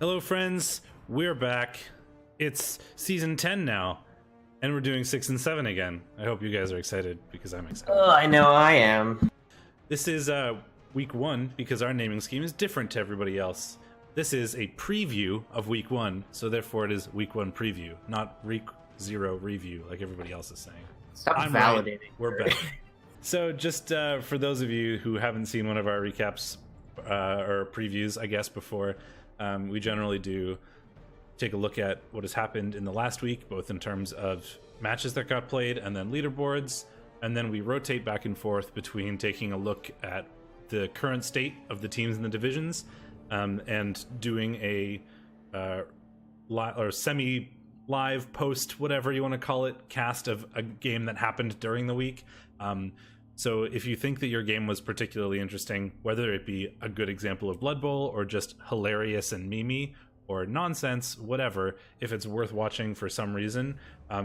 Hello, friends. We're back. It's season 10 now, and we're doing 6 and 7 again. I hope you guys are excited because I'm excited. Oh, I know I am. This is week 1 because our naming scheme is different to everybody else. This is a preview of week 1, so therefore it is week 1 preview, not week 0 review like everybody else is saying. Stop I'm validating. Right. We're back. So just for those of you who haven't seen one of our recaps or previews, I guess, before, we generally do take a look at what has happened in the last week, both in terms of matches that got played and then leaderboards, and then we rotate back and forth between taking a look at the current state of the teams in the divisions and doing a semi-live post, whatever you want to call it, cast of a game that happened during the week. So if you think that your game was particularly interesting, whether it be a good example of Blood Bowl or just hilarious and memey or nonsense, whatever, if it's worth watching for some reason,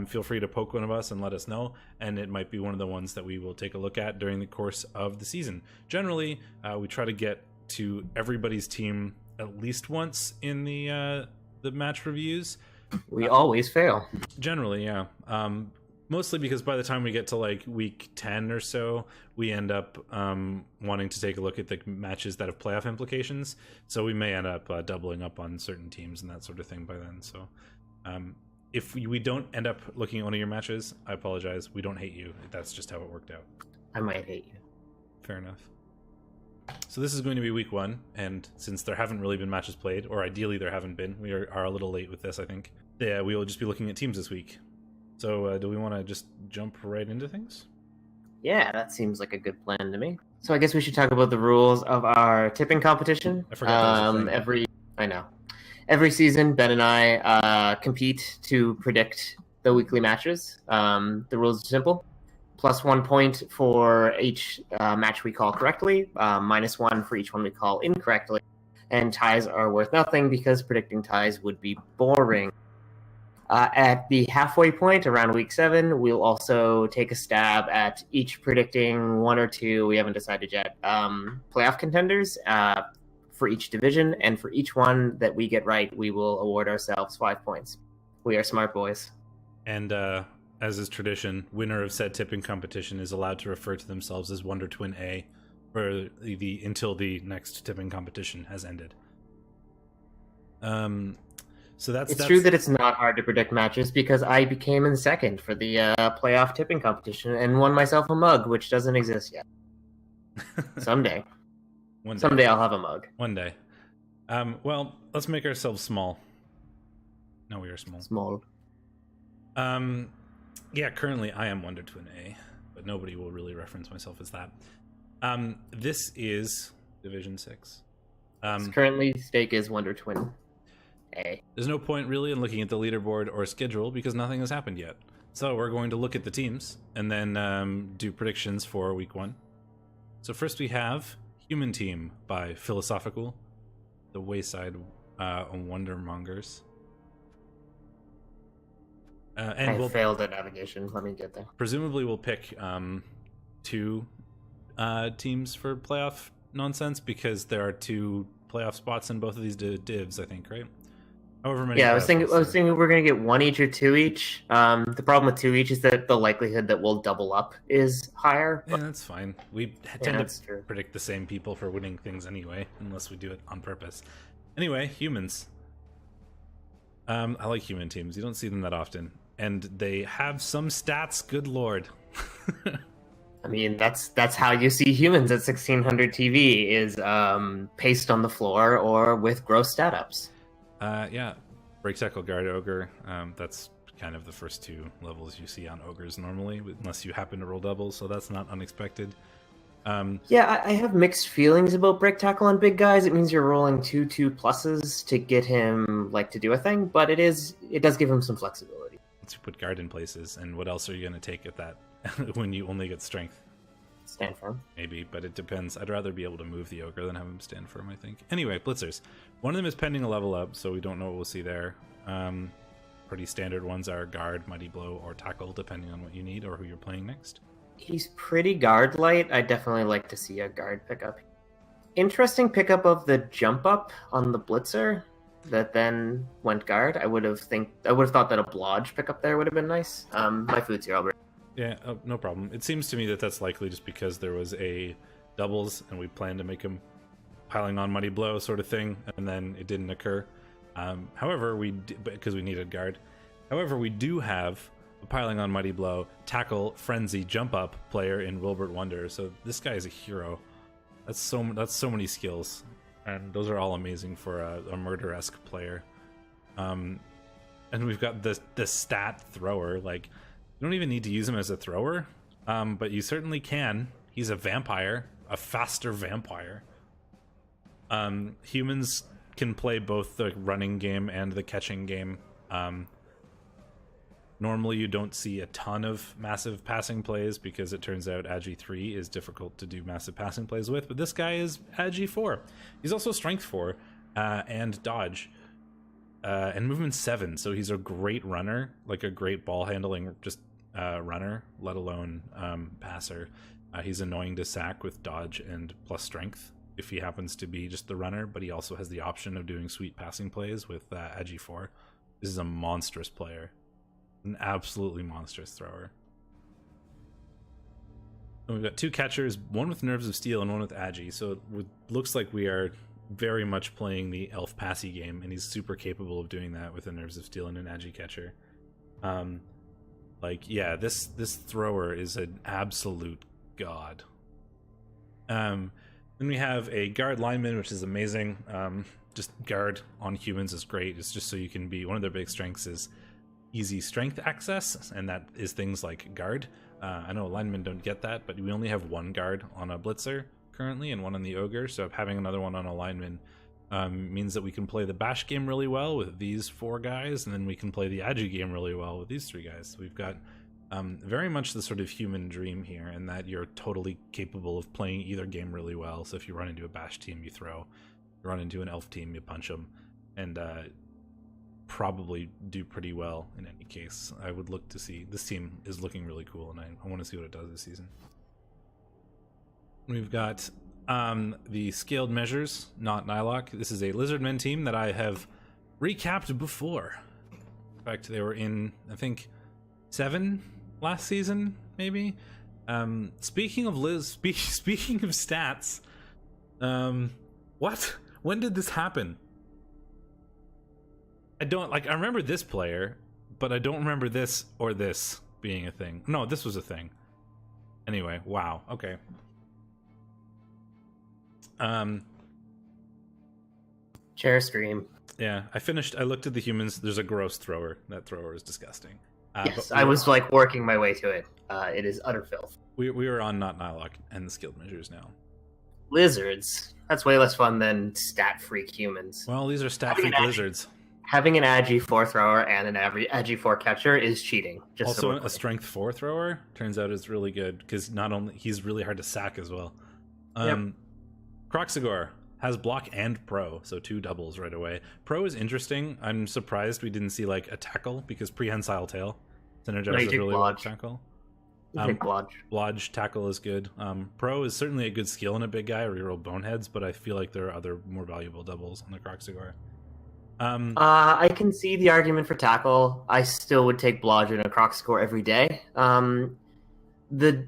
feel free to poke one of us and let us know, and it might be one of the ones that we will take a look at during the course of the season. Generally, we try to get to everybody's team at least once in the match reviews. We always fail. Generally, yeah. Mostly because by the time we get to like week 10 or so, we end up wanting to take a look at the matches that have playoff implications. So we may end up doubling up on certain teams and that sort of thing by then. So if we don't end up looking at one of your matches, I apologize. We don't hate you. That's just how it worked out. I might hate you. Fair enough. So this is going to be week 1, and since there haven't really been matches played, or ideally there haven't been, we are a little late with this, I think. Yeah, we will just be looking at teams this week. So do we want to just jump right into things? Yeah, that seems like a good plan to me. So I guess we should talk about the rules of our tipping competition. I forgot that was a thing. Every season, Ben and I compete to predict the weekly matches. The rules are simple. +1 point for each match we call correctly, -1 for each one we call incorrectly. And ties are worth nothing because predicting ties would be boring. At the halfway point, around week 7, we'll also take a stab at each predicting 1 or 2, we haven't decided yet, playoff contenders for each division, and for each one that we get right, we will award ourselves 5 points. We are smart boys. And as is tradition, winner of said tipping competition is allowed to refer to themselves as Wonder Twin A for until the next tipping competition has ended. So that's true that it's not hard to predict matches because I became in second for the playoff tipping competition and won myself a mug, which doesn't exist yet. Someday. Someday I'll have a mug. One day. Well, let's make ourselves small. No, we are small. Small. Yeah, currently I am Wonder Twin A, but nobody will really reference myself as that. This is Division 6. Currently, Steak is Wonder Twin A. There's no point really in looking at the leaderboard or schedule because nothing has happened yet. So we're going to look at the teams and then do predictions for week 1. So first we have Human Team by Philosophical, the Wayside Wondermongers. And I failed at navigation. Let me get there. Presumably we'll pick 2 teams for playoff nonsense because there are 2 playoff spots in both of these divs, I think, right? However many. Yeah, I was thinking we're gonna get 1 each or 2 each. The problem with 2 each is that the likelihood that we'll double up is higher. Yeah, that's fine. We tend to predict the same people for winning things anyway, unless we do it on purpose. Anyway, humans. I like human teams. You don't see them that often, and they have some stats. Good lord. I mean, that's how you see humans at 1600 TV is paced on the floor or with gross stat ups. Yeah, break, tackle, guard, ogre. That's kind of the first 2 levels you see on ogres normally, unless you happen to roll doubles, so that's not unexpected. Yeah, I have mixed feelings about break, tackle on big guys. It means you're rolling 2 pluses to get him to do a thing, but it does give him some flexibility. Let's put guard in places, and what else are you going to take at that when you only get strength? Stand firm. Maybe, but it depends. I'd rather be able to move the ogre than have him stand firm, I think. Anyway, blitzers. One of them is pending a level up, so we don't know what we'll see there. Pretty standard ones are guard, mighty blow, or tackle, depending on what you need or who you're playing next. He's pretty guard light. I'd definitely like to see a guard pickup. Interesting pickup of the jump up on the blitzer. that then went guard. I would have thought that a blodge pickup there would have been nice. My food's here, Albert. Yeah, no problem. It seems to me that that's likely just because there was a doubles and we planned to make him piling on Muddy Blow sort of thing, and then it didn't occur. However, because we needed guard. However, we do have a piling on Muddy Blow, tackle, frenzy, jump up player in Wilbert Wonder. So this guy is a hero. That's so many skills, and those are all amazing for a murder-esque player. And we've got the stat thrower. Like, you don't even need to use him as a thrower, but you certainly can. He's a vampire, a faster vampire. Humans can play both the running game and the catching game. Normally you don't see a ton of massive passing plays because it turns out Agi 3 is difficult to do massive passing plays with, but this guy is Agi 4. He's also Strength 4 and Dodge and Movement 7, so he's a great runner, like a great ball handling just runner, let alone passer. He's annoying to sack with Dodge and plus Strength if he happens to be just the runner, but he also has the option of doing sweet passing plays with Agi 4. This is a monstrous player. An absolutely monstrous thrower. And we've got two catchers, one with Nerves of Steel and one with Agi, so it looks like we are very much playing the Elf Passy game, and he's super capable of doing that with a Nerves of Steel and an Agi catcher. This thrower is an absolute god. Then we have a guard lineman, which is amazing. Just guard on humans is great. It's just so you can be, one of their big strengths is easy strength access, and that is things like guard. I know linemen don't get that, but we only have one guard on a blitzer currently and one on the ogre, so having another one on a lineman means that we can play the bash game really well with these four guys, and then we can play the agi game really well with these three guys. So we've got very much the sort of human dream here, and that you're totally capable of playing either game really well. So if you run into a bash team, you throw. You run into an elf team, you punch them, and probably do pretty well in any case. I would look to see, this team is looking really cool, and I want to see what it does this season. We've got the scaled measures, not Nylock. This is a Lizardman team that I have recapped before. In fact, they were in, I think, 7 last season, maybe. Speaking of speaking of stats, what? When did this happen? I remember this player, but I don't remember this or this being a thing. No, this was a thing. Anyway, wow. Okay. Chair stream. Yeah, I looked at the humans. There's a gross thrower. That thrower is disgusting. Yes, I was working my way to it. It is utter filth. We were on not Nylock and the skilled measures now. Lizards. That's way less fun than stat freak humans. Well, these are stat freak lizards. Having an Agi 4 thrower and an Agi 4 catcher is cheating. Also, a strength 4 thrower turns out is really good because not only he's really hard to sack as well. Kroxigor has block and pro, so 2 doubles right away. Pro is interesting. I'm surprised we didn't see like a tackle because prehensile tail synergizes really well with tackle. Blodge tackle is good. Pro is certainly a good skill in a big guy, reroll boneheads, but I feel like there are other more valuable doubles on the Kroxigor. I can see the argument for tackle. I still would take Blodge and a Kroxigor every day. The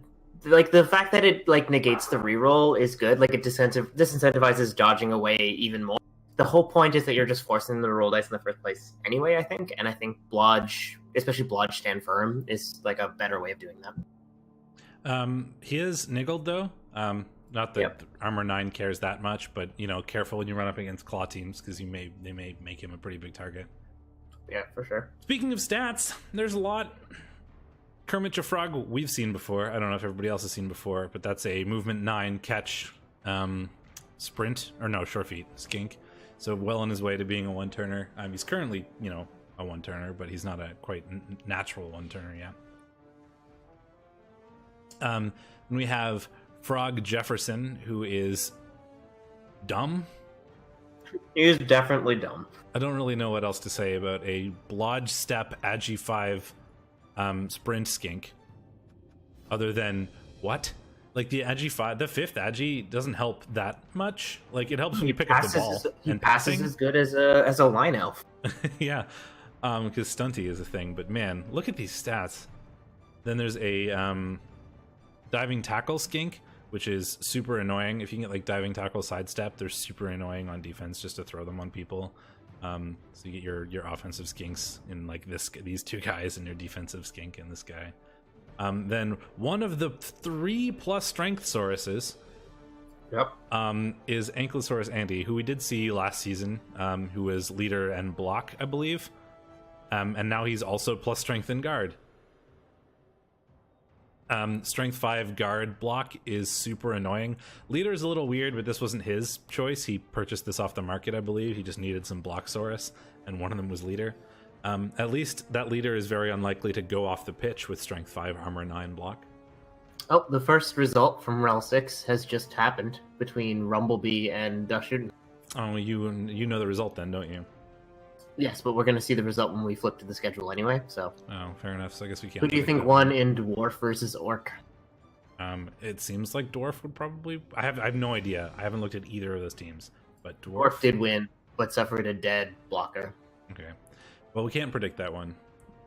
fact that it negates the reroll is good. Like it disincentivizes dodging away even more. The whole point is that you're just forcing them to roll dice in the first place anyway, I think. And I think Blodge, especially Blodge Stand Firm, is like a better way of doing that. He is niggled though. Not that Armor 9 cares that much, but careful when you run up against claw teams because they may make him a pretty big target. Yeah, for sure. Speaking of stats, there's a lot. Kermit Jafrog we've seen before. I don't know if everybody else has seen before, but that's a movement 9 catch, sprint, or no, short feet, skink. So well on his way to being a one-turner. He's currently, a one-turner, but he's not a quite natural one-turner yet. And we have Frog Jefferson, who is dumb. He is definitely dumb. I don't really know what else to say about a Blodge Step Agi 5 sprint skink, other than what? Like the fifth agi doesn't help that much. Like it helps when you pick up the passes ball. he and passes passing. as good as a line elf. Yeah, because stunty is a thing. But man, look at these stats. Then there's a diving tackle skink, which is super annoying. If you can get like diving tackle sidestep, they're super annoying on defense just to throw them on people. So you get your offensive skinks in like these two guys, and your defensive skink in this guy. Then one of the 3+ strength Sauruses is Ankylosaurus Andy, who we did see last season, who was leader and block, I believe. And now he's also plus strength and guard. Strength 5 guard block is super annoying. Leader is a little weird, but this wasn't his choice. He purchased this off the market, I believe. He just needed some block Saurus, and one of them was leader. At least that leader is very unlikely to go off the pitch with strength 5 armor 9 block. Oh, the first result from REL 6 has just happened between Rumblebee and Dusher. Oh, you know the result then, don't you? Yes, but we're going to see the result when we flip to the schedule anyway, so... Oh, fair enough, so I guess we can't... Who do you think won in Dwarf versus Orc? It seems like Dwarf would probably... I have no idea. I haven't looked at either of those teams, but Dwarf did win, but suffered a dead blocker. Okay. Well, we can't predict that one.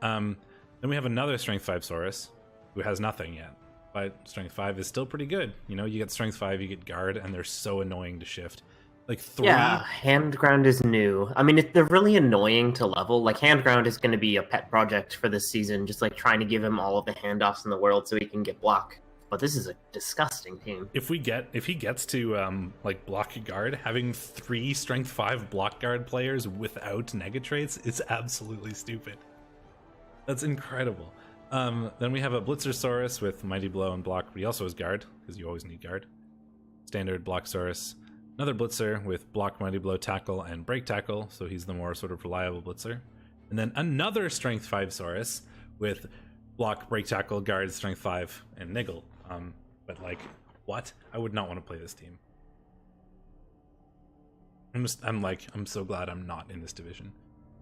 Then we have another Strength 5 Saurus, who has nothing yet. But Strength 5 is still pretty good. You know, you get Strength 5, you get Guard, and they're so annoying to shift. Like 3... Yeah, Hand Ground is new. I mean, they're really annoying to level. Like, Hand Ground is going to be a pet project for this season, just like trying to give him all of the handoffs in the world so he can get block. But this is a disgusting team. If he gets to like block guard, having 3 Strength 5 block guard players without nega traits is absolutely stupid. That's incredible. Then we have a Blitzersaurus with Mighty Blow and block, but he also has guard, because you always need guard. Standard Blocksaurus. Another Blitzer with block, Mighty Blow, tackle, and break tackle, so he's the more sort of reliable Blitzer. And then another Strength 5 Saurus with block, break tackle, guard, Strength 5, and niggle. But like, what? I would not want to play this team. I'm so glad I'm not in this division.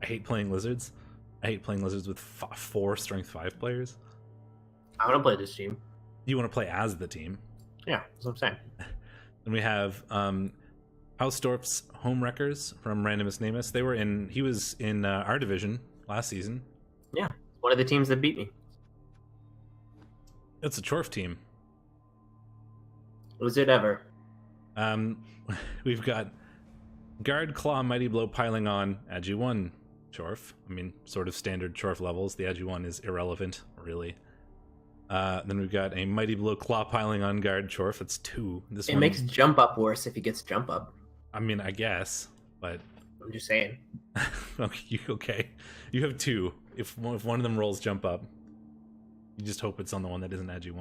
I hate playing lizards. I hate playing lizards with 4 Strength 5 players. I want to play this team. You want to play as the team? Yeah, that's what I'm saying. Then we have Hausdorff's Home Wreckers from Randomus Namus. He was in our division last season. Yeah, one of the teams that beat me. It's a Chorf team. Was it ever? We've got Guard, Claw, Mighty Blow piling on Agi 1 Chorf. I mean, sort of standard Chorf levels. The Agi 1 is irrelevant, really. Then we've got a Mighty Blow Claw piling on Guard Chorf. It's 2. It makes jump up worse if he gets jump up. I mean, I guess, but... I'm just saying. Okay. You have 2. If one of them rolls jump up, you just hope it's on the one that isn't Agi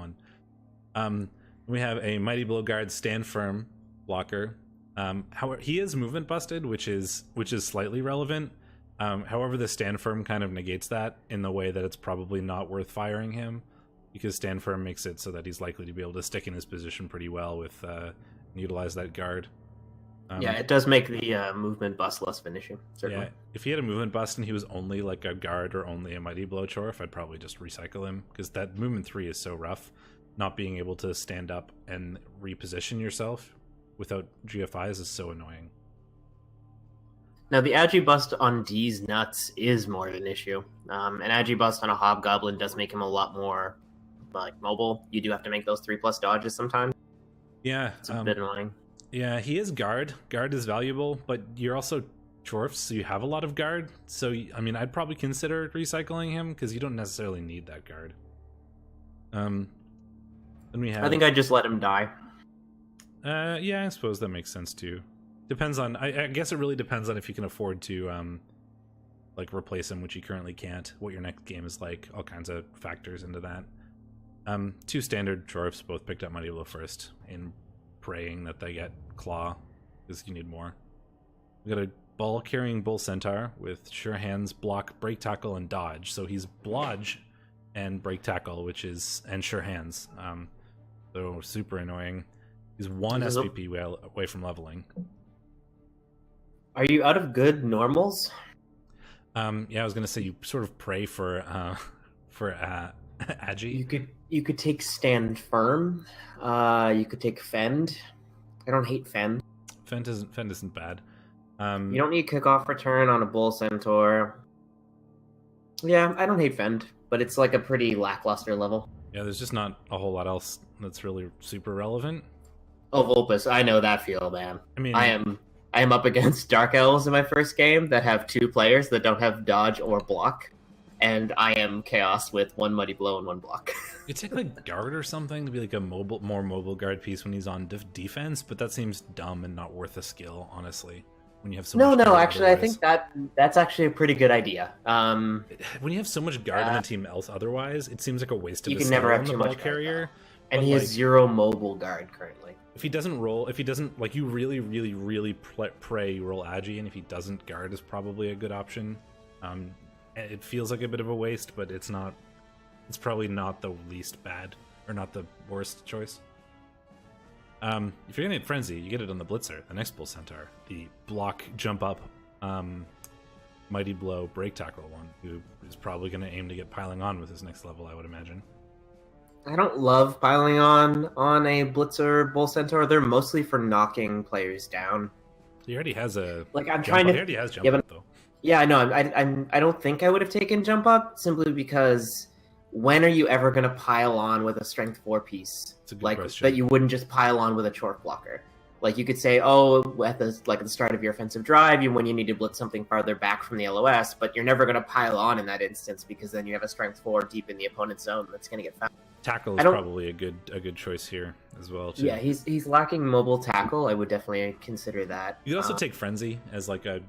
1. We have a Mighty Blow Guard Stand Firm blocker. However, he is movement busted, which is slightly relevant. However, the Stand Firm kind of negates that in the way that it's probably not worth firing him, because Stand Firm makes it so that he's likely to be able to stick in his position pretty well with utilize that guard. Yeah, it does make the movement bust less of an issue, certainly. Yeah, if he had a movement bust and he was only like a guard or only a Mighty Blow Chorf, I'd probably just recycle him, because that movement 3 is so rough. Not being able to stand up and reposition yourself without GFIs is so annoying. Now, the Agi bust on D's nuts is more of an issue. An Agi bust on a Hobgoblin does make him a lot more like mobile. You do have to make those 3+ dodges sometimes. Yeah, it's a bit annoying. Yeah, he is guard. Guard is valuable, but you're also Chorfs, so you have a lot of guard. So I mean, I'd probably consider recycling him because you don't necessarily need that guard. Then we have... I think I'd just let him die. Yeah, I suppose that makes sense too. Depends on... I guess it really depends on if you can afford to like replace him, which you currently can't. What your next game is like, all kinds of factors into that. 2 standard Chorfs both picked up Mighty Blow first, in praying that they get Claw, because you need more. We got a ball carrying Bull Centaur with Sure Hands, block, break tackle, and dodge. So he's blodge and break tackle, and Sure Hands. So super annoying. He's 1 SPP away from leveling. Are you out of good normals? Yeah, I was gonna say you sort of pray for Agi. You could take Stand Firm. You could take Fend. I don't hate Fend. Fend isn't bad. You don't need Kickoff Return on a Bull Centaur. Yeah, I don't hate Fend, but it's like a pretty lackluster level. Yeah, there's just not a whole lot else that's really super relevant. Oh, Vulpes, I know that feel, man. I mean, I am up against Dark Elves in my first game that have 2 players that don't have dodge or block, and I am chaos with 1 Muddy Blow and 1 block. you take like guard or something to be like a more mobile guard piece when he's on defense, but that seems dumb and not worth a skill, honestly. When you have so much guard actually, otherwise. I think that's actually a pretty good idea. When you have so much guard on the team else otherwise, it seems like a waste of you a can skill never have on the too ball much carrier. And But, he has like, 0 mobile guard currently. if he doesn't like you really pray you roll Agi, and if he doesn't, guard is probably a good option. It feels like a bit of a waste, but it's not. It's probably not the least bad or not the worst choice. If you're gonna hit Frenzy, you get it on the Blitzer, the next Bull Centaur, the block, jump up, Mighty Blow, break tackle one, who is probably gonna aim to get piling on with his next level, I would imagine. I don't love piling on a Blitzer Bull Centaur. They're mostly for knocking players down. He already has a I'm jump trying up. to. He already has jump Yeah, but- up though. Yeah, I know. I don't think I would have taken Jump Up simply because when are you ever going to pile on with a Strength 4 piece? It's a good Like question. that you wouldn't just pile on with a Chorf blocker. Like you could say, oh, at the start of your offensive drive, when you need to blitz something farther back from the LOS, but you're never going to pile on in that instance because then you have a Strength 4 deep in the opponent's zone that's going to get found. Tackle is probably a good choice here as well too. Yeah, he's lacking mobile tackle. I would definitely consider that. You could also take Frenzy as like a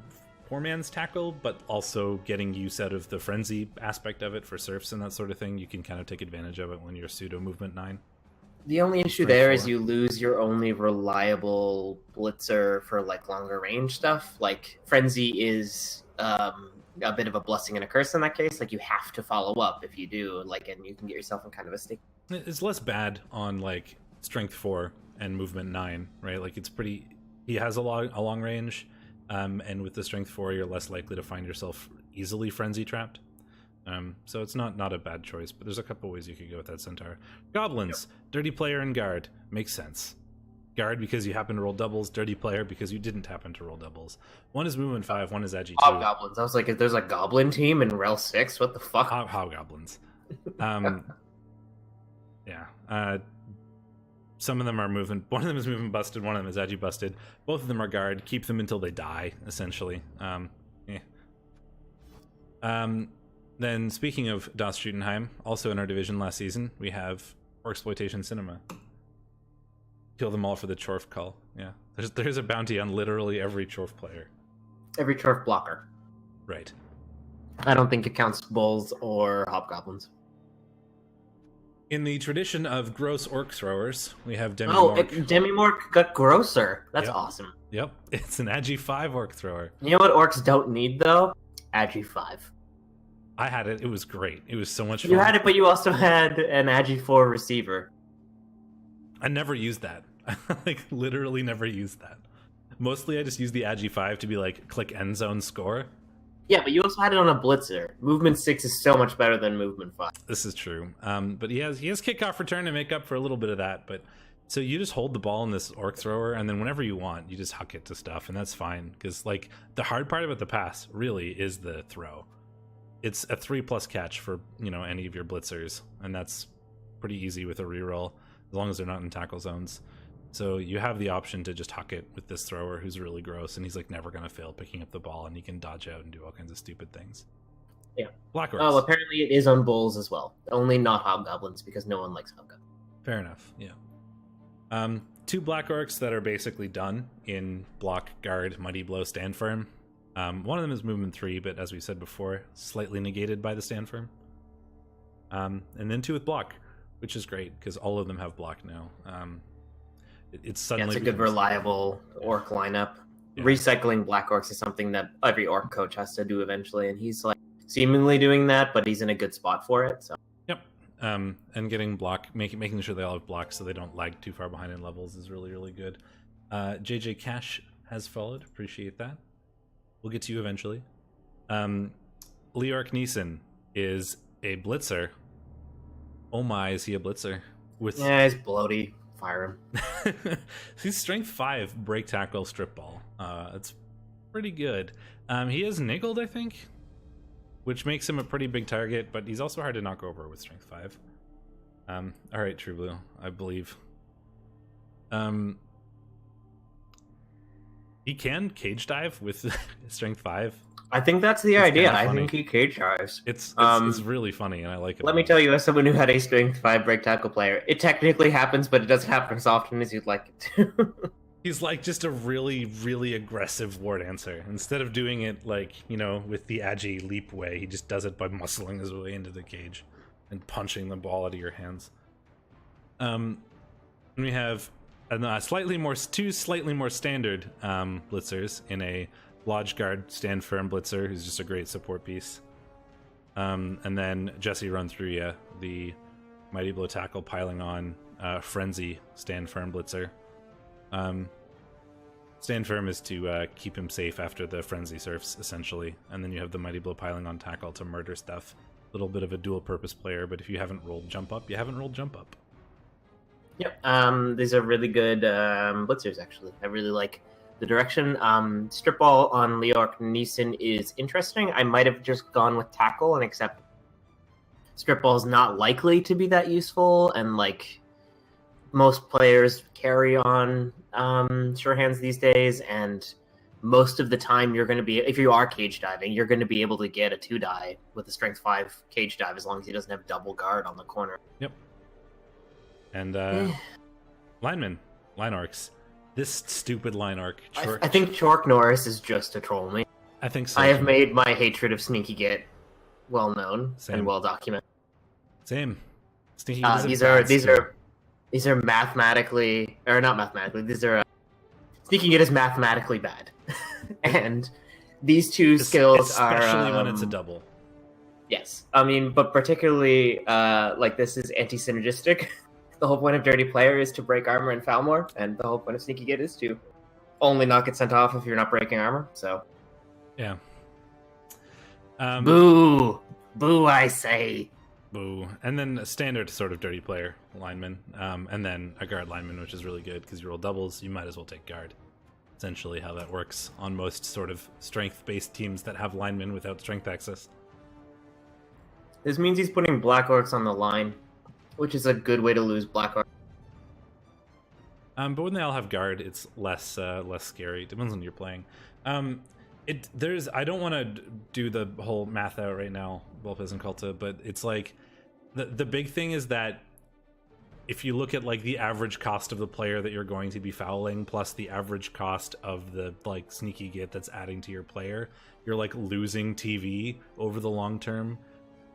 poor man's tackle, but also getting use out of the Frenzy aspect of it for serfs and that sort of thing. You can kind of take advantage of it when you're pseudo movement 9. The only issue there is you lose your only reliable blitzer for like longer range stuff. Like Frenzy is a bit of a blessing and a curse in that case. Like you have to follow up if you do, like, and you can get yourself in kind of a stick. It's less bad on like strength 4 and movement 9, right? Like it's pretty. He has a long range, and with the strength 4, you're less likely to find yourself easily frenzy trapped. So it's not a bad choice, but there's a couple ways you could go with that centaur. Goblins, dirty player and guard makes sense. Guard because you happen to roll doubles, dirty player because you didn't happen to roll doubles. One is movement 5, one is agi 2. Hobgoblins. I was like, if there's a goblin team in REL 6, what the fuck? Hobgoblins. Yeah. Some of them are movement. One of them is movement busted. One of them is agi busted. Both of them are guard. Keep them until they die, essentially. Then speaking of Das Judenheim, also in our division last season, we have Exploitation Cinema. Kill them all for the Chorf call. Yeah, there's a bounty on literally every Chorf player. Every Chorf blocker. Right. I don't think it counts bulls or hobgoblins. In the tradition of gross orc throwers, we have Demi-Mork. Oh, Demi-Mork got grosser. That's awesome. Yep, it's an agi 5 orc thrower. You know what orcs don't need though? Agi 5. I had it. It was great. It was so much fun. You had it, but you also had an agi 4 receiver. I never used that. Like, literally never used that. Mostly I just used the agi 5 to be like, click end zone score. Yeah, but you also had it on a blitzer. Movement 6 is so much better than movement 5. This is true. But he has kickoff return to make up for a little bit of that. But so you just hold the ball in this orc thrower, and then whenever you want, you just huck it to stuff, and that's fine. Because like the hard part about the pass really is the throw. It's a 3+ catch for any of your blitzers, and that's pretty easy with a reroll as long as they're not in tackle zones. So you have the option to just huck it with this thrower who's really gross, and he's like never gonna fail picking up the ball, and he can dodge out and do all kinds of stupid things. Yeah. Black Orcs. Oh, apparently it is on bulls as well. Only not hobgoblins because no one likes hobgoblins. Fair enough. Yeah. 2 Black Orcs that are basically done in block, guard, mighty blow, stand firm. One of them is movement 3, but as we said before, slightly negated by the stand firm. And then 2 with block, which is great because all of them have block now. It's suddenly it's a good reliable orc lineup. Yeah. Recycling black orcs is something that every orc coach has to do eventually, and he's like seemingly doing that, but he's in a good spot for it. So. Yep. And getting block, making sure they all have blocks so they don't lag too far behind in levels is really, really good. JJ Cash has followed. Appreciate that. We'll get to you eventually. Leork Neeson is a blitzer Oh my, is he a blitzer? With Yeah, he's bloaty. Fire him. he's strength 5, break, tackle, strip ball. It's pretty good. He is niggled, I think, which makes him a pretty big target, but he's also hard to knock over with strength 5. All right, True Blue, I believe. He can cage dive with strength 5. I think that's the idea. I think he cage dives. It's really funny, and I like it. Let me tell you, as someone who had a strength 5 break tackle player, it technically happens, but it doesn't happen as often as you'd like it to. He's like just a really, really aggressive war dancer. Instead of doing it like, you know, with the agi leap way, he just does it by muscling his way into the cage and punching the ball out of your hands. We have two slightly more standard blitzers in a Lodge Guard stand firm blitzer, who's just a great support piece. And then Jesse run through you, the Mighty Blow tackle piling on Frenzy stand firm blitzer. Stand firm is to keep him safe after the Frenzy surfs, essentially. And then you have the Mighty Blow piling on tackle to murder stuff. A little bit of a dual purpose player, but if you haven't rolled jump up, you haven't rolled jump up. Yep, these are really good blitzers, actually. I really like the direction. Strip ball on Leorc Neeson is interesting. I might have just gone with tackle and accept strip ball is not likely to be that useful, and like most players carry on sure hands these days, and most of the time you're going to be, if you are cage diving, you're going to be able to get a 2-die with a strength 5 cage dive as long as he doesn't have double guard on the corner. Yep. And line orcs. This stupid line orc. I think Chork Norris is just to troll me. I think so. I have made my hatred of Sneaky Git well known and well documented. Same. Sneaky these are mathematically, or not mathematically. These are Sneaky Git is mathematically bad, and these two skills especially when it's a double. Yes, I mean, but particularly like this is anti-synergistic. The whole point of Dirty Player is to break armor and foul more, and the whole point of Sneaky Git is to only not get sent off if you're not breaking armor. So, yeah. Boo, boo! I say, boo. And then a standard sort of Dirty Player lineman, and then a guard lineman, which is really good because you roll doubles. You might as well take guard. Essentially, how that works on most sort of strength-based teams that have linemen without strength access. This means he's putting Black Orcs on the line, which is a good way to lose Black Orcs. But when they all have guard, it's less scary. Depends on who you're playing. I don't want to do the whole math out right now, Welfs and Culta, but it's like the big thing is that if you look at like the average cost of the player that you're going to be fouling plus the average cost of the like Sneaky Git that's adding to your player, you're like losing TV over the long term.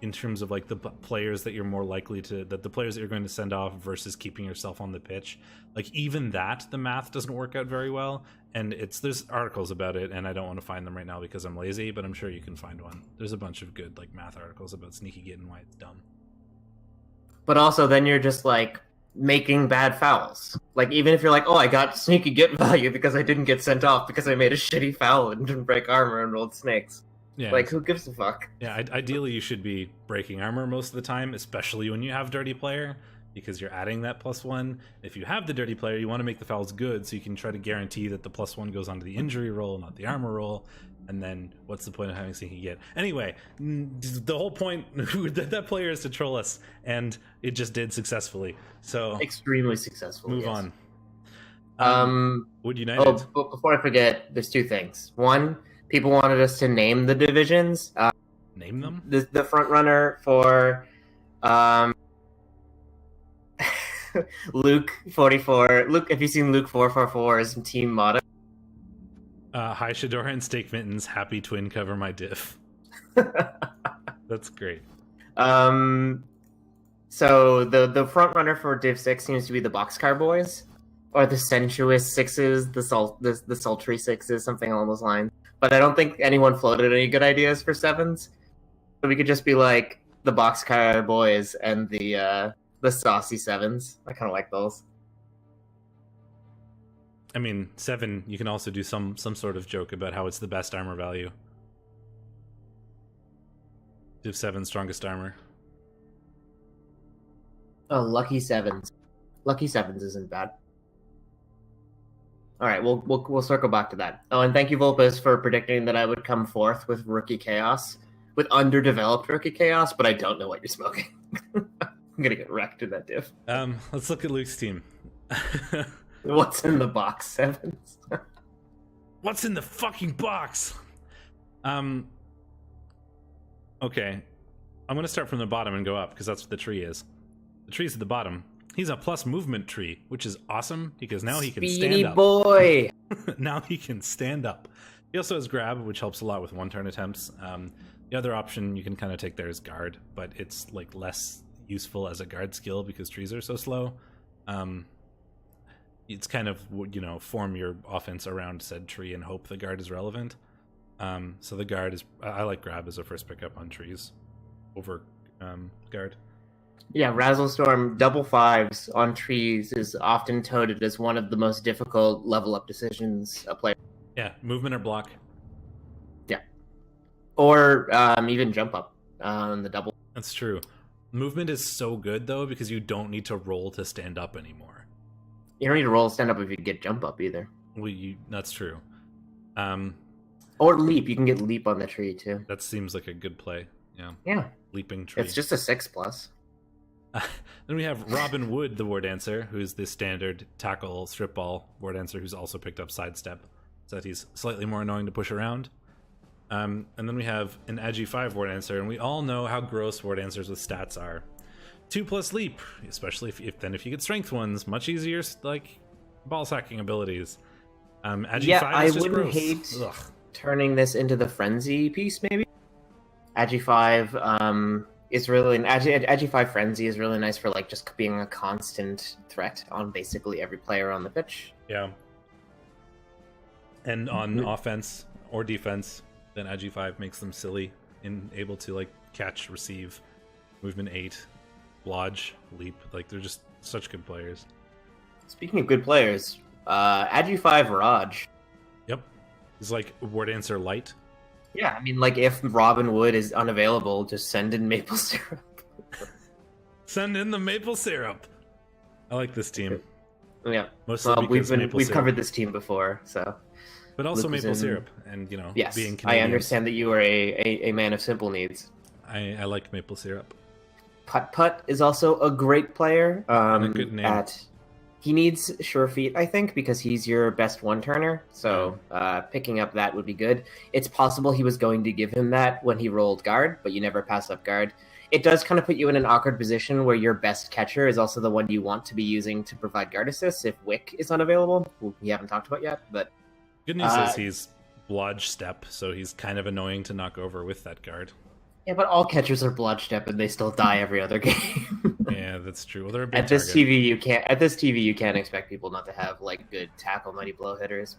In terms of like the players that you're more likely to, that the players that you're going to send off versus keeping yourself on the pitch, like even that the math doesn't work out very well. And there's articles about it, and I don't want to find them right now because I'm lazy, but I'm sure you can find one. There's a bunch of good like math articles about Sneaky Git and why it's dumb. But also then you're just like making bad fouls. Like even if you're like, oh, I got Sneaky Git value because I didn't get sent off because I made a shitty foul and didn't break armor and rolled snakes. Yeah, like who gives a fuck? Yeah, ideally you should be breaking armor most of the time, especially when you have Dirty Player, because you're adding that +1. If you have the Dirty Player, you want to make the fouls good so you can try to guarantee that the +1 goes onto the injury roll, not the armor roll. And then what's the point of having Sneaky Git? Anyway, the whole point that player is to troll us, and it just did successfully. So extremely successful. Move on. Would United? Oh, but before I forget, there's two things. One, people wanted us to name the divisions. Name them? The front runner for Luke 44. Luke, have you seen Luke 444's team motto? Hi Shadorra and Steakmittens, happy twin cover my diff. That's great. So the front runner for Div 6 seems to be the Boxcar Boys, or the Sensuous Sixes, the Sultry Sixes, something along those lines. But I don't think anyone floated any good ideas for 7s. So we could just be like the Boxcar Boys and the Saucy 7s. I kind of like those. I mean, 7, you can also do some sort of joke about how it's the best armor value. Div 7, strongest armor. Oh, lucky sevens. Lucky sevens isn't bad. All right, we'll circle back to that. Oh, and thank you, Volpus, for predicting that I would come forth with Rookie Chaos, with underdeveloped Rookie Chaos, but I don't know what you're smoking. I'm gonna get wrecked in that diff. Let's look at Luke's team. What's in the box, sevens? What's in the fucking box? Okay, I'm gonna start from the bottom and go up because that's what the tree is. The tree's at the bottom. He's a plus movement tree, which is awesome because now he can stand up. Boy. Now he can stand up. He also has grab, which helps a lot with one-turn attempts. The other option you can kind of take there is guard, but it's like less useful as a guard skill because trees are so slow. It's kind of, you know, form your offense around said tree and hope the guard is relevant. So the guard is, I like grab as a first pickup on trees over guard. Yeah, Razzlestorm double fives on trees is often touted as one of the most difficult level up decisions a player. Yeah, movement or block. Yeah, or even jump up on the double. That's true. Movement is so good though because you don't need to roll to stand up anymore. You don't need to roll stand up if you get jump up either. Well, that's true. Or leap. You can get leap on the tree too. That seems like a good play. Yeah. Yeah. Leaping tree. It's just a 6+. Then we have Robin Wood, the War Dancer, who's the standard tackle strip ball War Dancer, who's also picked up sidestep, so that he's slightly more annoying to push around. And then we have an Agi 5 War Dancer, and we all know how gross War Dancers with stats are. 2+ leap, especially if you get strength ones, much easier like ball sacking abilities. Agi 5 is just I wouldn't gross. hate Ugh. turning this into the frenzy piece. Maybe Agi 5 is really Agi 5 frenzy is really nice for like just being a constant threat on basically every player on the pitch. Yeah. And on offense or defense, then Agi 5 makes them silly and able to like catch, receive, movement 8, lodge, leap. Like they're just such good players. Speaking of good players, Agi 5 Raj. Yep. He's like War Dancer light. Yeah, I mean, like, if Robin Wood is unavailable, just send in maple syrup. Send in the maple syrup. I like this team. Yeah. Mostly Well, because we've covered this team before, so. But also Luke was maple syrup, and you know, Yes, being I Canadian. understand that you are a man of simple needs. I like maple syrup. Putt Putt is also a great player. And a good name. He needs Sure Feet, I think, because he's your best one-turner. So picking up that would be good. It's possible he was going to give him that when he rolled guard, but you never pass up guard. It does kind of put you in an awkward position where your best catcher is also the one you want to be using to provide guard assists if Wick is unavailable, who we haven't talked about yet. But Good news is he's blodge step, so he's kind of annoying to knock over with that guard. yeah, but all catchers are blodge step and they still die every other game. Yeah, that's true. Well, they're a big At this target. TV, you can't expect people not to have like good tackle mighty blow hitters.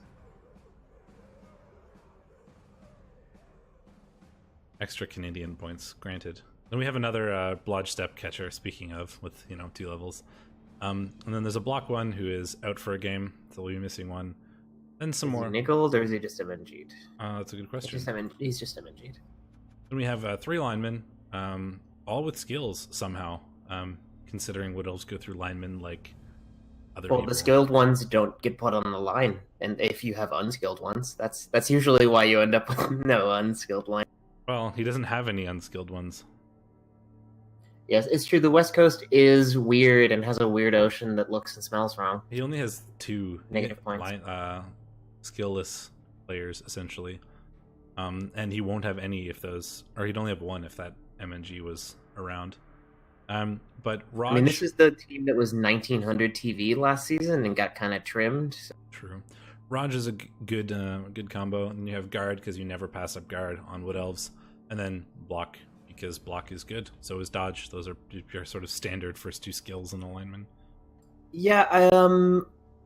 Extra Canadian points granted. Then we have another blodge step catcher. Speaking of, with 2 levels, and then there's a block one who is out for a game, so we'll be missing one. Then some more. Is he nickeled or is he just MNG'd? That's a good question. He's just MNG'd. Then we have 3 linemen, all with skills somehow. Considering Wood Elves go through linemen like other Well, people. the skilled ones don't get put on the line, and if you have unskilled ones, that's usually why you end up with no unskilled line. Well, he doesn't have any unskilled ones. Yes, it's true. The West Coast is weird and has a weird ocean that looks and smells wrong. He only has 2 Negative points. Skillless players essentially, and he won't have any if those, or he'd only have 1 if that MNG was around. But Raj, I mean, this is the team that was 1900 TV last season and got kind of trimmed. So. True. Raj is a good combo, and you have guard because you never pass up guard on Wood Elves, and then block because block is good. So is dodge. Those are your sort of standard first 2 skills in alignment. Yeah,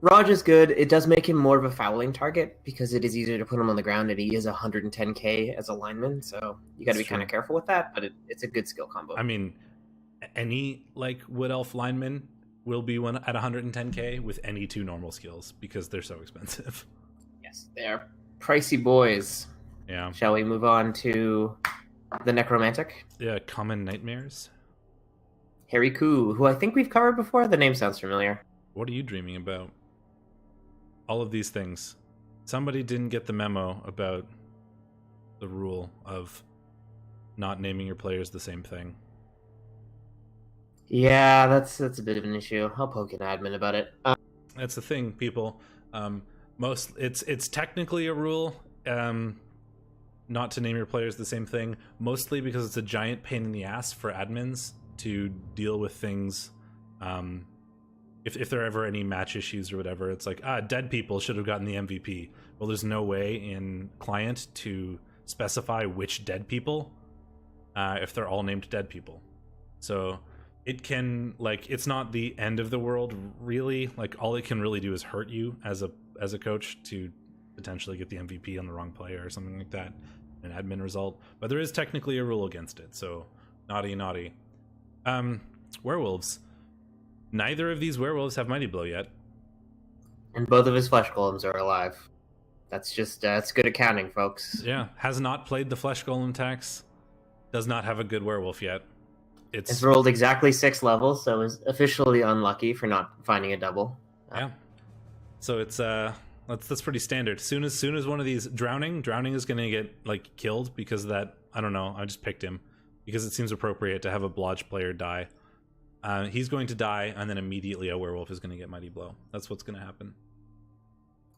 Raj is good. It does make him more of a fouling target because it is easier to put him on the ground, and he is 110k as a lineman, so you got to be kind of careful with that. But it's a good skill combo. I mean, any like Wood Elf lineman will be one at 110k with any 2 normal skills because they're so expensive. Yes, they are pricey boys. Yeah. Shall we move on to the Necromantic? Yeah, Common Nightmares. Harry Koo, who I think we've covered before. The name sounds familiar. What are you dreaming about? All of these things. Somebody didn't get the memo about the rule of not naming your players the same thing. Yeah, that's a bit of an issue. I'll poke an admin about it. That's the thing, people. It's technically a rule, not to name your players the same thing, mostly because it's a giant pain in the ass for admins to deal with things. If there are ever any match issues or whatever, it's like, dead people should have gotten the MVP. Well, there's no way in client to specify which dead people if they're all named dead people. So it can, like, it's not the end of the world, really. Like, all it can really do is hurt you as a coach to potentially get the MVP on the wrong player or something like that, an admin result. But there is technically a rule against it, so naughty. Werewolves. Neither of these werewolves have Mighty Blow yet. And both of his flesh golems are alive. That's just, that's good accounting, folks. Yeah, has not played the flesh golem tax. Does not have a good werewolf yet. It's rolled exactly 6 levels, so is officially unlucky for not finding a double. Yeah. So it's that's pretty standard. Soon as one of these drowning is going to get like killed because of that. I don't know. I just picked him because it seems appropriate to have a blodge player die. He's going to die, and then immediately a werewolf is going to get Mighty Blow. That's what's going to happen.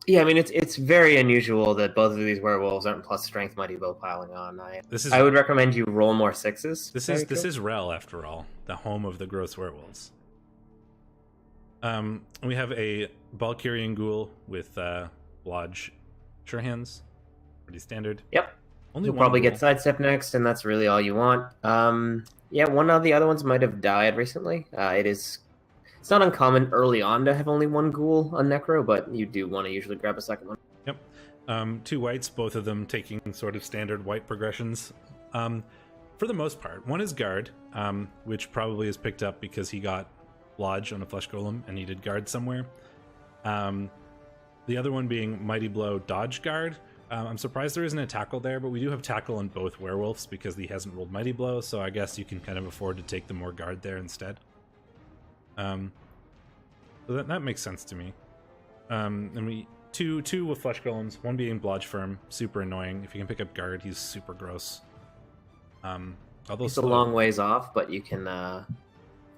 Yeah, I mean, it's very unusual that both of these werewolves aren't plus strength Mighty Blow piling on. I would recommend you roll more 6s. This is REL, after all, the home of the gross werewolves. We have a Valkyrian Ghoul with Blodge Sure Hands. Pretty standard. Yep. Only You'll one probably ghoul. get sidestep next, and that's really all you want. Yeah, one of the other ones might have died recently. It's not uncommon early on to have only one ghoul on Necro, but you do want to usually grab a second one. Yep. 2 whites, both of them taking sort of standard white progressions. For the most part. One is Guard, which probably is picked up because he got Lodge on a Flesh Golem and needed Guard somewhere. The other one being Mighty Blow Dodge Guard. I'm surprised there isn't a tackle there, but we do have tackle in both werewolves because he hasn't rolled Mighty Blow, so I guess you can kind of afford to take the more Guard there instead. So that makes sense to me. And we two with Flesh Golems, one being Blodge Firm, super annoying. If you can pick up Guard, he's super gross. He's a long ways off, but you can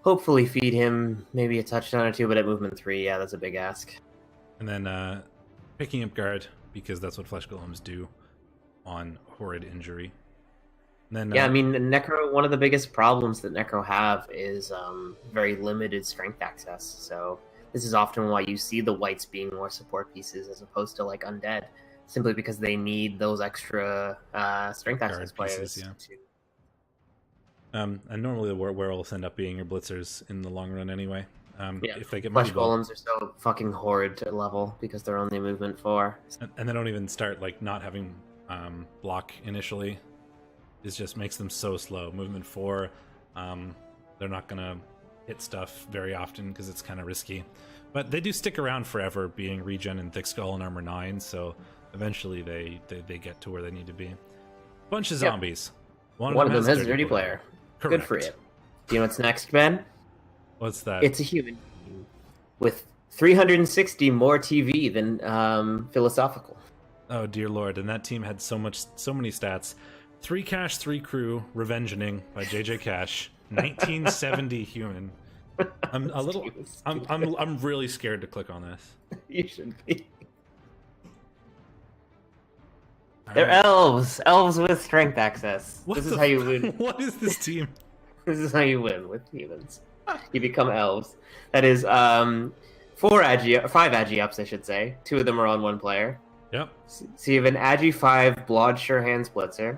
hopefully feed him maybe a touchdown or 2, but at movement 3, yeah, that's a big ask. And then picking up Guard, because that's what Flesh Golems do on horrid injury. And then, yeah, I mean, Necro, one of the biggest problems that Necro have is very limited strength access. So this is often why you see the whites being more support pieces as opposed to like Undead, simply because they need those extra strength access players. Pieces, yeah. And normally the werewolves end up being your blitzers in the long run anyway. If they get Flesh Golems are so fucking horrid to level because they're only movement 4. And they don't even start like not having block initially. It just makes them so slow. Movement 4, they're not gonna hit stuff very often because it's kind of risky. But they do stick around forever, being regen and thick skull and armor 9. So eventually they get to where they need to be. Bunch of zombies. One of them has a dirty player. Correct. Good for you. Do you know what's next, Ben? What's that? It's a human with 360 more TV than philosophical. Oh dear lord! And that team had so many stats. 3 cash, 3 crew, Revengening by JJ Cash, 1970 human. I'm really scared to click on this. You should be. They're elves with strength access. This is how you win. What is this team? This is how you win with humans. You become elves. That is 5 Agi ups, I should say. 2 of them are on 1 player. Yep. So you have an Agi 5 Blodge Sure Hands Blitzer.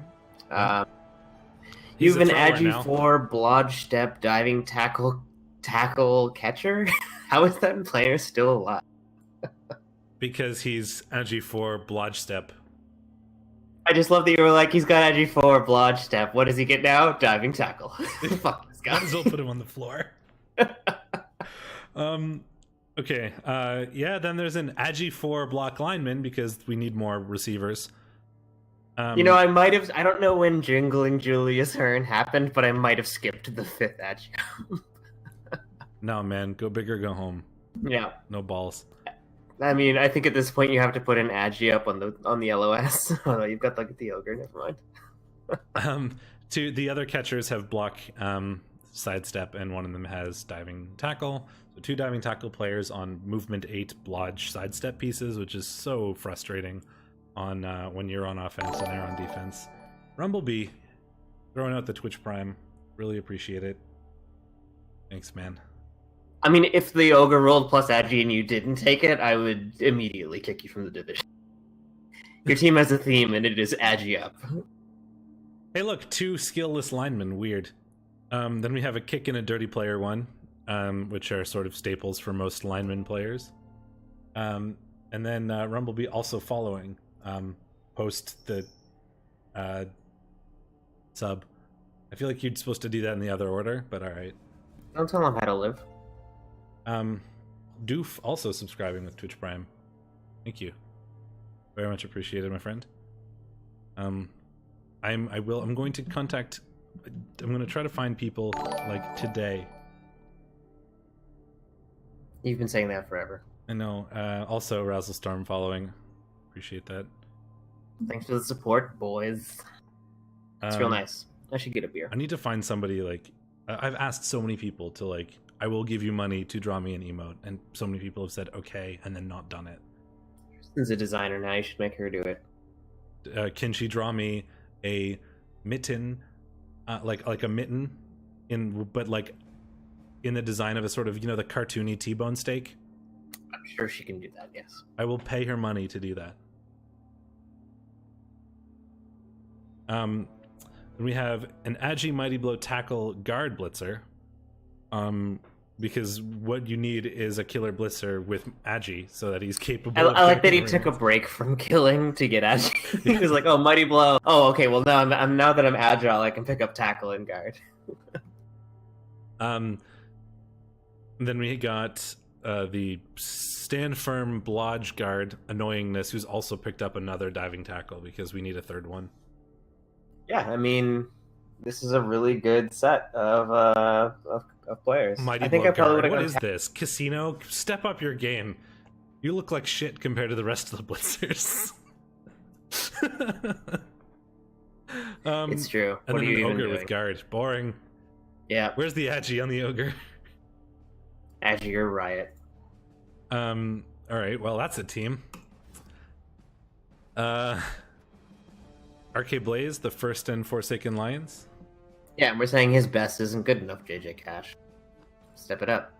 You have an Agi 4 Blodge Step Diving Tackle Catcher. How is that player still alive? Because he's Agi 4 Blodge Step. I just love that you were like, he's got Agi 4 Blodge Step. What does he get now? Diving Tackle. Fuck this guy. Might as well put him on the floor. Okay. Then there's an Agi 4 Block Lineman because we need more receivers. I don't know when Jingling Julius Hearn happened, but I might have skipped the 5th Agi. No, man, go big or go home. Yeah. No balls. I mean, I think at this point you have to put an agi up on the LOS. Oh, you've got the ogre. Never mind. The other catchers have block, sidestep, and one of them has diving tackle. So 2 diving tackle players on movement 8 blodge sidestep pieces, which is so frustrating on when you're on offense and they're on defense. Rumblebee throwing out the Twitch Prime. Really appreciate it. Thanks, man. I mean, if the ogre rolled plus agi and you didn't take it, I would immediately kick you from the division. Your team has a theme, and it is agi up. Hey, look, 2 skillless linemen. Weird. Then we have a kick and a dirty player 1, which are sort of staples for most lineman players. And then Rumblebee also following post the sub. I feel like you're supposed to do that in the other order, but all right. Don't tell him how to live. Doof also subscribing with Twitch Prime. Thank you. Very much appreciated, my friend. I'm going to contact. I'm going to try to find people like today. You've been saying that forever. I know. Also, Razzle Storm following. Appreciate that. Thanks for the support, boys. It's real nice. I should get a beer. I need to find somebody like. I've asked so many people to like. I will give you money to draw me an emote, and so many people have said okay and then not done it. Kristen's a designer now. You should make her do it. Can she draw me a mitten, like a mitten, but like in the design of a sort of the cartoony T-bone steak? I'm sure she can do that. Yes. I will pay her money to do that. Then we have an Agi Mighty Blow tackle guard blitzer. Because what you need is a killer blitzer with Agi so that he's capable. I like that he took a break from killing to get Agi. He was like, "Oh, Mighty Blow. Oh, okay. Well, now now that I'm agile, I can pick up tackle and guard." Then we got the stand firm blodge guard annoyingness, who's also picked up another diving tackle because we need a third one. Yeah, I mean, this is a really good set of players. Mighty I think Blow I probably would guard. have. What is this? Casino? Step up your game. You look like shit compared to the rest of the blitzers. It's true. And What then are you an even ogre doing? with guard. Boring. Yeah, Where's the Agi on the ogre? Agi, you're riot. All right. Well, that's a team. RK Blaze, the first and Forsaken Lions. Yeah, and we're saying his best isn't good enough, JJ Cash. Step it up.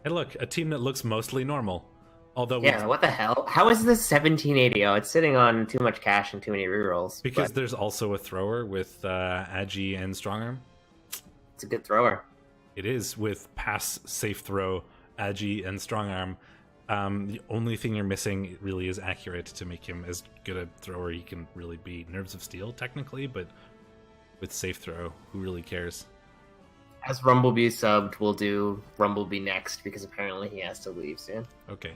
Hey, look, a team that looks mostly normal. Although Yeah, what the hell? How is this 1780? Oh, it's sitting on too much cash and too many rerolls. because but there's also a thrower with Agi and Strongarm. it's a good thrower. It is with pass, safe throw, Agi, and Strongarm. The only thing you're missing really is accurate to make him as good a thrower he can really be. Nerves of Steel, technically, but with safe throw, who really cares? As Rumblebee subbed, we'll do Rumblebee next because apparently he has to leave soon. Okay.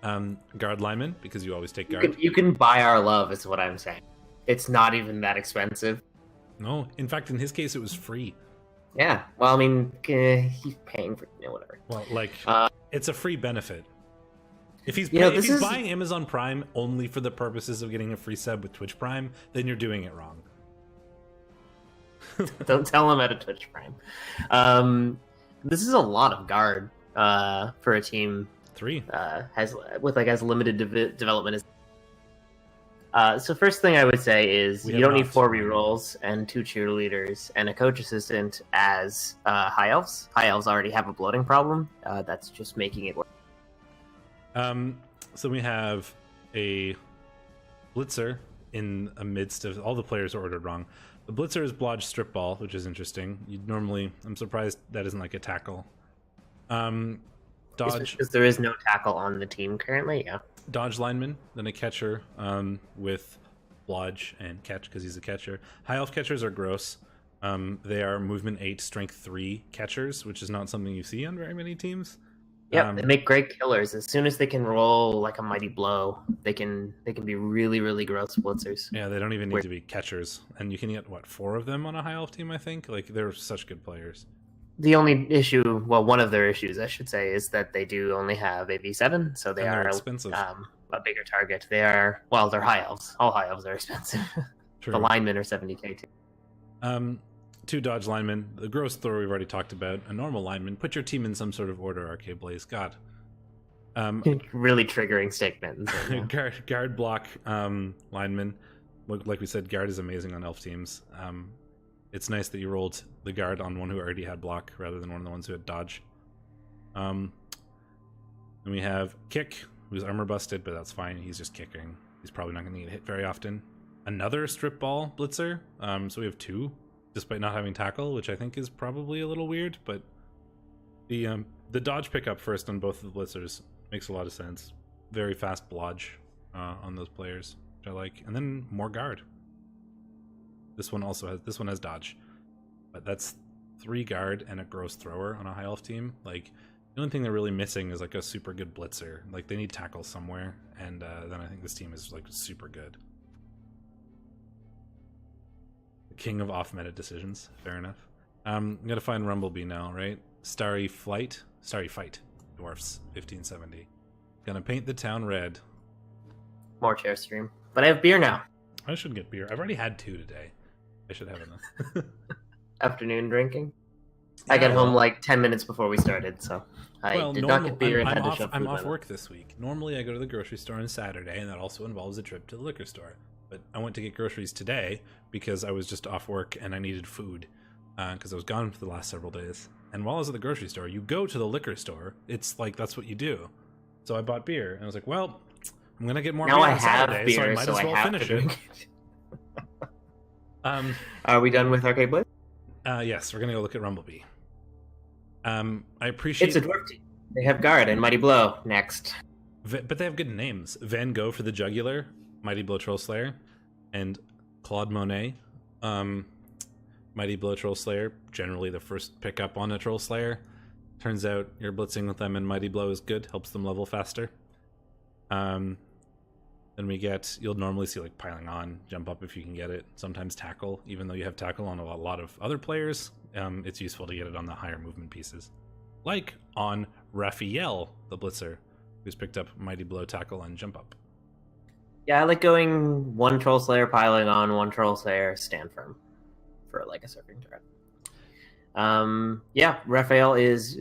Guard lineman, because you always take guard. You can buy our love, is what I'm saying. It's not even that expensive. No, in fact, in his case, it was free. Yeah, well, I mean, he's paying for whatever. Well, like, it's a free benefit. If he's this is buying Amazon Prime only for the purposes of getting a free sub with Twitch Prime, then you're doing it wrong. Don't tell him at a Twitch Prime. This is a lot of guard for a team 3 has as limited development as. So first thing I would say is you don't need 4 rerolls and 2 cheerleaders and a coach assistant as High Elves. High Elves already have a bloating problem. That's just making it work. So we have a blitzer in the midst of all the players are ordered wrong. The blitzer is blodge strip ball, which is interesting. I'm surprised that isn't like a tackle. Dodge, because there is no tackle on the team currently. Yeah. Dodge lineman, then a catcher with blodge and catch because he's a catcher. High elf catchers are gross. They are movement 8, strength 3 catchers, which is not something you see on very many teams. Yeah, they make great killers. As soon as they can roll like a mighty blow, they can be really, really gross blitzers. Yeah, they don't even need to be catchers, and you can get 4 of them on a high elf team. I think they're such good players. The only issue, well, one of their issues, I should say, is that they do only have a V7, so they are expensive. A bigger target. They are, well, they're high elves. All high elves are expensive. True. The linemen are 70k too. 2 dodge linemen, the gross thrower we've already talked about, a normal lineman. Put your team in some sort of order, Arcade Blaze. God. Really triggering steak mittens. Right guard block lineman. Like we said, guard is amazing on elf teams. It's nice that you rolled the guard on one who already had block rather than one of the ones who had dodge. Then we have kick, who's armor busted, but that's fine. He's just kicking. He's probably not going to get hit very often. Another strip ball blitzer. So we have 2, despite not having tackle, which I think is probably a little weird. But the dodge pickup first on both of the blitzers makes a lot of sense. Very fast blodge on those players, which I like. And then more guard. This one has dodge, but that's 3 guard and a gross thrower on a high elf team. Like, the only thing they're really missing is like a super good blitzer. Like, they need tackle somewhere, and then I think this team is like super good. The king of off-meta decisions. Fair enough. I'm gonna find Rumblebee now, right? Starry Fight, Dwarves, 1570. Gonna paint the town red. More chair stream, but I have beer now. I should get beer. I've already had 2 today. I should have enough. Afternoon drinking. I got home like 10 minutes before we started, so I did not get beer and had to shove I'm off work this week. Normally I go to the grocery store on Saturday, and that also involves a trip to the liquor store. But I went to get groceries today because I was just off work and I needed food because I was gone for the last several days. And while I was at the grocery store, you go to the liquor store. It's like, that's what you do. So I bought beer, and I was like, well, I'm going to get more beer on Saturday, so I might as well finish it. Are we done with Arcade Blitz? Yes, we're gonna go look at Rumblebee. I appreciate it's a dwarf team. They have guard and Mighty Blow next, but they have good names. Van Gogh for the jugular, Mighty Blow Troll Slayer, and Claude Monet. Mighty Blow Troll Slayer, generally the first pickup on a Troll Slayer. Turns out you're blitzing with them, and Mighty Blow is good, helps them level faster. Then you'll normally see like piling on, jump up if you can get it. Sometimes tackle, even though you have tackle on a lot of other players, it's useful to get it on the higher movement pieces. Like on Raphael, the blitzer, who's picked up Mighty Blow, tackle, and jump up. Yeah, I like going 1 Troll Slayer, piling on, 1 Troll Slayer, stand firm for like a surfing threat. Yeah, Raphael is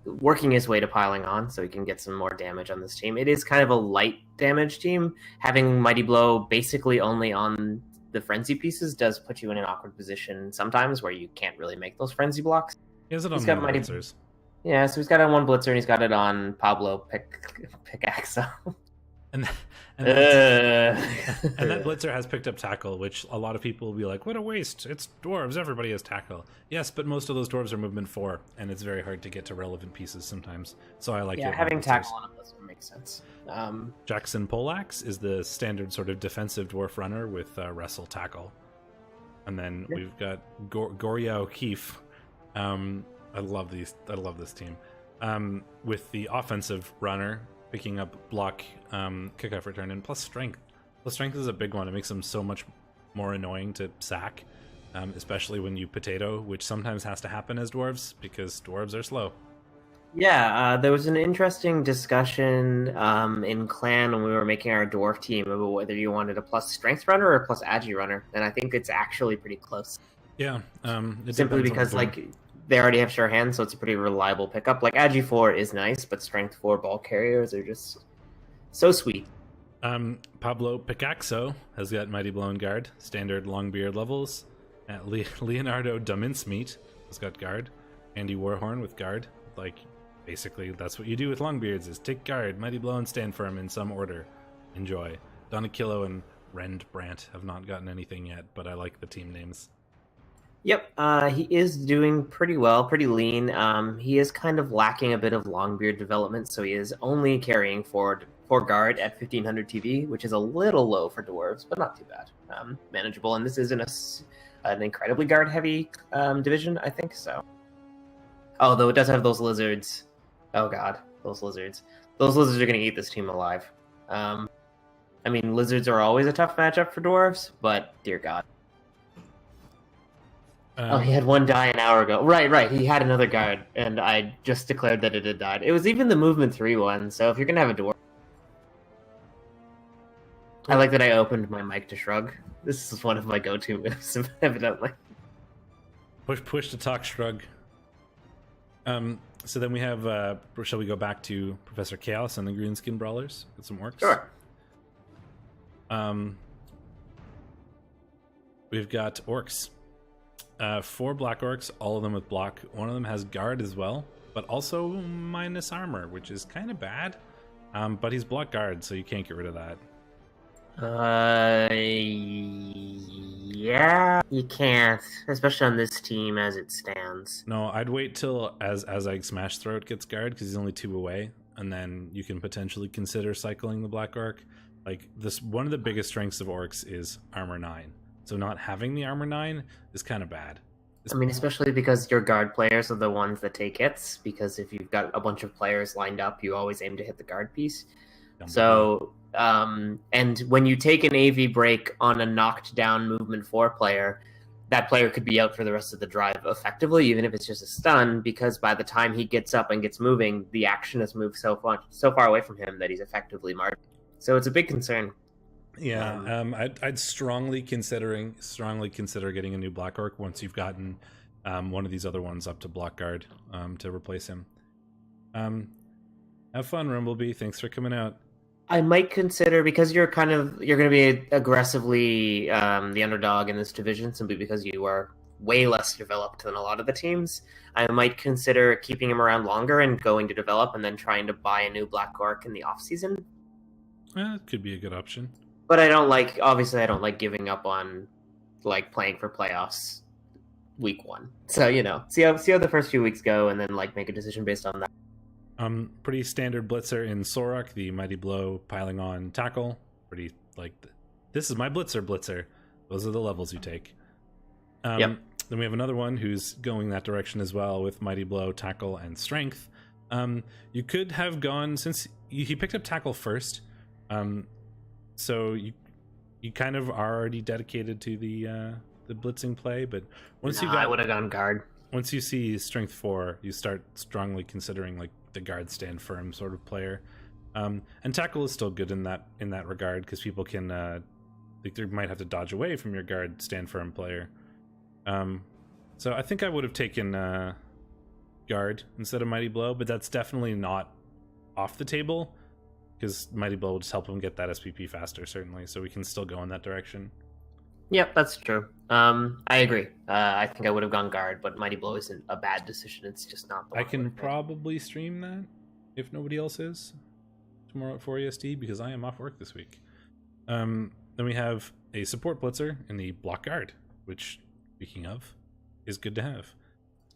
working his way to piling on, so he can get some more damage on this team. It is kind of a light damage team. Having Mighty Blow basically only on the frenzy pieces does put you in an awkward position sometimes where you can't really make those frenzy blocks. Is it on one blitzers? Yeah, so he's got it on 1 blitzer and he's got it on Pablo Pickaxe. And that blitzer has picked up tackle, which a lot of people will be like, what a waste, it's dwarves, everybody has tackle. Yes, but most of those dwarves are movement 4, and it's very hard to get to relevant pieces sometimes, so I like having tackle on a blitzer makes sense. Jackson Poleaxe is the standard sort of defensive dwarf runner with wrestle tackle, and then we've got Goria O'Keefe. I love this team with the offensive runner picking up block, kickoff return, and plus strength. Plus strength is a big one. It makes them so much more annoying to sack, especially when you potato, which sometimes has to happen as dwarves because dwarves are slow. Yeah, there was an interesting discussion in clan when we were making our dwarf team about whether you wanted a plus strength runner or a plus agi runner, and I think it's actually pretty close. Yeah, simply because like they already have sure hands, so it's a pretty reliable pickup. Like agi 4 is nice, but strength 4 ball carriers are just so sweet. Pablo Picasso has got Mighty Blow and guard, standard Longbeard levels. Leonardo da Mincemeat has got guard. Andy Warhorn with guard. Like, basically, that's what you do with Longbeards, is take guard, Mighty Blow, and stand firm in some order. Enjoy. Donakillo and Rend Brant have not gotten anything yet, but I like the team names. Yep, he is doing pretty well, pretty lean. He is kind of lacking a bit of Longbeard development, so he is only carrying for guard at 1500 TV, which is a little low for dwarves, but not too bad. Manageable, and this isn't an incredibly guard-heavy division, I think, so. Although it does have those lizards. Oh god, those lizards. Those lizards are going to eat this team alive. I mean, lizards are always a tough matchup for dwarves, but dear god. He had one die an hour ago. Right. He had another guard, and I just declared that it had died. It was even the movement 3 one, so if you're going to have a dwarf... I like that I opened my mic to shrug. This is one of my go-to moves, evidently. Push to talk, shrug. So then we have, shall we go back to Professor Chaos and the Greenskin Brawlers? Get some orcs? Sure. We've got orcs. 4 black orcs, all of them with block. One of them has guard as well, but also minus armor, which is kind of bad. But he's block guard, so you can't get rid of that. Yeah, you can't, especially on this team as it stands. No, I'd wait till as I Smash Throat gets guard, because he's only 2 away, and then you can potentially consider cycling the black orc. Like, this, one of the biggest strengths of orcs is armor 9. So not having the armor 9 is kind of bad. I mean, especially because your guard players are the ones that take hits, because if you've got a bunch of players lined up, you always aim to hit the guard piece. So, and when you take an AV break on a knocked down movement 4 player, that player could be out for the rest of the drive effectively, even if it's just a stun, because by the time he gets up and gets moving, the action has moved so far away from him that he's effectively marked. So it's a big concern. Yeah, I'd strongly consider getting a new black orc once you've gotten one of these other ones up to block guard to replace him. Have fun, Rumblebee. Thanks for coming out. I might consider, because you're going to be aggressively the underdog in this division, simply because you are way less developed than a lot of the teams. I might consider keeping him around longer and going to develop, and then trying to buy a new black orc in the off season. It could be a good option. But I don't like giving up on like playing for playoffs week 1. So, see how the first few weeks go, and then like make a decision based on that. Pretty standard blitzer in Sorok, the Mighty Blow piling on tackle. Pretty like, this is my blitzer. Those are the levels you take. Yep. Then we have another one who's going that direction as well with Mighty Blow, tackle, and strength. You could have gone, since he picked up tackle first. So you kind of are already dedicated to the blitzing play, but I would have gone guard. Once you see strength 4, you start strongly considering like the guard stand firm sort of player. And tackle is still good in that regard, because people can they might have to dodge away from your guard stand firm player. So I think I would have taken guard instead of Mighty Blow, but that's definitely not off the table, because Mighty Blow will just help him get that SPP faster, certainly, so we can still go in that direction. Yep, that's true. I agree. I think I would have gone guard, but Mighty Blow isn't a bad decision. It's just not the one. I can probably stream that, if nobody else is, tomorrow at 4 EST, because I am off work this week. Then we have a support blitzer in the block guard, which, speaking of, is good to have.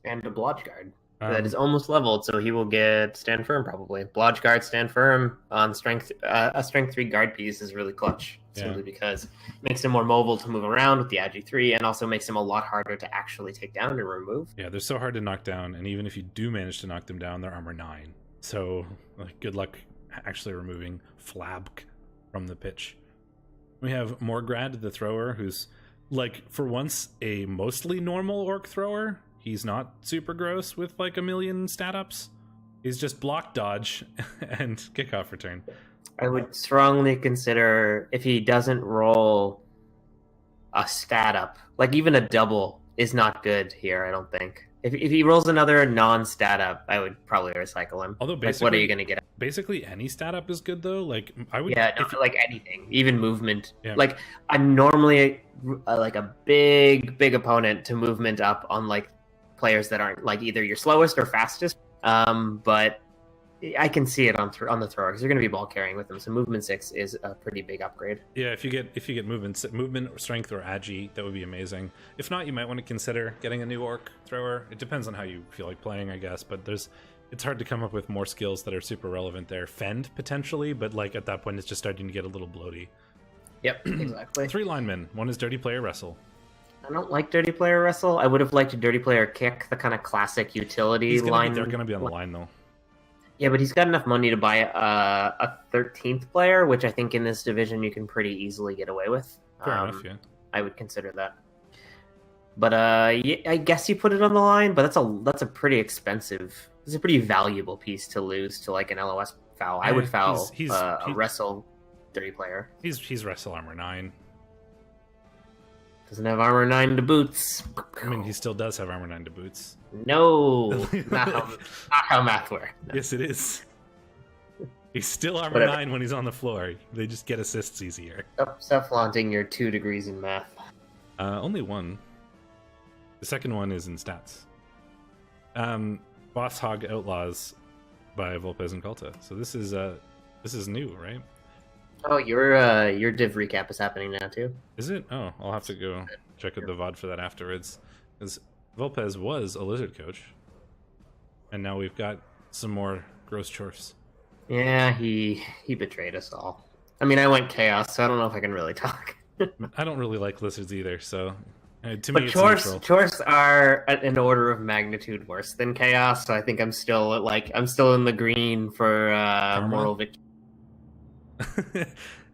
And a blodge guard. That is almost leveled, so he will get stand firm probably. Blodge guard, stand firm on strength. A strength 3 guard piece is really clutch, simply because it makes him more mobile to move around with the Agi 3, and also makes him a lot harder to actually take down and remove. Yeah, they're so hard to knock down, and even if you do manage to knock them down, they're armor 9. So good luck actually removing Flabk from the pitch. We have Morgrad, the thrower, who's like, for once, a mostly normal orc thrower. He's not super gross with like a million stat ups. He's just block, dodge, and kickoff return. I would strongly consider, if he doesn't roll a stat up, like even a double is not good here, I don't think. If he rolls another non-stat up, I would probably recycle him. Although basically, what are you going to get? Basically any stat up is good though. Like I would, like anything, even movement. Yeah. Like I'm normally like a big opponent to movement up on like players that aren't like either your slowest or fastest, but I can see it on the thrower, because you're going to be ball carrying with them. So movement 6 is a pretty big upgrade. Yeah, if you get movement or strength or agi, that would be amazing. If not, you might want to consider getting a new orc thrower. It depends on how you feel like playing, I guess. But it's hard to come up with more skills that are super relevant there. Fend potentially, but like at that point, it's just starting to get a little bloaty. Yep, exactly. 3 linemen. One is Dirty Player Wrestle. I don't like Dirty Player Wrestle. I would have liked a Dirty Player Kick, the kind of classic utility line. They're going to be on the line, though. Yeah, but he's got enough money to buy a 13th player, which I think in this division you can pretty easily get away with. Fair enough, yeah. I would consider that. But yeah, I guess you put it on the line, but that's a pretty expensive. It's a pretty valuable piece to lose to like an LOS foul. I would foul a wrestle 30 player. He's wrestle armor 9. Doesn't have armor 9 to boots. I mean, he still does have armor 9 to boots. No, not how math works. No. Yes, it is. He's still armor 9 when he's on the floor. They just get assists easier. Stop flaunting your 2 degrees in math. Only one. The second one is in stats. Boss Hog Outlaws by Volpez and Culta. So this is new, right? Oh, your div recap is happening now too. Is it? Oh, I'll have to go check out the VOD for that afterwards. Because Volpez was a lizard coach, and now we've got some more gross chorfs. Yeah, he betrayed us all. I mean, I went chaos, so I don't know if I can really talk. I don't really like lizards either, so to but me, it's chorfs are an order of magnitude worse than chaos. So I think I'm still in the green for moral victory.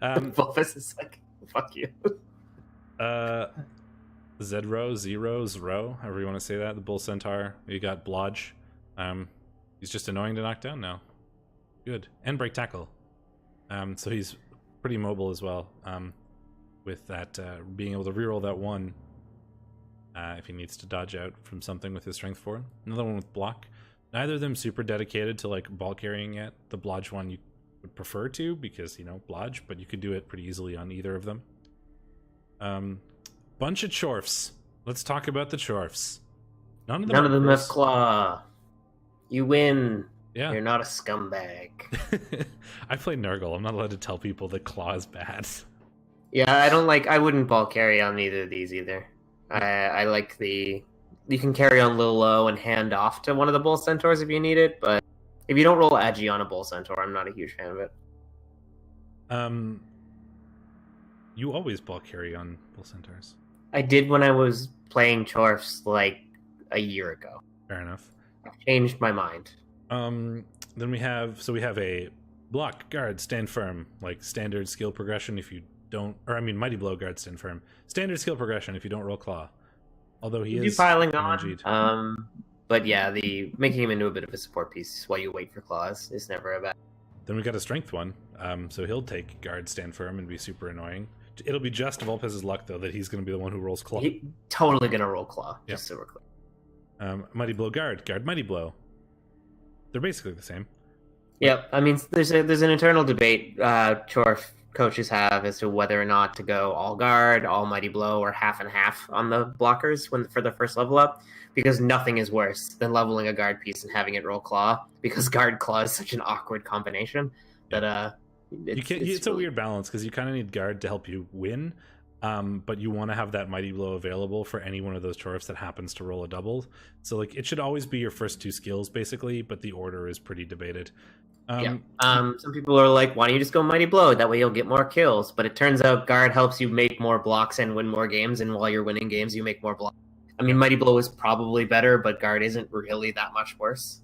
Volpez is like, fuck you. Zedro, Zero, Zro, however you want to say that. The Bull Centaur. You got Blodge. He's just annoying to knock down now. Good. And break tackle. So he's pretty mobile as well. With that being able to reroll that 1 if he needs to dodge out from something with his strength 4. Another one with block. Neither of them super dedicated to like ball carrying yet. The Blodge one you would prefer to because, you know, Blodge, but you could do it pretty easily on either of them. Bunch of Chorfs. Let's talk about the Chorfs. None of them have claw. You win. Yeah. You're not a scumbag. I play Nurgle. I'm not allowed to tell people that claw is bad. Yeah, I wouldn't ball carry on either of these either. I like you can carry on Lil Low and hand off to one of the Bull Centaurs if you need it, but if you don't roll Agi on a Bull Centaur, I'm not a huge fan of it. You always ball carry on Bull Centaurs. I did when I was playing Chorfs like a year ago. Fair enough. I've changed my mind. Then we have a block, guard, stand firm, like standard skill progression if you don't, or I mean mighty blow, guard, stand firm. Standard skill progression if you don't roll claw. Although he is piling on. But yeah, the making him into a bit of a support piece while you wait for claws is never a bad. Then we got a strength one. So he'll take guard, stand firm, and be super annoying. It'll be just Volpez's luck though that he's going to be the one who rolls claw. He's totally going to roll claw. Just so we're clear. Mighty blow, guard, mighty blow. They're basically the same. Yep. I mean, there's an internal debate Chorf coaches have as to whether or not to go all guard, all mighty blow, or half and half on the blockers for the first level up, because nothing is worse than leveling a guard piece and having it roll claw, because guard claw is such an awkward combination that it's a weird balance because you kind of need guard to help you win, but you want to have that mighty blow available for any one of those Chorfs that happens to roll a double. So like it should always be your first 2 skills basically, but the order is pretty debated. Some people are like, why don't you just go mighty blow? That way you'll get more kills. But it turns out guard helps you make more blocks and win more games, and while you're winning games, you make more blocks. I mean, mighty blow is probably better, but guard isn't really that much worse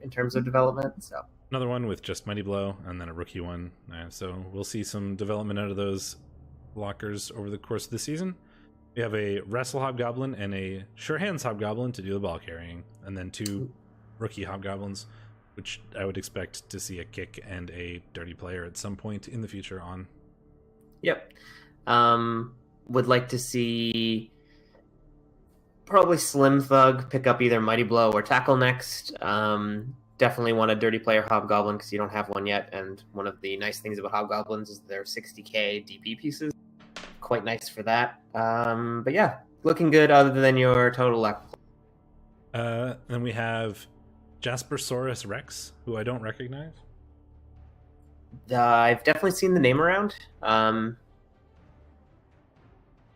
in terms of development. So another one with just mighty blow, and then a rookie one. So we'll see some development out of those blockers over the course of the season. We have a wrestle hobgoblin and a sure hands hobgoblin to do the ball carrying, and then 2 rookie hobgoblins, which I would expect to see a kick and a dirty player at some point in the future on. Yep. Would like to see probably Slim Thug pick up either Mighty Blow or Tackle next. Definitely want a dirty player Hobgoblin because you don't have one yet, and one of the nice things about Hobgoblins is they're 60k DP pieces. Quite nice for that. But yeah, looking good other than your total lack. Then we have Jasper Saurus Rex, who I don't recognize. I've definitely seen the name around.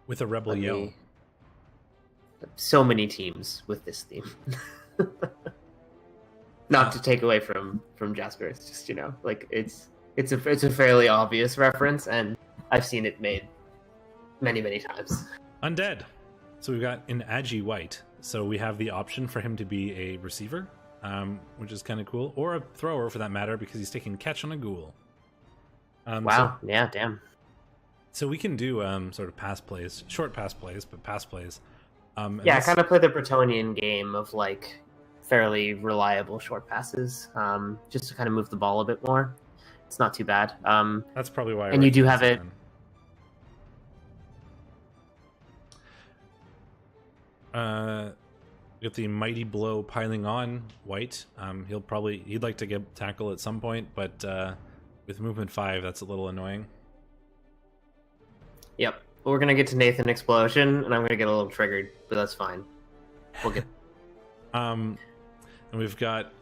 With a REBBL yell. So many teams with this theme. Not to take away from Jasper, it's just, you know, like it's a fairly obvious reference, and I've seen it made many times. Undead. So we've got an Agi White. So we have the option for him to be a receiver, which is kind of cool, or a thrower for that matter, because he's taking catch on a ghoul. Wow. Yeah. Damn. So we can do sort of pass plays, short pass plays, but pass plays. I kind of play the Bretonian game of like fairly reliable short passes, just to kind of move the ball a bit more. It's not too bad. That's probably why. And you do have it. With the mighty blow piling on white, he'd like to get tackle at some point, but with movement 5, that's a little annoying. Yep. We're gonna get to Nathan Explosion, and I'm gonna get a little triggered, but that's fine. We'll get. And we've got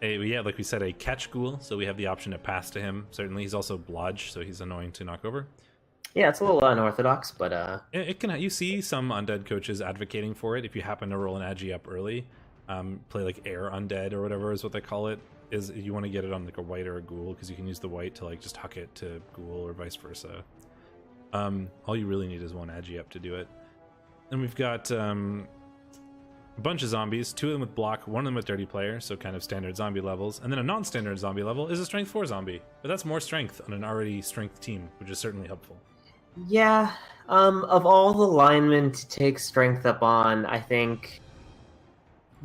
like we said, a catch ghoul, so we have the option to pass to him. Certainly, he's also blodge, so he's annoying to knock over. Yeah, it's a little unorthodox, but it can. You see some undead coaches advocating for it. If you happen to roll an agi up early, play like air undead or whatever is what they call it. Is you want to get it on like a white or a ghoul because you can use the white to like just huck it to ghoul or vice versa. All you really need is one agi up to do it. And we've got a bunch of zombies, 2 of them with block, 1 of them with dirty player, so kind of standard zombie levels. And then a non-standard zombie level is a strength 4 zombie, but that's more strength on an already strength team, which is certainly helpful. Yeah, of all the linemen to take strength up on, I think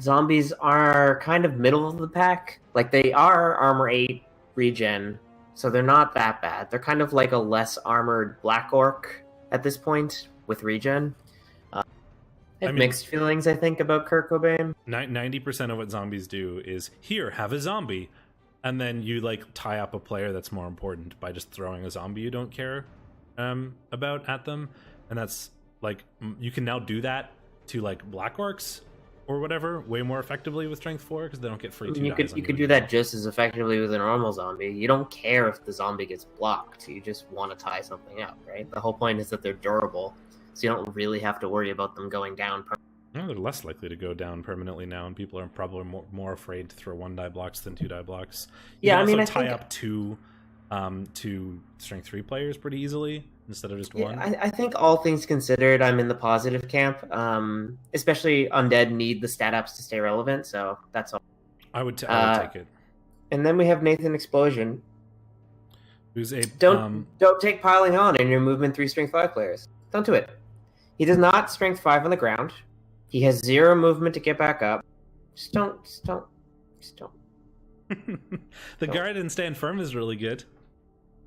zombies are kind of middle of the pack. Like, they are armor 8 regen, so they're not that bad. They're kind of like a less armored black orc at this point with regen. I have mixed feelings, I think, about Kurt Cobain. 90% of what zombies do is, here, have a zombie. And then you, like, tie up a player that's more important by just throwing a zombie you don't care about at them. And that's, like, you can now do that to, like, black orcs or whatever way more effectively with strength 4 because they don't get free 2 dice. You could do that just as effectively with a normal zombie. You don't care if the zombie gets blocked. You just want to tie something up, right? The whole point is that they're durable, so you don't really have to worry about them going down. No, they're less likely to go down permanently now, and people are probably more afraid to throw 1 die blocks than 2 die blocks. You can also tie up two strength 3 players pretty easily instead of just 1. I think all things considered, I'm in the positive camp. Especially undead need the stat ups to stay relevant, so that's all. I would take it. And then we have Nathan Explosion, who's a don't take piling on in your movement 3 strength 5 players. Don't do it. He does not strength 5 on the ground. He has 0 movement to get back up. Just don't. The guard and stand firm is really good.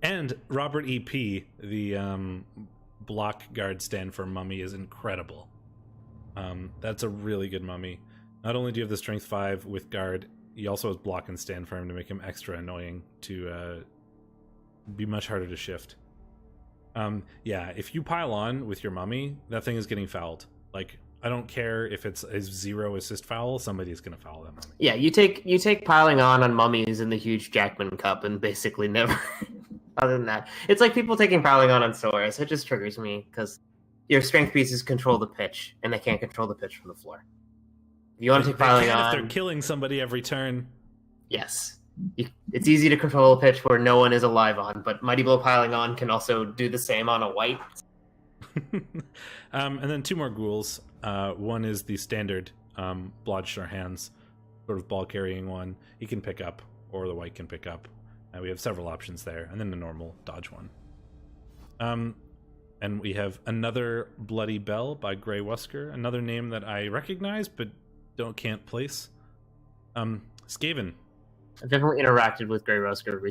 And Robert EP, the block guard stand firm mummy, is incredible. That's a really good mummy. Not only do you have the strength 5 with guard, he also has block and stand firm to make him extra annoying to be much harder to shift. If you pile on with your mummy, that thing is getting fouled. Like, I don't care if it's a 0 assist foul, somebody's gonna foul that mummy. Yeah, you take piling on mummies in the huge Jackman Cup and basically never other than that. It's like people taking piling on Soras. It just triggers me because your strength pieces control the pitch and they can't control the pitch from the floor. If you want to take piling on, if they're killing somebody every turn. Yes. It's easy to control a pitch where no one is alive on, but Mighty Blow piling on can also do the same on a white. And then 2 more ghouls. One is the standard Blodger Hands, sort of ball carrying one. He can pick up, or the white can pick up. We have several options there, and then the normal dodge one. And we have another Bloody Bell by Grey Wusker, another name that I recognize but can't place. Skaven. I've definitely interacted with Grey Wusker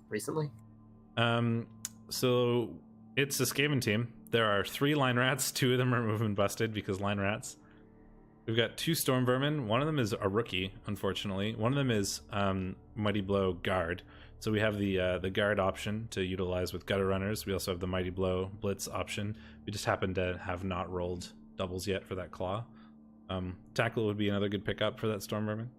recently. So it's a Skaven team. There are 3 line rats. 2 of them are movement busted because line rats. We've got 2 storm vermin. One of them is a rookie, unfortunately. One of them is Mighty Blow guard. So we have the guard option to utilize with gutter runners. We also have the Mighty Blow blitz option. We just happen to have not rolled doubles yet for that claw. Tackle would be another good pickup for that storm vermin.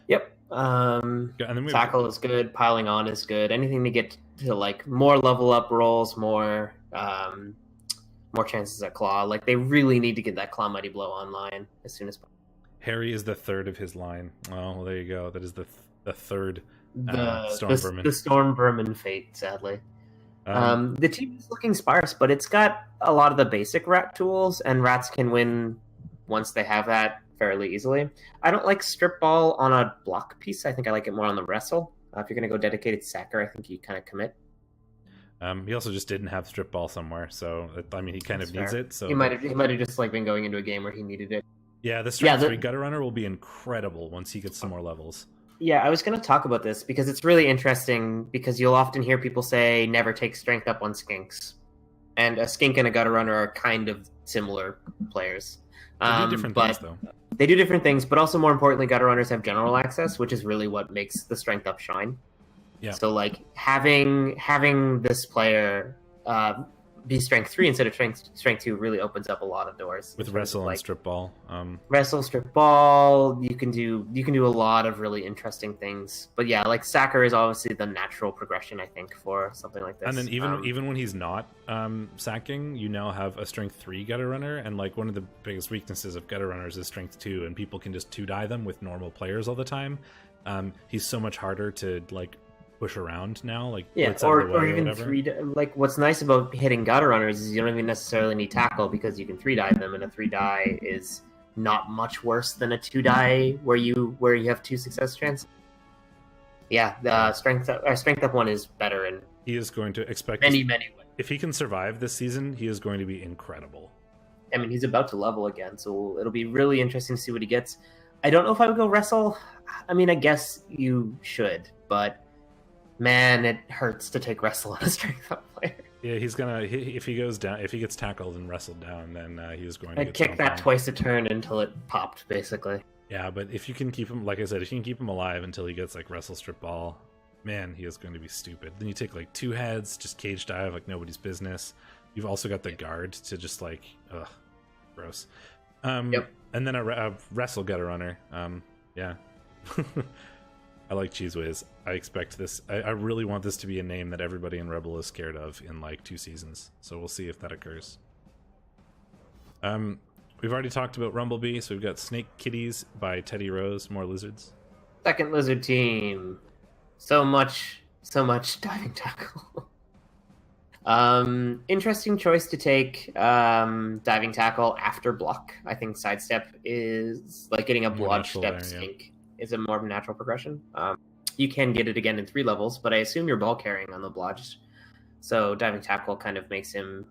Yep. And then tackle is good. Piling on is good. Anything to get to like more level up rolls, more chances at claw. Like they really need to get that claw Mighty Blow online as soon as possible. Harry is the 3rd of his line. Oh, well, there you go. That is the 3rd storm vermin. The storm vermin fate, sadly. The team is looking sparse, but it's got a lot of the basic rat tools, and rats can win once they have that fairly easily. I don't like strip ball on a block piece. I think I like it more on the wrestle. If you're going to go dedicated sacker, I think you kind of commit. He also just didn't have strip ball somewhere, so I mean he kind of needs it. So he might have just like been going into a game where he needed it. Yeah, the strength 3 gutter runner will be incredible once he gets some more levels. Yeah, I was going to talk about this because it's really interesting because you'll often hear people say never take strength up on skinks, and a skink and a gutter runner are kind of similar players. They do different things though. They do different things, but also more importantly, gutter runners have general access, which is really what makes the strength up shine. Yeah. So like having this player be strength 3 instead of strength 2 really opens up a lot of doors. With wrestle and strip ball. Wrestle, strip ball, you can do a lot of really interesting things. But yeah, like Sacker is obviously the natural progression, I think, for something like this. And then even when he's not sacking, you now have a strength 3 gutter runner, and like one of the biggest weaknesses of gutter runners is strength 2, and people can just 2-die them with normal players all the time. He's so much harder to like push around now, like or even 3. Like what's nice about hitting gutter runners is you don't even necessarily need tackle because you can 3-die them, and a 3-die is not much worse than a 2-die where you have 2 success chances. Yeah, the strength up one is better, and he is going to expect many ways. If he can survive this season, he is going to be incredible. I mean, he's about to level again, so it'll be really interesting to see what he gets. I don't know if I would go wrestle. I mean, I guess you should, but man, it hurts to take wrestle on a strength up player. Yeah, he's gonna if he goes down, if he gets tackled and wrestled down, then he is going to get kick that twice a turn until it popped, basically. Yeah, but if you can keep him, like I said, if you can keep him alive until he gets like wrestle strip ball, man, he is going to be stupid. Then you take like 2 heads, just cage dive like nobody's business. You've also got the guard to just like, gross. Yep. And then a wrestle gutter runner. Yeah. I like Cheese Whiz. I expect this. I really want this to be a name that everybody in REBBL is scared of in like 2 seasons. So we'll see if that occurs. We've already talked about Rumblebee, so we've got Snake Kitties by Teddy Rose, more lizards. Second lizard team. So much diving tackle. Interesting choice to take diving tackle after block. I think sidestep is like getting a blodge step skink. Is a more natural progression. You can get it again in 3 levels, but I assume you're ball carrying on the blodge. So diving tackle kind of makes him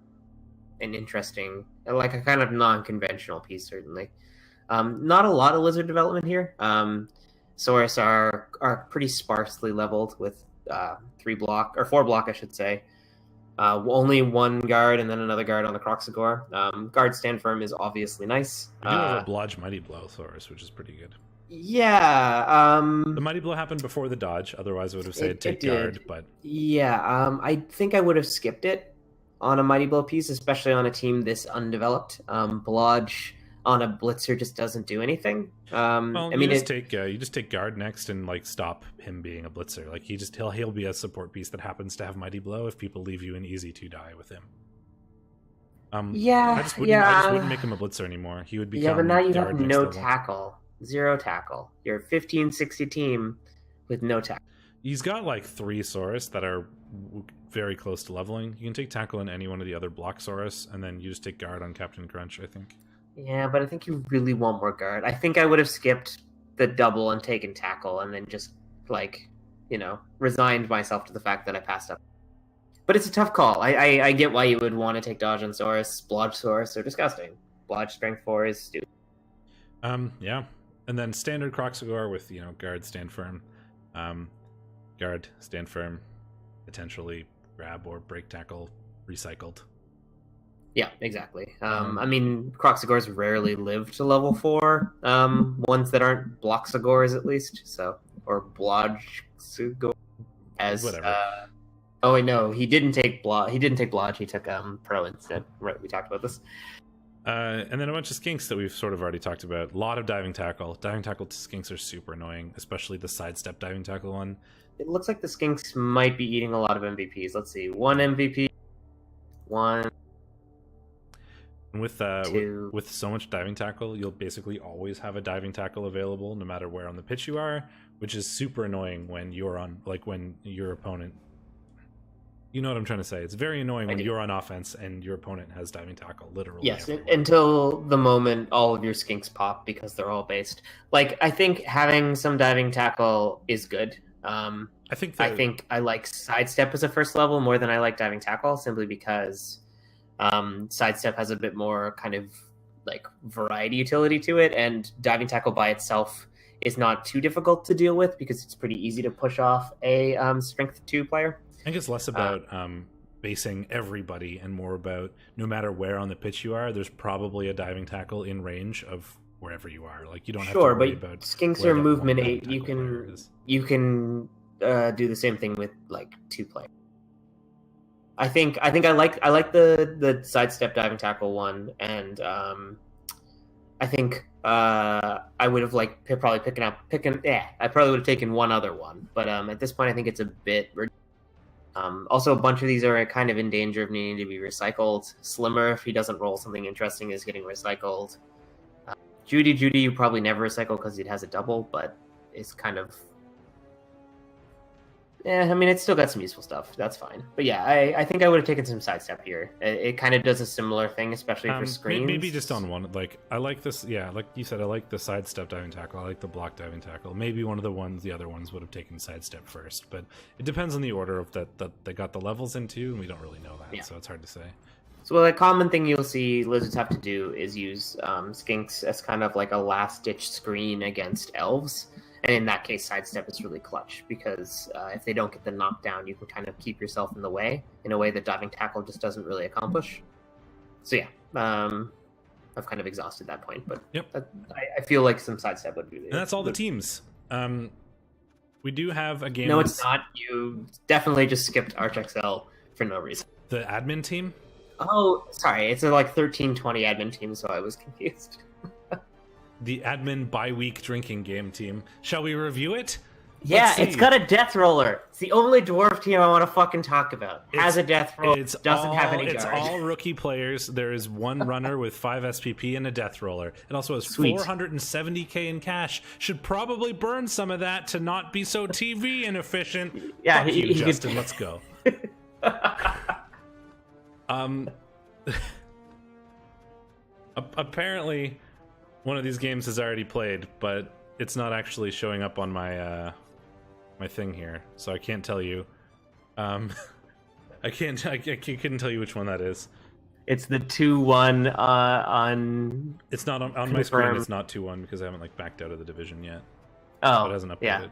an interesting, like a kind of non-conventional piece, certainly. Not a lot of lizard development here. Saurus are pretty sparsely leveled with 4 block, I should say. Only 1 guard and then another guard on the Croxagore. Guard stand firm is obviously nice. We do have a Blodge Mighty Blow Saurus, which is pretty good. Yeah. The Mighty Blow happened before the dodge. Otherwise, I would have said take guard. But yeah, I think I would have skipped it on a Mighty Blow piece, especially on a team this undeveloped. Blodge on a blitzer just doesn't do anything. You just take guard next and like stop him being a blitzer. Like he'll be a support piece that happens to have Mighty Blow if people leave you an easy 2-die with him. I just wouldn't make him a blitzer anymore. He would become. Yeah, but now you have no tackle. 0 tackle. You're a 15-60 team with no tackle. He's got like 3 Saurus that are very close to leveling. You can take tackle in any one of the other block Saurus, and then you just take guard on Captain Crunch, I think. Yeah, but I think you really want more guard. I think I would have skipped the double and taken tackle, and then just resigned myself to the fact that I passed up. But it's a tough call. I get why you would want to take dodge on Saurus. Blodge Saurus are disgusting. Blodge strength 4 is stupid. Yeah. And then standard Croxagore with, guard, stand firm. Guard, stand firm, potentially grab or break tackle, recycled. Yeah, exactly. I mean, Croxagores rarely live to level 4. Ones that aren't Bloxagores, at least. So, or Blodgagore. As whatever. Oh wait, no, he didn't take Blodge. He took Pro instead. Right, we talked about this. And then a bunch of skinks that we've sort of already talked about. A lot of diving tackle. Diving tackle to skinks are super annoying, especially the sidestep diving tackle one. It looks like the skinks might be eating a lot of MVPs. Let's see, 1 MVP, 1. And with so much diving tackle, you'll basically always have a diving tackle available, no matter where on the pitch you are, which is super annoying when you're on, when your opponent. You know what I'm trying to say. It's very annoying when you're on offense and your opponent has diving tackle, literally. Yes, until the moment all of your skinks pop because they're all based. I think having some diving tackle is good. I think I like sidestep as a first level more than I like diving tackle, simply because sidestep has a bit more kind of like variety utility to it, and diving tackle by itself is not too difficult to deal with because it's pretty easy to push off a strength 2 player. I think it's less about basing everybody and more about no matter where on the pitch you are, there's probably a diving tackle in range of wherever you are. Like you don't have to worry about skinks are movement 8. You can do the same thing with like 2 players. I think I like the sidestep diving tackle one, and I think I would have I probably would have taken one other one, but at this point I think it's a bit. Also, a bunch of these are kind of in danger of needing to be recycled. Slimmer, if he doesn't roll something interesting, is getting recycled. Judy, you probably never recycle because it has a double, but it's kind of. Yeah, I mean, it's still got some useful stuff. That's fine. But yeah, I think I would have taken some sidestep here. It kind of does a similar thing, especially for screens. Maybe just on one. Like, I like this. Yeah, like you said, I like the sidestep diving tackle. I like the block diving tackle. Maybe one of the other ones would have taken sidestep first. But it depends on the order of that they got the levels into, and we don't really know that, so it's hard to say. So a common thing you'll see Lizards have to do is use Skinks as kind of like a last-ditch screen against Elves. And in that case, sidestep is really clutch because if they don't get the knockdown, you can kind of keep yourself in the way in a way that diving tackle just doesn't really accomplish. So yeah, I've kind of exhausted that point, but I feel like some sidestep would be. And that's all the teams. We do have a game. No, it's not. You definitely just skipped ArchXL for no reason. The admin team? Oh, sorry. It's a 13-20 admin team, so I was confused. The admin bi-week drinking game team. Shall we review it? Yeah, it's got a death roller. It's the only dwarf team I want to fucking talk about. Has a death roller. Doesn't have any guard. It's all rookie players. There is one runner with 5 SPP and a death roller. It also has 470k in cash. Should probably burn some of that to not be so TV inefficient. Yeah, Fuck you, Justin. Let's go. Apparently one of these games is already played, but it's not actually showing up on my my thing here, so I can't tell you. I couldn't tell you which one that is. It's the 2-1 on. It's not on my screen. It's not 2-1 because I haven't backed out of the division yet. Oh, so it hasn't updated. Yeah.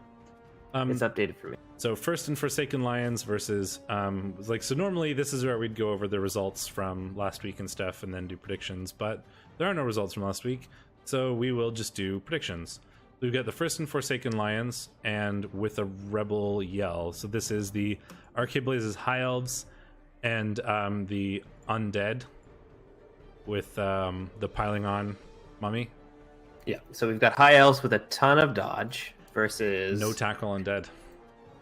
It's updated for me. So First and Forsaken Lions versus so normally this is where we'd go over the results from last week and stuff and then do predictions, but there are no results from last week, so we will just do predictions. We've got the First and Forsaken Lions and with a REBBL Yell. So this is the Arcade Blazes High Elves and the Undead with the Piling On Mummy. Yeah, so we've got High Elves with a ton of dodge versus no tackle Undead.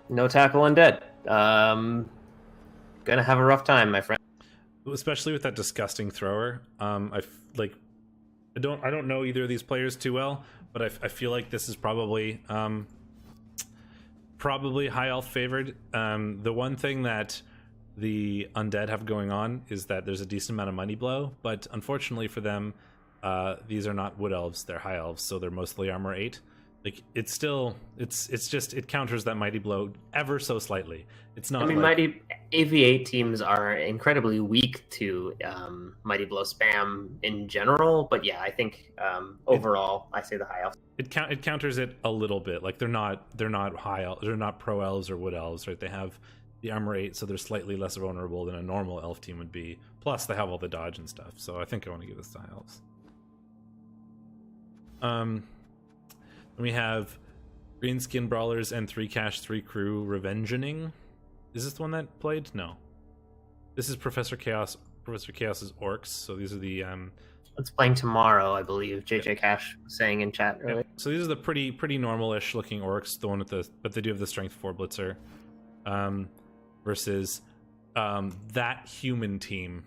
No tackle Undead. Gonna have a rough time, my friend. Especially with that disgusting thrower. I don't know either of these players too well, but I feel like this is probably High Elf favored. The one thing that the Undead have going on is that there's a decent amount of money blow, but unfortunately for them, these are not Wood Elves, they're High Elves, so they're mostly armor 8. It's just it counters that mighty blow ever so slightly. It's not. I mean, mighty AV8 teams are incredibly weak to mighty blow spam in general, but yeah, I think overall, I say the High Elves. It counters it a little bit. They're not high elves, they're not pro elves or wood elves, right? They have the armor 8, so they're slightly less vulnerable than a normal elf team would be. Plus, they have all the dodge and stuff. So I think I want to give this to High Elves. We have Greenskin Brawlers and 3 Cash 3 Crew Revengeing. Is this the one that played? No. This is Professor Chaos. Professor Chaos's Orcs. So these are the It's playing tomorrow, I believe. JJ Cash was saying in chat earlier. Yeah. So these are the pretty normal-ish looking Orcs. The one with but they do have the Strength 4 Blitzer. Versus that human team.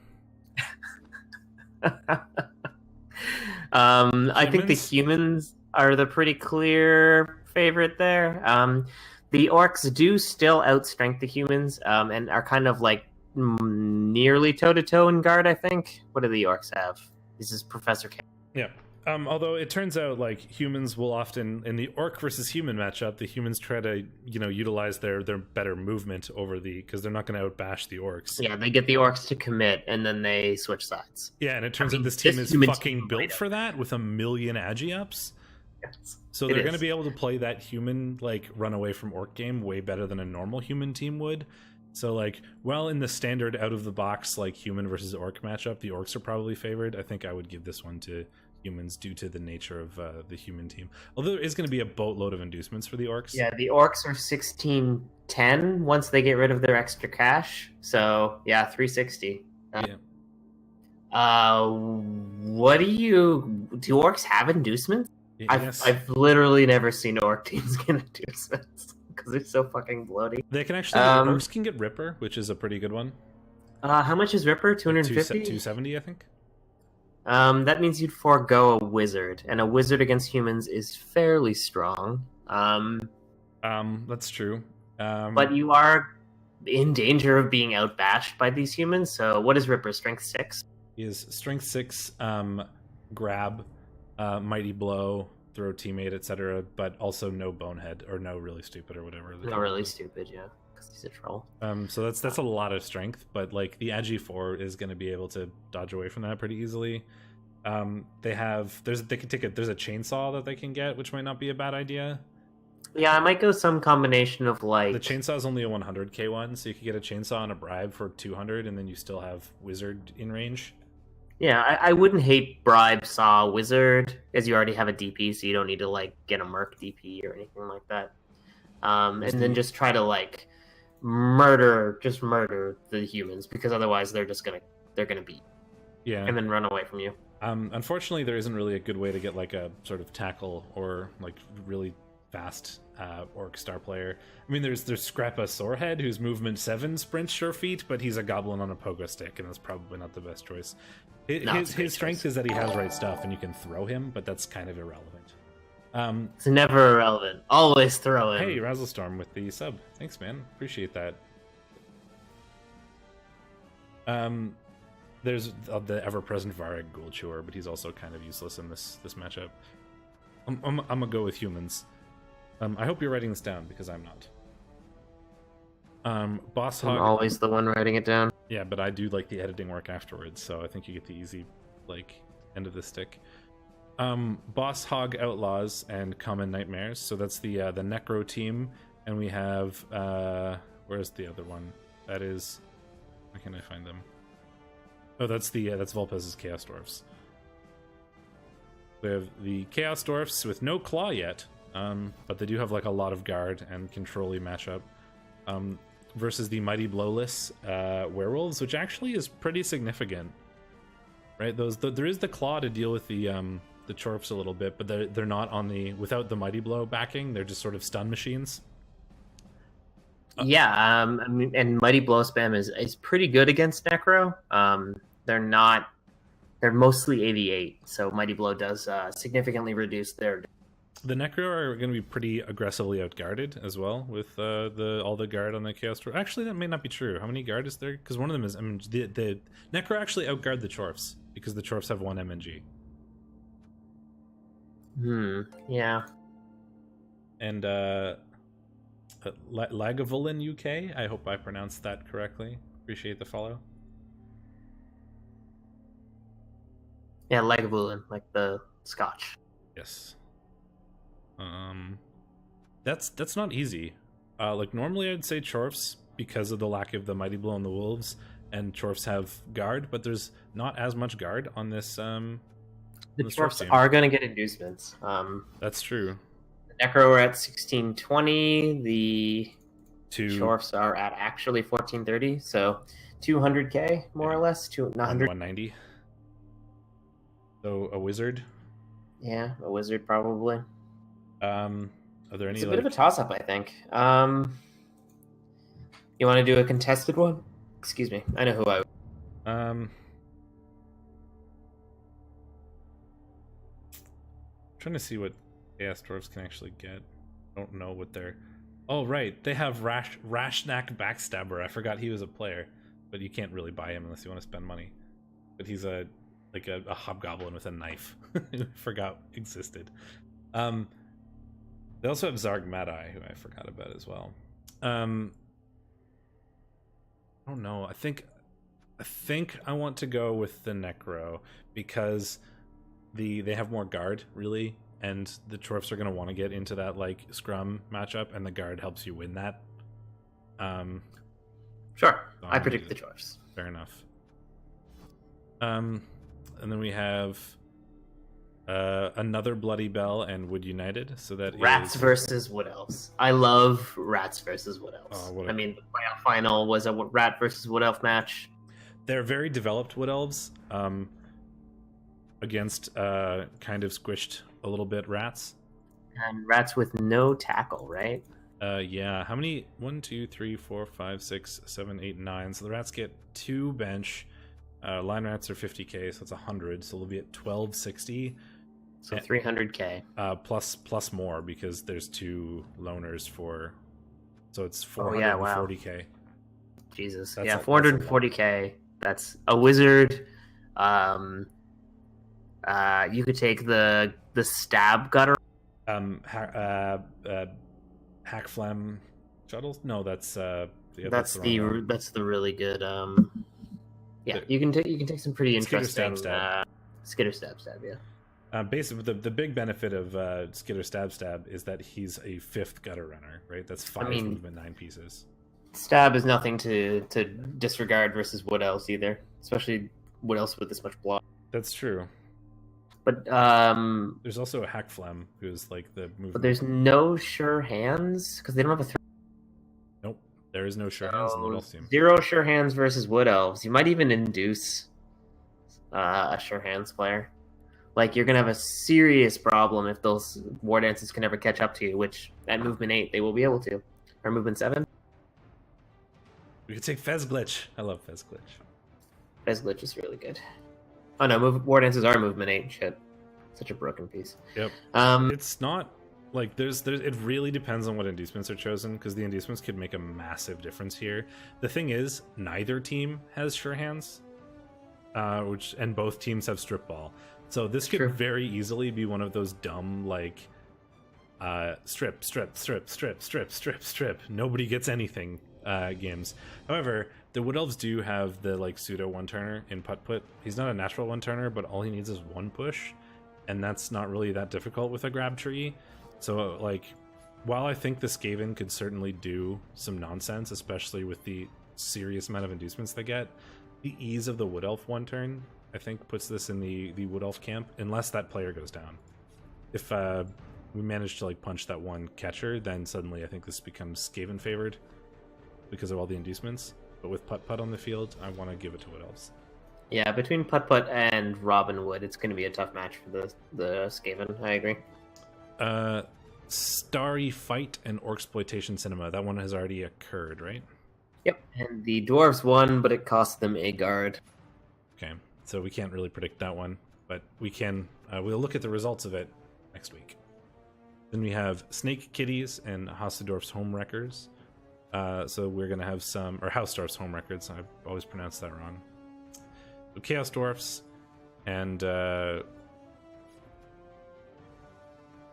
I think the humans are the pretty clear favorite there. The Orcs do still outstrength the humans and are kind of nearly toe-to-toe in guard, I think. What do the Orcs have? This is Professor K. Yeah. Although it turns out like humans will often in the orc versus human matchup, the humans try to utilize their better movement over because they're not going to outbash the orcs. Yeah, they get the orcs to commit and then they switch sides. Yeah, and it turns out this team is fucking built for that with a million agi ups. Yes, so they're going to be able to play that human like run away from orc game way better than a normal human team would. So like, well, in the standard out of the box like human versus orc matchup, the orcs are probably favored. I think I would give this one to humans due to the nature of the human team. Although there is going to be a boatload of inducements for the orcs. Yeah, the orcs are 1610 once they get rid of their extra cash. So yeah, 360. What do orcs have inducements? Yes. I've literally never seen orc teams get inducements because they're so fucking bloaty. They can actually orcs can get Ripper, which is a pretty good one. How much is Ripper? 250? 270, I think. That means you'd forego a wizard, and a wizard against humans is fairly strong. That's true. But you are in danger of being outbashed by these humans. So, what is Ripper? Strength 6? He is Strength 6, grab, mighty blow, throw teammate, etc. But also no bonehead or no really stupid or whatever. No really stupid, yeah, because he's a troll. So that's a lot of strength, but like the Agi 4 is going to be able to dodge away from that pretty easily. There's a chainsaw that they can get, which might not be a bad idea. Yeah, I might go some combination of like the chainsaw is only a 100k one, so you could get a chainsaw and a bribe for 200, and then you still have wizard in range. Yeah, I wouldn't hate bribe saw wizard because you already have a DP, so you don't need to like get a merc DP or anything like that. And then just try to like murder the humans because otherwise they're gonna beat. Yeah, and then run away from you. Unfortunately, there isn't really a good way to get like a sort of tackle or like really fast orc star player. I mean, there's Scrappa Sorehead, who's movement 7 sprint sure feet, but he's a goblin on a pogo stick, and that's probably not the best choice. His strength is that he has right stuff, and you can throw him, but that's kind of irrelevant. It's never irrelevant. Always throw him. Hey, Razzlestorm with the sub. Thanks, man. Appreciate that. There's the ever-present Varag Ghoul Chewer, but he's also kind of useless in this matchup. I'm gonna go with humans. I hope you're writing this down because I'm not. Boss Hog. I'm always the one writing it down. Yeah, but I do like the editing work afterwards, so I think you get the easy like end of the stick. Boss Hog Outlaws and Common Nightmares. So that's the Necro team, and we have where's the other one? That is, where can I find them? Oh, that's Volpez's Chaos Dwarfs. We have the Chaos Dwarfs with no claw yet, but they do have like a lot of guard and control-y matchup. Versus the Mighty Blowless werewolves, which actually is pretty significant, right? There is the claw to deal with the Chorfs a little bit, but they're not without the Mighty Blow backing. They're just sort of stun machines. Yeah, I mean, and Mighty Blow spam is pretty good against Necro. They're mostly 88, so Mighty Blow does significantly reduce their. The Necro are going to be pretty aggressively outguarded as well with all the guard on the Chaos Dwarf. Actually, that may not be true. How many guard is there? Because one of them is, I mean, the Necro actually outguard the Chorfs because the Chorfs have 1 MNG. Yeah. And Lagavulin UK. I hope I pronounced that correctly. Appreciate the follow. Yeah, Lagavulin, like the Scotch. Yes. That's not easy. Like normally I'd say Chorfs because of the lack of the Mighty Blow on the Wolves, and Chorfs have guard, but there's not as much guard on this. The Chorfs are going to get inducements. That's true. The Necro are at 1620. The Chorfs are at actually 1430. So 200k more or less. 190. So a wizard. Yeah, a wizard probably. Are there any? It's a bit of a toss-up, I think. You want to do a contested one? Excuse me, I know who I. Trying to see what Chaos Dwarfs can actually get. I don't know what they're. Oh right, they have Rashnak Backstabber. I forgot he was a player, but you can't really buy him unless you want to spend money. But he's a like a hobgoblin with a knife. Forgot existed. They also have Zarg Mad-Eye, who I forgot about as well. I don't know. I think I want to go with the Necro because they have more guard, really, and the Chorfs are going to want to get into that like scrum matchup, and the guard helps you win that. Sure, So I predict the Chorfs. Fair enough. And then we have another Bloody Bell and Wood United. So that Rats is... versus Wood Elves. I love Rats versus Wood Elves. Oh, I mean, the playoff final was a Rat versus Wood Elf match. They're very developed Wood Elves against kind of squished a little bit Rats. And Rats with no tackle, right? Yeah. How many? 1, 2, 3, 4, 5, 6, 7, 8, 9. So the Rats get 2 bench. Line Rats are 50k, so it's 100. So they'll be at 1260. So 300k. Plus more because there's 2 loners for. So it's 440k. Oh, yeah, wow. Jesus. That's yeah, 440k. That's a wizard. You could take the stab gutter. Hackflam shuttles? No, that's the really good. Yeah, you can take some pretty interesting skitter stab. Yeah. Basically, the big benefit of Skitter Stab is that he's a 5th gutter runner, right? That's 5 movement, 9 pieces. Stab is nothing to disregard versus Wood Elves either, especially Wood Elves with this much block. That's true. But there's also a Hackflam who's like the movement. But there's no sure hands because they don't have a. Nope, there is no sure hands in the Wood Elf team. 0 sure hands versus Wood Elves. You might even induce a sure hands player. Like you're gonna have a serious problem if those war dances can never catch up to you. Which at movement 8 they will be able to, or movement 7. We could take Fez Glitch. I love Fez Glitch. Fez Glitch is really good. Oh no, war dances are movement 8. Shit, such a broken piece. Yep. It's not like there's. It really depends on what inducements are chosen because the inducements could make a massive difference here. The thing is, neither team has sure hands, and both teams have strip ball. So this could very easily be one of those dumb like strip. Nobody gets anything games. However, the Wood Elves do have the like pseudo one-turner in Putt. He's not a natural one-turner, but all he needs is 1 push, and that's not really that difficult with a grab tree. So like, while I think the Skaven could certainly do some nonsense, especially with the serious amount of inducements they get, the ease of the Wood Elf one-turn I think puts this in the Wood Elf camp, unless that player goes down. If we manage to like punch that one catcher, then suddenly I think this becomes Skaven favored because of all the inducements. But with Putt on the field, I want to give it to Wood Elves. Yeah, between Putt and Robin Wood, it's going to be a tough match for the Skaven. I agree. Starry Fight and Orcsploitation Cinema. That one has already occurred, right? Yep. And the Dwarves won, but it cost them a guard. Okay, so we can't really predict that one, but we can. We'll look at the results of it next week. Then we have Snake Kitties and Hausdorff's Home Wreckers. So we're going to have some, or Hausdorff's Home Records. I've always pronounced that wrong. So Chaos Dwarfs and the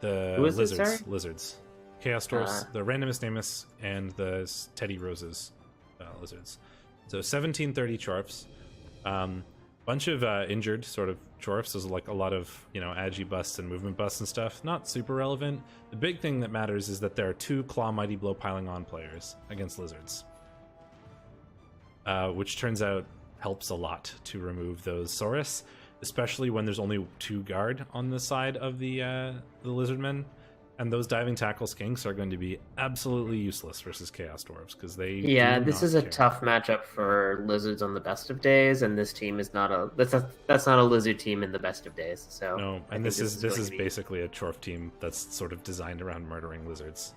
lizards. Chaos Dwarfs, the Randomus Namus, and the Teddy Roses lizards. So 1730 Chorfs. Bunch of injured sort of Chorfs. There's like a lot of, agi busts and movement busts and stuff. Not super relevant. The big thing that matters is that there are 2 Claw Mighty Blow piling on players against lizards. Which turns out helps a lot to remove those Saurus, especially when there's only 2 guard on the side of the Lizardmen. And those diving tackle skinks are going to be absolutely useless versus Chaos Dwarves because they. Yeah, this is a tough matchup for lizards on the best of days, and this team is not that's not a lizard team in the best of days. So no, and this is basically a Chorf team that's sort of designed around murdering lizards.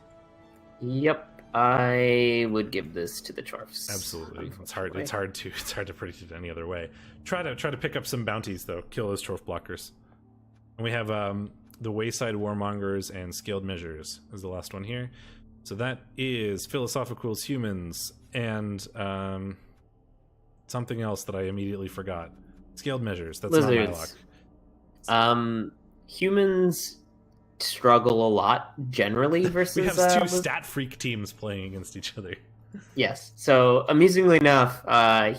Yep, I would give this to the Chorfs. Absolutely, it's hard to predict it any other way. Try to pick up some bounties though. Kill those Chorf blockers. And we have the Wayside Warmongers and Scaled Measures is the last one here. So that is Philosophical as Humans and something else that I immediately forgot. Scaled measures. That's Lizards. not my luck. Humans struggle a lot generally versus. We have two stat freak teams playing against each other. Yes. So amusingly enough,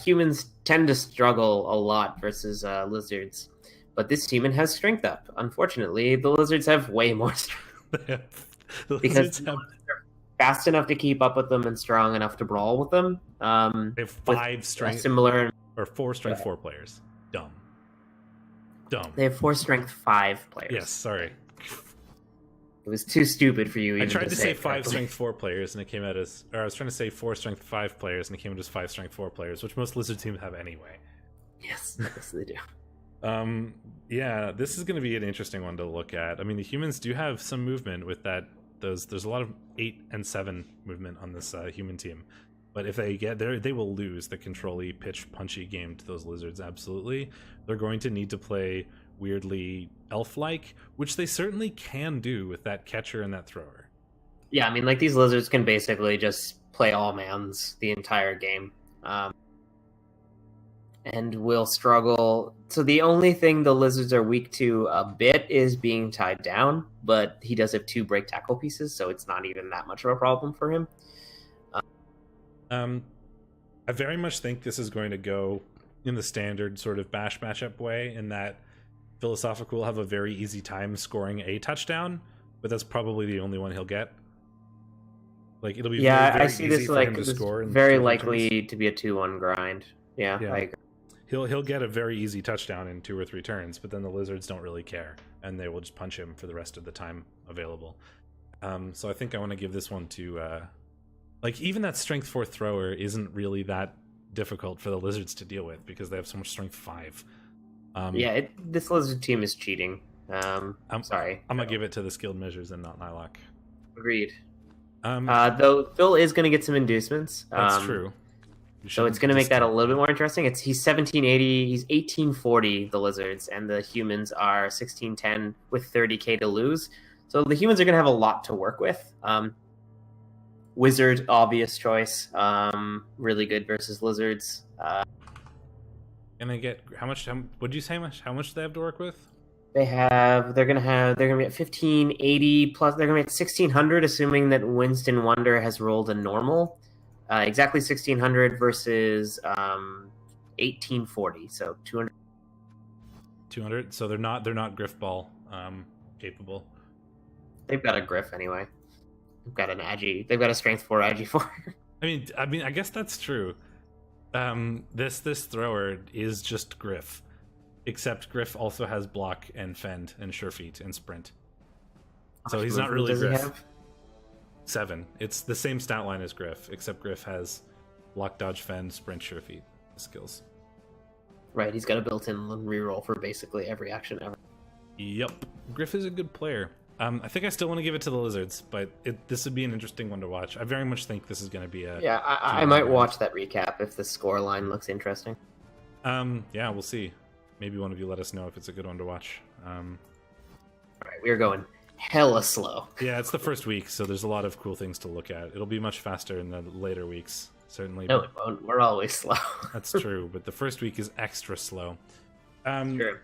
humans tend to struggle a lot versus lizards, but this human has strength up. Unfortunately, the lizards have way more strength because they're fast enough to keep up with them and strong enough to brawl with them. They have 5 strength, similar or 4 strength 4 players. Dumb. They have 4 strength 5 players. Yes, sorry. It was too stupid for you. Even I tried to say 5 correctly. strength 4 players, and it came out as, or I was trying to say 4 strength 5 players, and it came out as 5 strength 4 players, which most lizard teams have anyway. Yes, yes, they do. Yeah, this is going to be an interesting one to look at. I mean, the humans do have some movement with that. There's a lot of 8 and 7 movement on this human team, but if they get there, they will lose the control-y, pitch, punchy game to those lizards. Absolutely, they're going to need to play weirdly elf-like, which they certainly can do with that catcher and that thrower. Yeah, I mean, like, these lizards can basically just play all mans the entire game, and will struggle. So the only thing the lizards are weak to a bit is being tied down, but he does have 2 break tackle pieces, so it's not even that much of a problem for him. I very much think this is going to go in the standard sort of bash matchup way, in that Philosophical will have a very easy time scoring a touchdown, but that's probably the only one he'll get. Like, it'll be very I see easy this for like him to this score in very 2 likely turns. to be a 2-1 grind. Yeah, I agree. He'll get a very easy touchdown in 2 or 3 turns, but then the lizards don't really care, and they will just punch him for the rest of the time available. So I think I want to give this one to like, even that strength 4 thrower isn't really that difficult for the lizards to deal with because they have so much strength 5. This lizard team is cheating. I'm sorry. I'm gonna give it to the skilled measures and not Nylock. Agreed. Though Phil is going to get some inducements. That's true. So it's going to make that a little bit more interesting. He's 1780, he's 1840, the lizards, and the humans are 1610 with 30k to lose. So the humans are going to have a lot to work with. Wizard, obvious choice. Really good versus lizards. And they get how much? Would you say how much they have to work with? They're gonna be at 1580 plus. They're gonna be at 1600, assuming that Winston Wonder has rolled a normal. Exactly 1600 versus 1840, so 200. 200. So they're not Griff Ball capable. They've got a Griff anyway. They've got an Agi. They've got a Strength 4 Agi 4. I mean, I guess that's true. This thrower is just Griff, except Griff also has block and fend and sure feet and sprint. So he's not really Griff. 7. It's the same stat line as Griff, except Griff has block, dodge, fend, sprint, sure feet skills. Right, he's got a built-in reroll for basically every action ever. Yep, Griff is a good player. I think I still want to give it to the lizards, but this would be an interesting one to watch. I very much think this is going to be a... Yeah, I might watch that recap if the score line looks interesting. Yeah, we'll see. Maybe one of you let us know if it's a good one to watch. Alright, we're going hella slow. Yeah, it's the first week, so there's a lot of cool things to look at. It'll be much faster in the later weeks, certainly. No, it won't. We're always slow. That's true, but the first week is extra slow. Sure.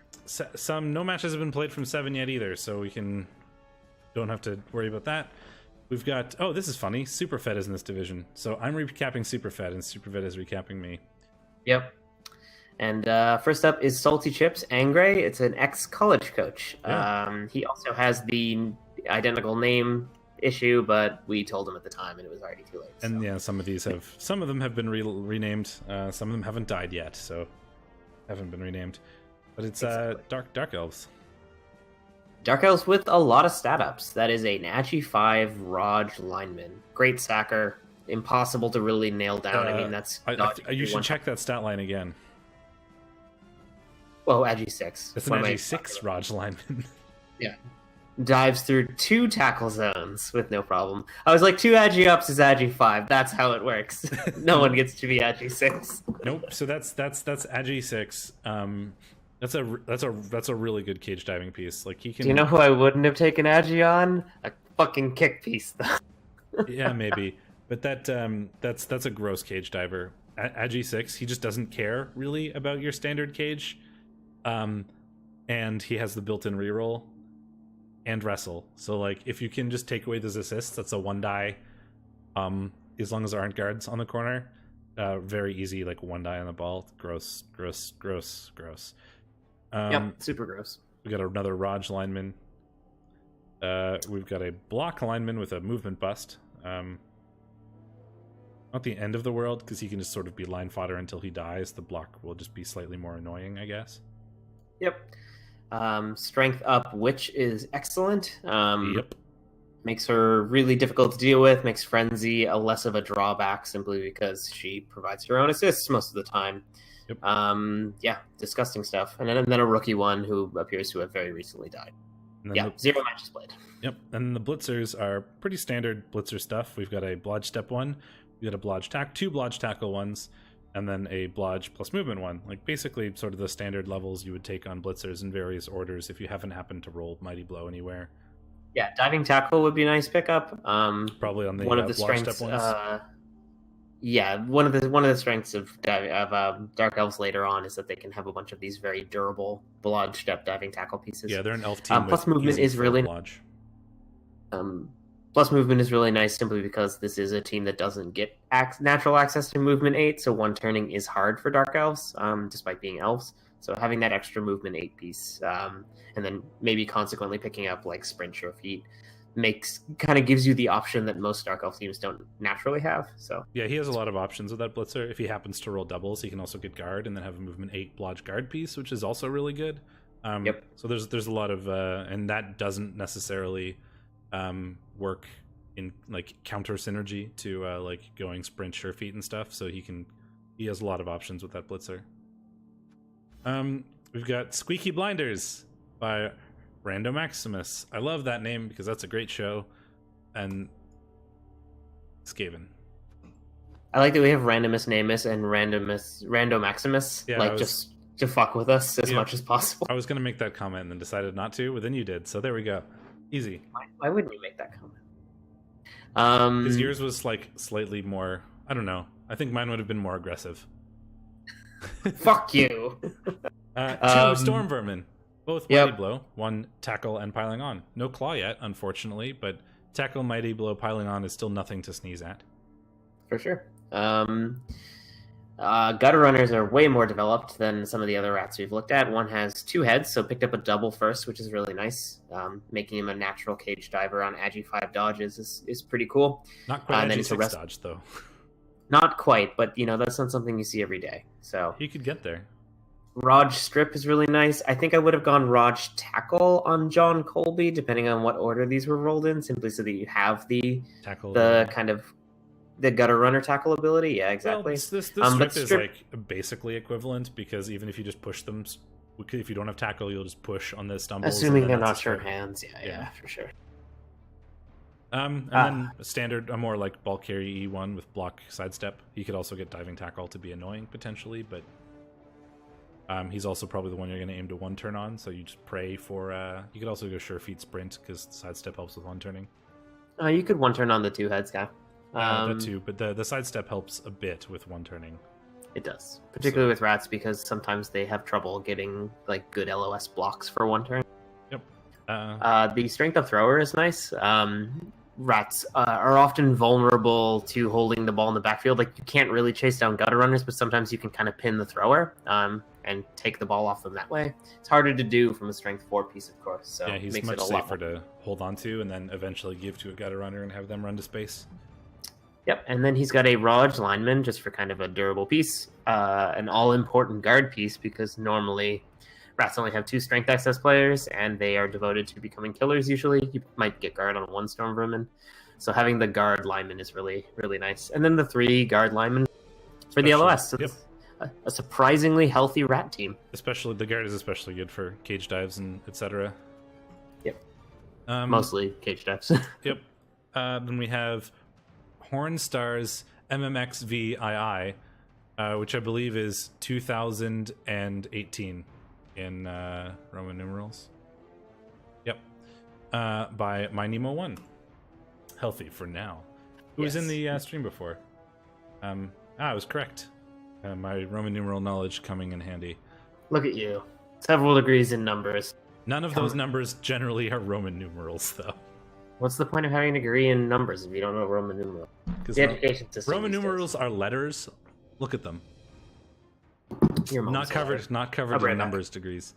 No matches have been played from 7 yet either, so we don't have to worry about that. We've got, oh, this is funny, Superfed is in this division. So I'm recapping Superfed, and Superfed is recapping me. Yep. And first up is Salty Chips Angray. It's an ex-college coach. Yeah. He also has the identical name issue, but we told him at the time, and it was already too late. And yeah, some of them have been renamed. Some of them haven't died yet, so haven't been renamed. But it's exactly. Dark Elves. Dark Elves with a lot of stat ups. That is a Agi 5 Raj lineman. Great sacker. Impossible to really nail down. I mean, that's... you should check that stat line again. Well, Agi 6. It's an Agi 6 Raj lineman. Yeah. Dives through 2 tackle zones with no problem. I was like, 2 Agi ups is Agi 5. That's how it works. No one gets to be Agi 6. Nope. So that's Agi 6. That's a really good cage diving piece. Like, he can. Do you know who I wouldn't have taken Agi on? A fucking kick piece, though. Yeah, maybe. But that's a gross cage diver. Agi 6, he just doesn't care really about your standard cage. And he has the built-in reroll and wrestle. So like if you can just take away those assists, that's a 1 die. As long as there aren't guards on the corner. Very easy, like 1 die on the ball. Gross. Yep, super gross. We got another Raj lineman. We've got a block lineman with a movement bust. Not the end of the world, because he can just sort of be line fodder until he dies. The block will just be slightly more annoying, I guess. Yep. Strength up, which is excellent. Yep. Makes her really difficult to deal with, makes Frenzy a less of a drawback simply because she provides her own assists most of the time. Yep. Yeah, disgusting stuff. And then a rookie one who appears to have very recently died. Yeah, 0 matches played. Yep, and the blitzers are pretty standard blitzer stuff. We've got a blodge step 1, we got a blodge tack, 2 blodge tackle ones, and then a blodge plus movement 1. Like basically sort of the standard levels you would take on blitzers in various orders if you haven't happened to roll Mighty Blow anywhere. Yeah, diving tackle would be a nice pickup. Probably on the one of the blodge strengths. step ones. Yeah, one of the strengths of Dark Elves later on is that they can have a bunch of these very durable blodge step diving tackle pieces. Yeah, they're an elf team. Plus movement is really blodge. Plus movement is really nice simply because this is a team that doesn't get natural access to movement 8, so 1 turning is hard for Dark Elves, despite being elves. So having that extra movement 8 piece, and then maybe consequently picking up like sprint or feet, kind of gives you the option that most Dark Elf teams don't naturally have. So yeah, he has a lot of options with that blitzer. If he happens to roll doubles, he can also get guard and then have a movement 8 blodge guard piece, which is also really good. Yep. So there's a lot of and that doesn't necessarily work in like counter synergy to like going sprint sure feet and stuff. So he has a lot of options with that blitzer. We've got Squeaky Blinders by Rando Maximus. I love that name because that's a great show. And Skaven. I like that we have Randomus Namus and Rando Maximus, Yeah, just to fuck with us as much as possible. I was going to make that comment and then decided not to, but then you did. So there we go. Easy. Why wouldn't you make that comment? Because yours was like slightly more, I don't know. I think mine would have been more aggressive. Fuck you. 2 Storm Vermin. Both Mighty Blow, 1 tackle and piling on. No claw yet, unfortunately, but tackle, Mighty Blow, piling on is still nothing to sneeze at. For sure. Gutter Runners are way more developed than some of the other rats we've looked at. One has 2 heads, so picked up a double first, which is really nice. Making him a natural cage diver on Agi 5 dodges is pretty cool. Not quite Agi 6 dodge, though. Not quite, but that's not something you see every day. So he could get there. Raj Strip is really nice. I think I would have gone Raj Tackle on John Colby, depending on what order these were rolled in, simply so that you have the kind of the gutter runner tackle ability. Yeah, exactly. Well, this strip is like basically equivalent because even if you just push them, if you don't have tackle, you'll just push on the stumbles. Assuming they're not sure hands. Yeah, for sure. And then a more like bulk carry E1 with block sidestep. He could also get diving tackle to be annoying potentially, but he's also probably the one you're going to aim to 1 turn on. So you just pray for. You could also go sure feet sprint because sidestep helps with 1 turning. You could 1 turn on the 2 heads guy. That too, but the sidestep helps a bit with 1 turning. It does, particularly with rats because sometimes they have trouble getting like good LOS blocks for 1 turn. Yep. The strength of thrower is nice. Rats are often vulnerable to holding the ball in the backfield. Like you can't really chase down gutter runners, but sometimes you can kind of pin the thrower and take the ball off them that way. It's harder to do from a strength 4 piece, of course. So yeah, he's much safer to hold on to and then eventually give to a gutter runner and have them run to space. Yep, and then he's got a Raj lineman just for kind of a durable piece, an all-important guard piece because normally rats only have 2 strength access players and they are devoted to becoming killers usually. You might get guard on 1 Storm Vermin. So having the guard lineman is really, really nice. And then the 3 guard linemen for the LOS. So a surprisingly healthy rat team. Especially the guard is especially good for cage dives and etc. Yep. Mostly cage dives. Yep. Then we have Horn Stars MMXVII, which I believe is 2018 in Roman numerals. Yep. By My Nemo 1. Healthy for now. Who was in the stream before? I was correct. My Roman numeral knowledge coming in handy. Look at you. Several degrees in numbers. None of those numbers generally are Roman numerals, though. What's the point of having a degree in numbers if you don't know Roman numerals? Because The education system. Roman numerals are letters. Look at them. Your mom's Not covered right in back. numbers degrees.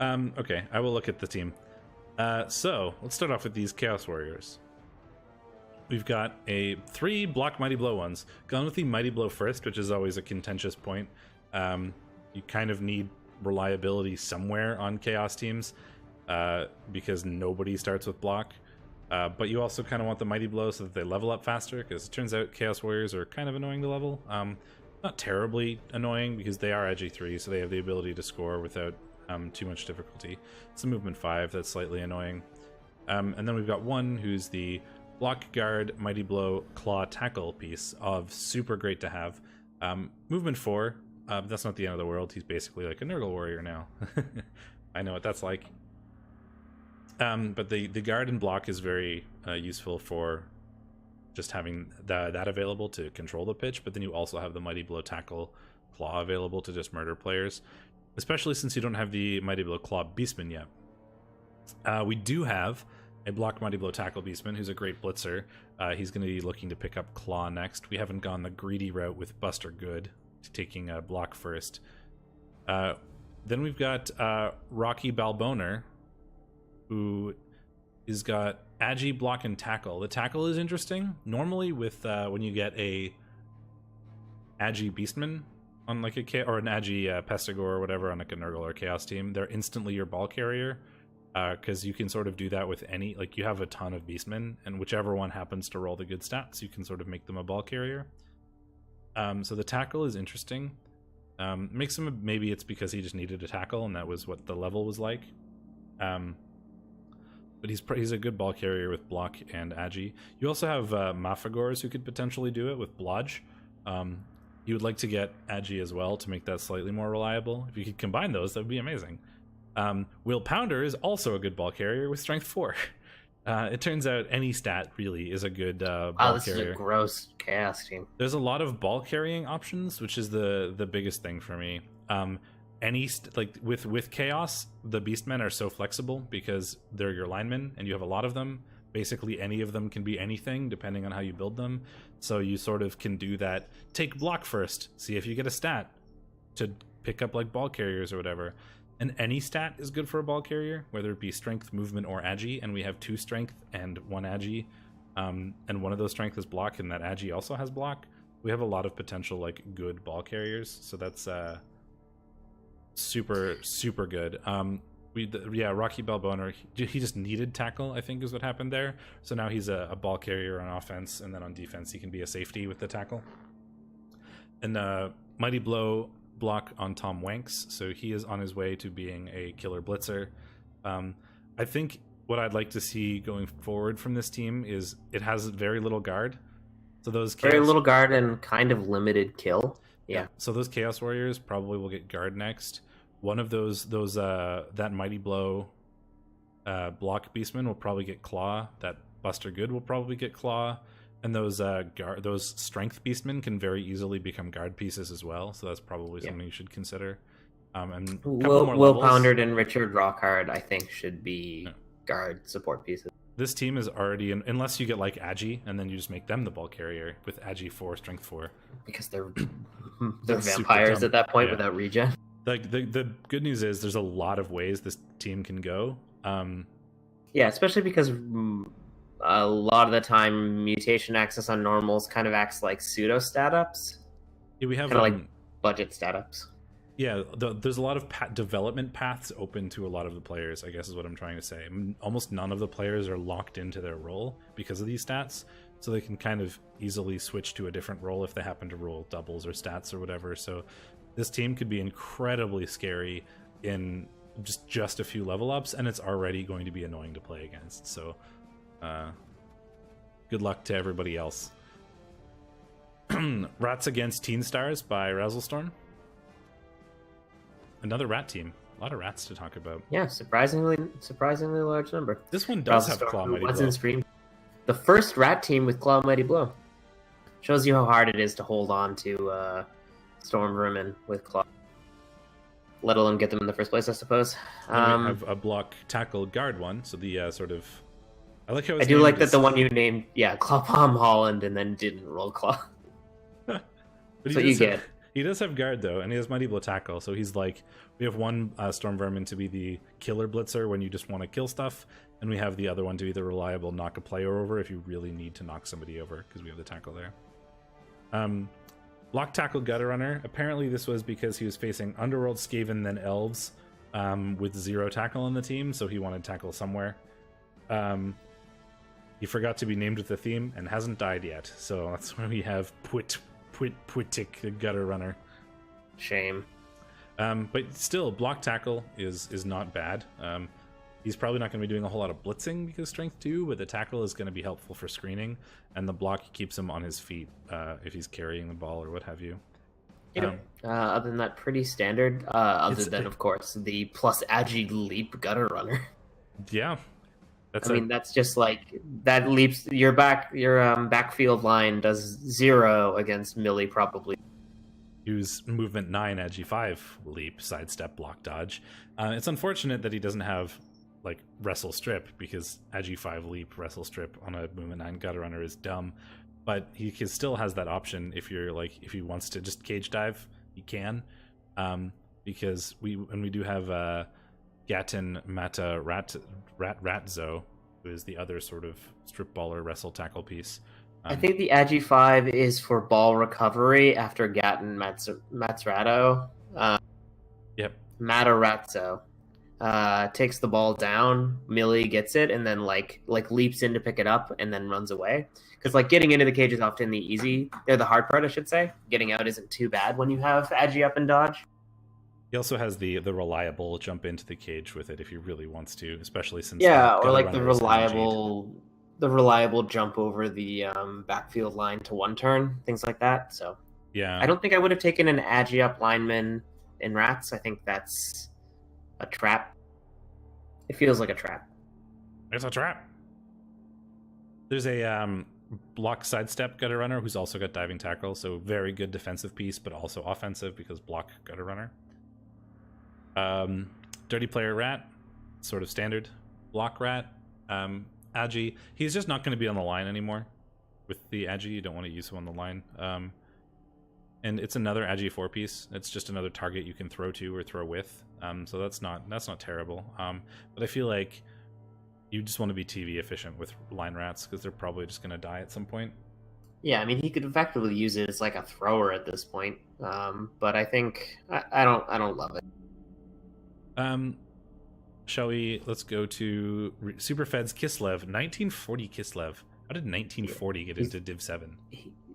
Okay, I will look at the team. So let's start off with these Chaos Warriors. We've got 3 block Mighty Blow ones. Gone with the Mighty Blow first, which is always a contentious point. You kind of need reliability somewhere on Chaos teams because nobody starts with block. But you also kind of want the Mighty Blow so that they level up faster, because it turns out Chaos Warriors are kind of annoying to level. Not terribly annoying because they are edgy 3, so they have the ability to score without too much difficulty. It's a movement 5 that's slightly annoying. And then we've got 1 who's the block, guard, Mighty Blow, claw, tackle piece of super great to have. Movement 4, that's not the end of the world. He's basically like a Nurgle warrior now. I know what that's like. But the guard and block is very useful for just having that available to control the pitch, but then you also have the Mighty Blow, tackle, claw available to just murder players, especially since you don't have the Mighty Blow, claw beastman yet. We do have a block Mighty Blow, tackle beastman who's a great blitzer. He's going to be looking to pick up claw next. We haven't gone the greedy route with Buster Good, taking a block first. Then we've got Rocky Balboner, who has got Agi, block, and tackle. The tackle is interesting. Normally with when you get a Agi beastman on like or an Agi Pestigor or whatever on like a Nurgle or Chaos team, they're instantly your ball carrier, because you can sort of do that with any, like you have a ton of beastmen, and whichever one happens to roll the good stats, you can sort of make them a ball carrier. So the tackle is interesting. Makes him, maybe it's because he just needed a tackle and that was what the level was like. But he's a good ball carrier with block and Agi. You also have Mafagors who could potentially do it with Blodge. You would like to get Agi as well to make that slightly more reliable. If you could combine those, that would be amazing. Will Pounder is also a good ball carrier with Strength 4. It turns out any stat really is a good ball this carrier. is a gross Chaos team. There's a lot of ball carrying options, which is the biggest thing for me. Like with Chaos, the Beastmen are so flexible because they're your linemen and you have a lot of them. Basically any of them can be anything depending on how you build them. So you sort of can do that. Take block first, see if you get a stat to pick up like ball carriers or whatever. And any stat is good for a ball carrier, whether it be strength, movement, or Agi. And we have 2 strength and 1 Agi. And one of those strength is block, and that Agi also has block. We have a lot of potential like good ball carriers, so that's super good. Rocky Balboner, he just needed tackle, I think is what happened there. So now he's a ball carrier on offense, and then on defense he can be a safety with the tackle. And Mighty Blow, block on Tom Wanks, so he is on his way to being a killer blitzer. I think what I'd like to see going forward from this team is it has very little guard. So those very little guard and kind of limited kill. Yeah. So those Chaos Warriors probably will get guard next. One of those that Mighty Blow block beastmen will probably get claw. That Buster Good will probably get claw. And those strength beastmen can very easily become guard pieces as well. So that's probably something you should consider. And Will Poundard and Richard Rockhard, I think, should be guard support pieces. This team is already, unless you get like Agi, and then you just make them the ball carrier with Agi 4, strength 4. Because they're vampires at that point without regen. Like the good news is there's a lot of ways this team can go. Yeah, especially because a lot of the time mutation access on normals kind of acts like pseudo stat ups. Yeah, we have kind of like budget stat ups. Yeah, there's a lot of development paths open to a lot of the players, I guess is what I'm trying to say. Almost none of the players are locked into their role because of these stats, so they can kind of easily switch to a different role if they happen to roll doubles or stats or whatever. So this team could be incredibly scary in just a few level ups, and it's already going to be annoying to play against. So good luck to everybody else. Rats Against Teen Stars by Razzlestorm. Another rat team. A lot of rats to talk about. Yeah, surprisingly large number. This one does have Claw Mighty Blow. In Scream. The first rat team with Claw Mighty Blow. Shows you how hard it is to hold on to Storm Vermin with Claw. let alone get them in the first place, I suppose. We have a block tackle guard one, so the sort of... I like how I do like that the one you named, Clawpalm Holland, and then didn't roll Claw. So you get. He does have guard though, and he has Mighty Blow tackle, so he's like, we have one Storm Vermin to be the killer blitzer when you just want to kill stuff, and we have the other one to be the reliable knock a player over if you really need to knock somebody over, because we have the tackle there. Block tackle gutter runner. Apparently this was because he was facing Underworld, Skaven, then Elves, with 0 tackle on the team, so he wanted tackle somewhere. He forgot to be named with the theme and hasn't died yet, so that's why we have Pwitik, the gutter runner. Shame. But still, block tackle is not bad. He's probably not going to be doing a whole lot of blitzing because strength 2, but the tackle is going to be helpful for screening, and the block keeps him on his feet if he's carrying the ball or what have you. Other than that, pretty standard. Other than, of course, the plus agi leap gutter runner. Yeah. That's just like that leaps your backfield line does 0 against melee probably. Use movement 9 agi 5 leap, sidestep, block, dodge. It's unfortunate that he doesn't have like wrestle strip, because agi 5 leap wrestle strip on a movement 9 gutter runner is dumb. But he still has that option if he wants to just cage dive, he can. Because we do have Gatin Mata Ratzo, who is the other sort of strip baller wrestle tackle piece. I think the Agi 5 is for ball recovery after Gatin Matsrato. Yep. Matarazzo takes the ball down, Millie gets it, and then like leaps in to pick it up and then runs away. Because like getting into the cage is often the hard part, I should say. Getting out isn't too bad when you have Agi up and dodge. He also has the reliable jump into the cage with it if he really wants to, especially since or like the reliable jump over the backfield line to one turn, things like that. So yeah, I don't think I would have taken an agi up lineman in Rats. I think that's a trap. It feels like a trap. It's a trap. There's a block sidestep gutter runner who's also got diving tackle, so very good defensive piece, but also offensive because block gutter runner. Dirty player rat, sort of standard block rat. Agi, he's just not going to be on the line anymore. With the Agi, you don't want to use him on the line. And it's another Agi 4 piece. It's just another target you can throw to or throw with. So that's not terrible. But I feel like you just want to be TV efficient with line rats because they're probably just going to die at some point. Yeah, I mean he could effectively use it as like a thrower at this point. But I think I don't love it. Let's go to Superfed's Kislev, 1940 Kislev. How did 1940 get into Div 7?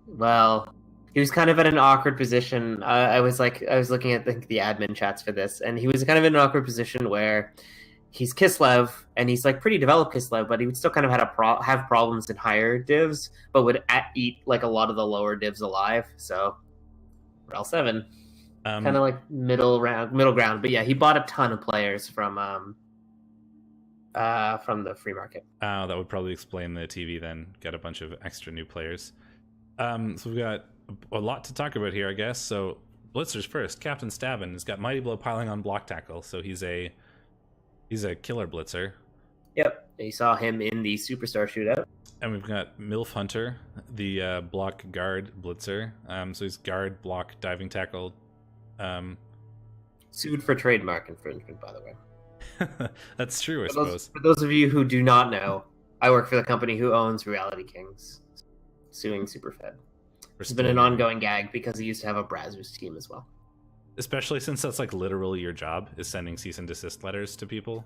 Well, he was kind of at an awkward position. I was looking at the admin chats for this, and he was kind of in an awkward position where he's Kislev, and he's like pretty developed Kislev, but he would still kind of have problems in higher divs, but would eat like a lot of the lower divs alive. So, REL 7. Kind of like middle ground, but yeah, he bought a ton of players from the free market. Oh, that would probably explain the TV then. Got a bunch of extra new players. So we've got a lot to talk about here, I guess. So Blitzers first. Captain Stabin has got Mighty Blow piling on block tackle, so he's a killer blitzer. Yep, you saw him in the Superstar shootout. And we've got MILF Hunter, the block guard blitzer. So he's guard, block, diving tackle. Sued for trademark infringement, by the way. That's true, I suppose. For those of you who do not know, I work for the company who owns Reality Kings, suing Superfed. It's been an ongoing gag because he used to have a Brazzers team as well. Especially since that's like literally your job, is sending cease and desist letters to people.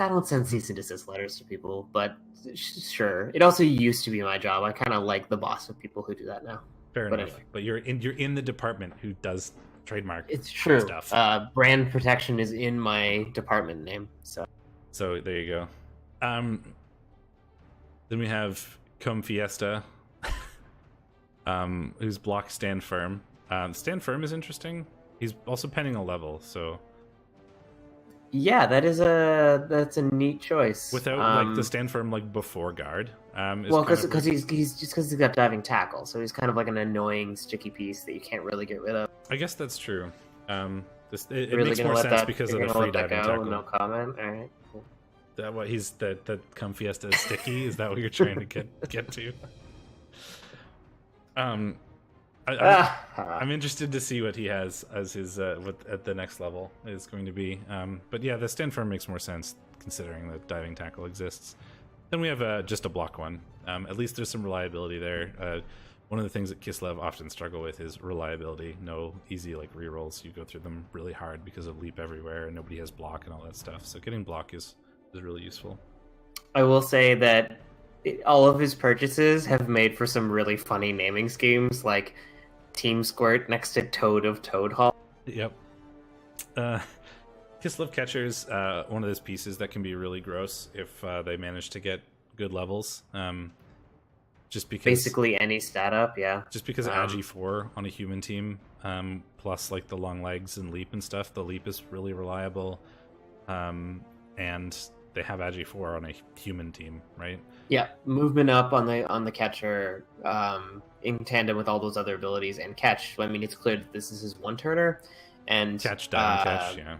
I don't send cease and desist letters to people, but sure. It also used to be my job. I kind of like the boss of people who do that now. Fair enough. Anyway. But you're in the department who does trademark. It's true. Stuff. Brand protection is in my department name. So there you go. Then we have Come Fiesta, who's block Stand Firm. Stand Firm is interesting. He's also penning a level, so yeah, that's a neat choice. Without like the Stand Firm like before guard. Well, because he's got diving tackle, so he's kind of like an annoying sticky piece that you can't really get rid of. I guess that's true. It really makes gonna more let sense that, because of you're the gonna free let that diving go? tackle. No comment. All right. Cool. That what he's the Comfiesta is sticky? Is that what you're trying to get to? I'm interested to see what he has as his at the next level is going to be. But yeah, the stand firm makes more sense considering that diving tackle exists. Then we have just a block one. At least there's some reliability there. One of the things that Kislev often struggle with is reliability. No easy like rerolls. You go through them really hard because of leap everywhere and nobody has block and all that stuff. So getting block is really useful. I will say that all of his purchases have made for some really funny naming schemes, like Team Squirt next to Toad of Toad Hall. Yep. Kislev catchers, one of those pieces that can be really gross if they manage to get good levels. Just because basically any stat up, yeah. Just because Agi 4 on a human team, plus like the long legs and leap and stuff, the leap is really reliable, and they have Agi 4 on a human team, right? Yeah, movement up on the catcher, in tandem with all those other abilities, and catch. I mean, it's clear that this is his one turner, and catch, dive, and catch, yeah.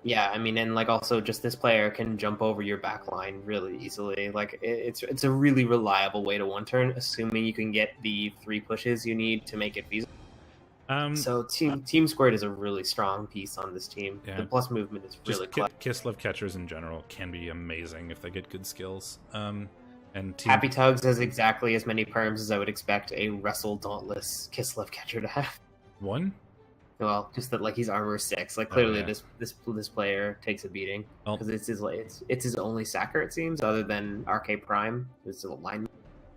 Yeah, I mean, and like also just this player can jump over your back line really easily. Like it's a really reliable way to one turn, assuming you can get the 3 pushes you need to make it feasible. So Team Squared is a really strong piece on this team. Yeah. The plus movement is really clever. Kislev catchers in general can be amazing if they get good skills. And Happy Tugs has exactly as many perms as I would expect a Wrestle Dauntless Kislev catcher to have. One? Well, just that like he's armor 6. Like clearly this player takes a beating because it's his only sacker, it seems, other than RK Prime, who's a line.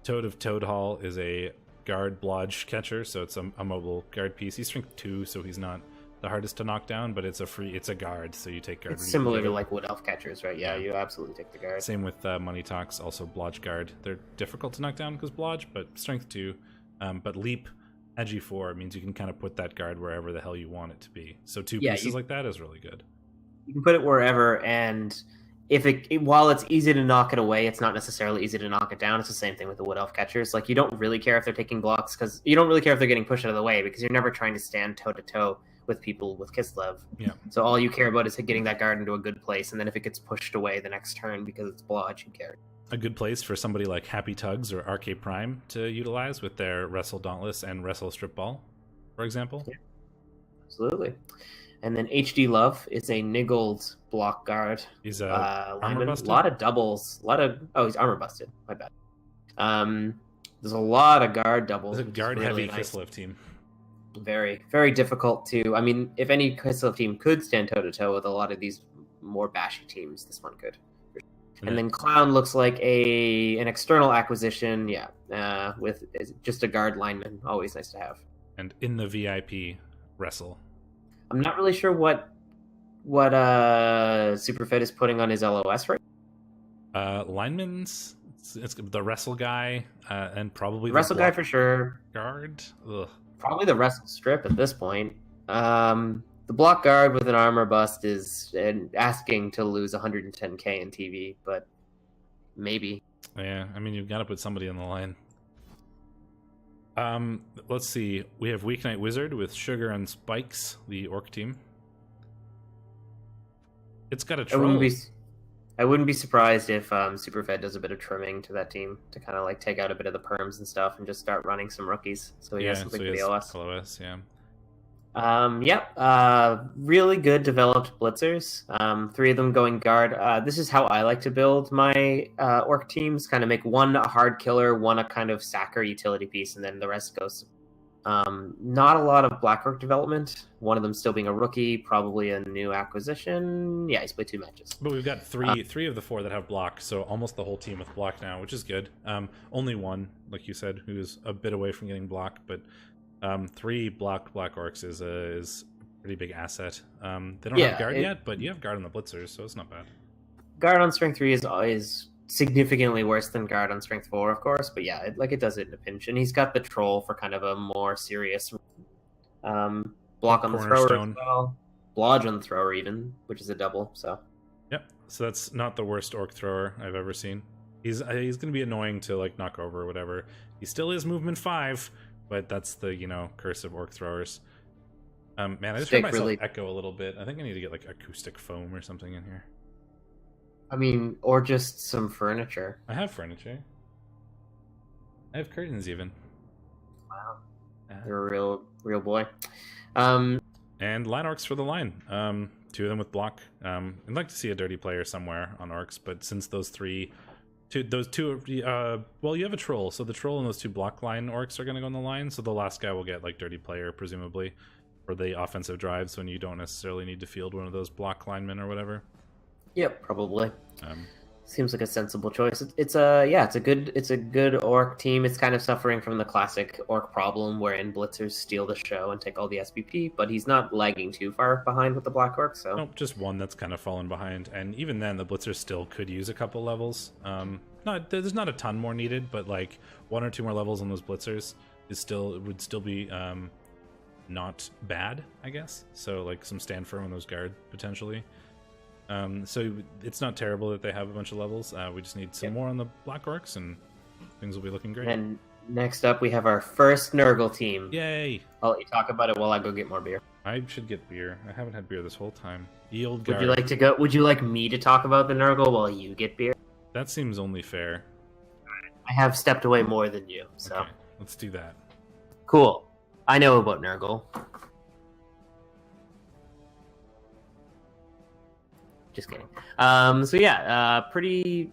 Toad of Toad Hall is a guard blodge catcher, so it's a mobile guard piece. He's strength 2, so he's not the hardest to knock down, but it's a guard, so you take guard. It's similar to like Wood Elf catchers, right? Yeah, you absolutely take the guard. Same with Money Talks, also blodge guard. They're difficult to knock down because blodge, but strength 2. But leap, Agi 4 means you can kind of put that guard wherever the hell you want it to be. So 2 pieces like that is really good. You can put it wherever, and if while it's easy to knock it away, it's not necessarily easy to knock it down. It's the same thing with the Wood Elf catchers. Like you don't really care if they're taking blocks because you don't really care if they're getting pushed out of the way because you're never trying to stand toe to toe with people with Kislev. Yeah. So all you care about is getting that guard into a good place, and then if it gets pushed away the next turn because it's blodge, you care. A good place for somebody like Happy Tugs or RK Prime to utilize with their Wrestle Dauntless and Wrestle Strip Ball, for example. Yeah. Absolutely. And then HD Love is a niggled block guard. He's armor busted? A lot of doubles. He's armor busted. My bad. There's a lot of guard doubles. It's a guard heavy Kislev team. Very, very difficult to. I mean, if any Kislev team could stand toe to toe with a lot of these more bashy teams, this one could. And then Clown looks like an external acquisition, with just a guard lineman. Always nice to have. And in the VIP, Wrestle. I'm not really sure what Superfit is putting on his LOS right. Linemen's. It's the Wrestle guy, and probably the Wrestle guy for sure. Guard. Ugh. Probably the Wrestle strip at this point. The block guard with an armor bust is asking to lose 110k in TV, but maybe. Yeah, I mean, you've got to put somebody on the line. Let's see. We have Weeknight Wizard with Sugar and Spikes, the Orc team. It's got a troll. I wouldn't be surprised if Superfed does a bit of trimming to that team to kind of like take out a bit of the perms and stuff and just start running some rookies. So he has something for the OS. Really good developed blitzers. 3 of them going guard. This is how I like to build my orc teams. Kind of make one a hard killer, one a kind of sacker utility piece, and then the rest goes. Not a lot of black orc development. One of them still being a rookie, probably a new acquisition. Yeah, he's played 2 matches. But we've got three of the 4 that have block, so almost the whole team with block now, which is good. Only one, like you said, who's a bit away from getting block, but 3 black orcs is a pretty big asset. They don't have guard yet, but you have guard on the blitzers, so it's not bad. Guard on strength 3 is significantly worse than guard on strength 4, of course, but yeah, it does it in a pinch. And he's got the troll for kind of a more serious block on the thrower as well. Blodge on the thrower even, which is a double. So yep. So that's not the worst orc thrower I've ever seen. He's going to be annoying to like knock over or whatever. He still is movement 5. But that's the, curse of orc throwers. Man, I just heard myself echo a little bit. I think I need to get like acoustic foam or something in here. I mean, or just some furniture. I have furniture. I have curtains even. Wow. You're a real boy. And line orcs for the line. 2 of them with block. I'd like to see a dirty player somewhere on orcs, but since those two, well, you have a troll, so the troll and those 2 block line orcs are going to go on the line, so the last guy will get like dirty player, presumably, for the offensive drives when you don't necessarily need to field one of those block linemen or whatever. Yep, probably. Seems like a sensible choice. It's a good orc team. It's kind of suffering from the classic orc problem wherein blitzers steal the show and take all the SPP, but he's not lagging too far behind with the black orc. So nope, just one that's kind of fallen behind, and even then the blitzers still could use a couple levels. There's not a ton more needed, but like 1 or 2 more levels on those blitzers would still be not bad, I guess. So like some stand firm on those guard potentially. So it's not terrible that they have a bunch of levels. We just need some more on the black orcs, and things will be looking great. And next up, we have our first Nurgle team. Yay! I'll let you talk about it while I go get more beer. I should get beer. I haven't had beer this whole time. Yield guard. Would you like to go? Would you like me to talk about the Nurgle while you get beer? That seems only fair. I have stepped away more than you, so okay, let's do that. Cool. I know about Nurgle. Just kidding. So yeah, pretty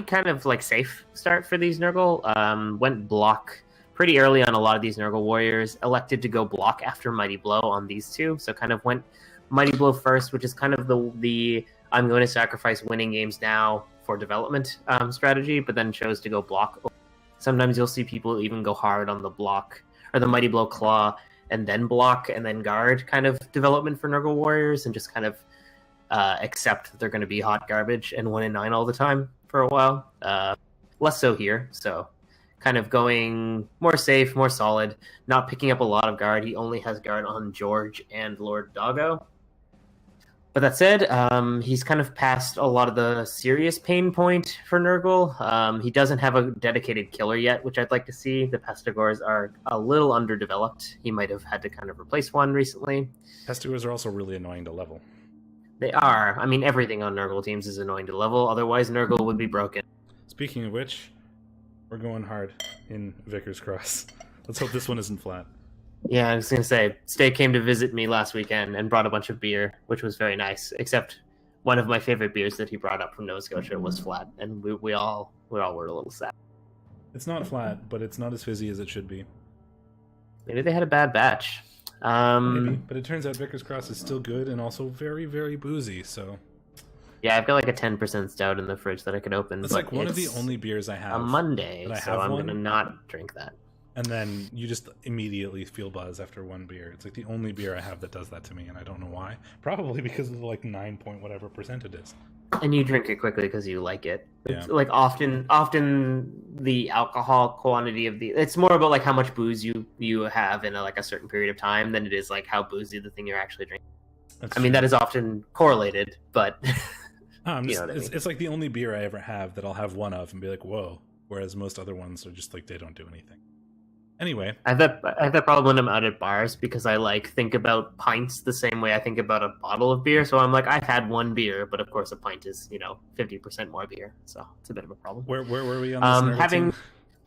kind of like safe start for these Nurgle. Went block pretty early on a lot of these Nurgle warriors. Elected to go block after Mighty Blow on these 2. So kind of went Mighty Blow first, which is kind of the I'm going to sacrifice winning games now for development strategy, but then chose to go block. Sometimes you'll see people even go hard on the block or the Mighty Blow Claw and then block and then guard kind of development for Nurgle warriors, and just kind of accept that they're going to be hot garbage and 1 in 9 all the time for a while. Less so here, so kind of going more safe, more solid, not picking up a lot of guard. He only has guard on George and Lord Doggo. But that said, he's kind of past a lot of the serious pain point for Nurgle. He doesn't have a dedicated killer yet, which I'd like to see. The Pestigores are a little underdeveloped. He might have had to kind of replace one recently. Pestigores are also really annoying to level. They are. I mean, everything on Nurgle teams is annoying to level. Otherwise, Nurgle would be broken. Speaking of which, we're going hard in Vickers Cross. Let's hope this one isn't flat. Yeah, I was going to say, Steak came to visit me last weekend and brought a bunch of beer, which was very nice. Except one of my favorite beers that he brought up from Nova Scotia was flat, and we all were a little sad. It's not flat, but it's not as fizzy as it should be. Maybe they had a bad batch. Maybe, but it turns out Vickers Cross is still good and also very, very boozy, so... Yeah, I've got like a 10% stout in the fridge that I could open. It's like one of the only beers I have. A Monday, so I'm going to not drink that. And then you just immediately feel buzz after one beer. It's like the only beer I have that does that to me, and I don't know why. Probably because of the like 9 point whatever percent it is. And you drink it quickly because you like it. It's yeah. Like often the alcohol quantity of it's more about like how much booze you have in a certain period of time than it is like how boozy the thing you're actually drinking. I mean, that is often correlated, but it's like the only beer I ever have that I'll have one of and be like, whoa. Whereas most other ones are just like they don't do anything. Anyway, I have that problem when I'm out at bars because I like think about pints the same way I think about a bottle of beer. So I'm like, I've had one beer, but of course a pint is 50% more beer, so it's a bit of a problem. Where were we on this team?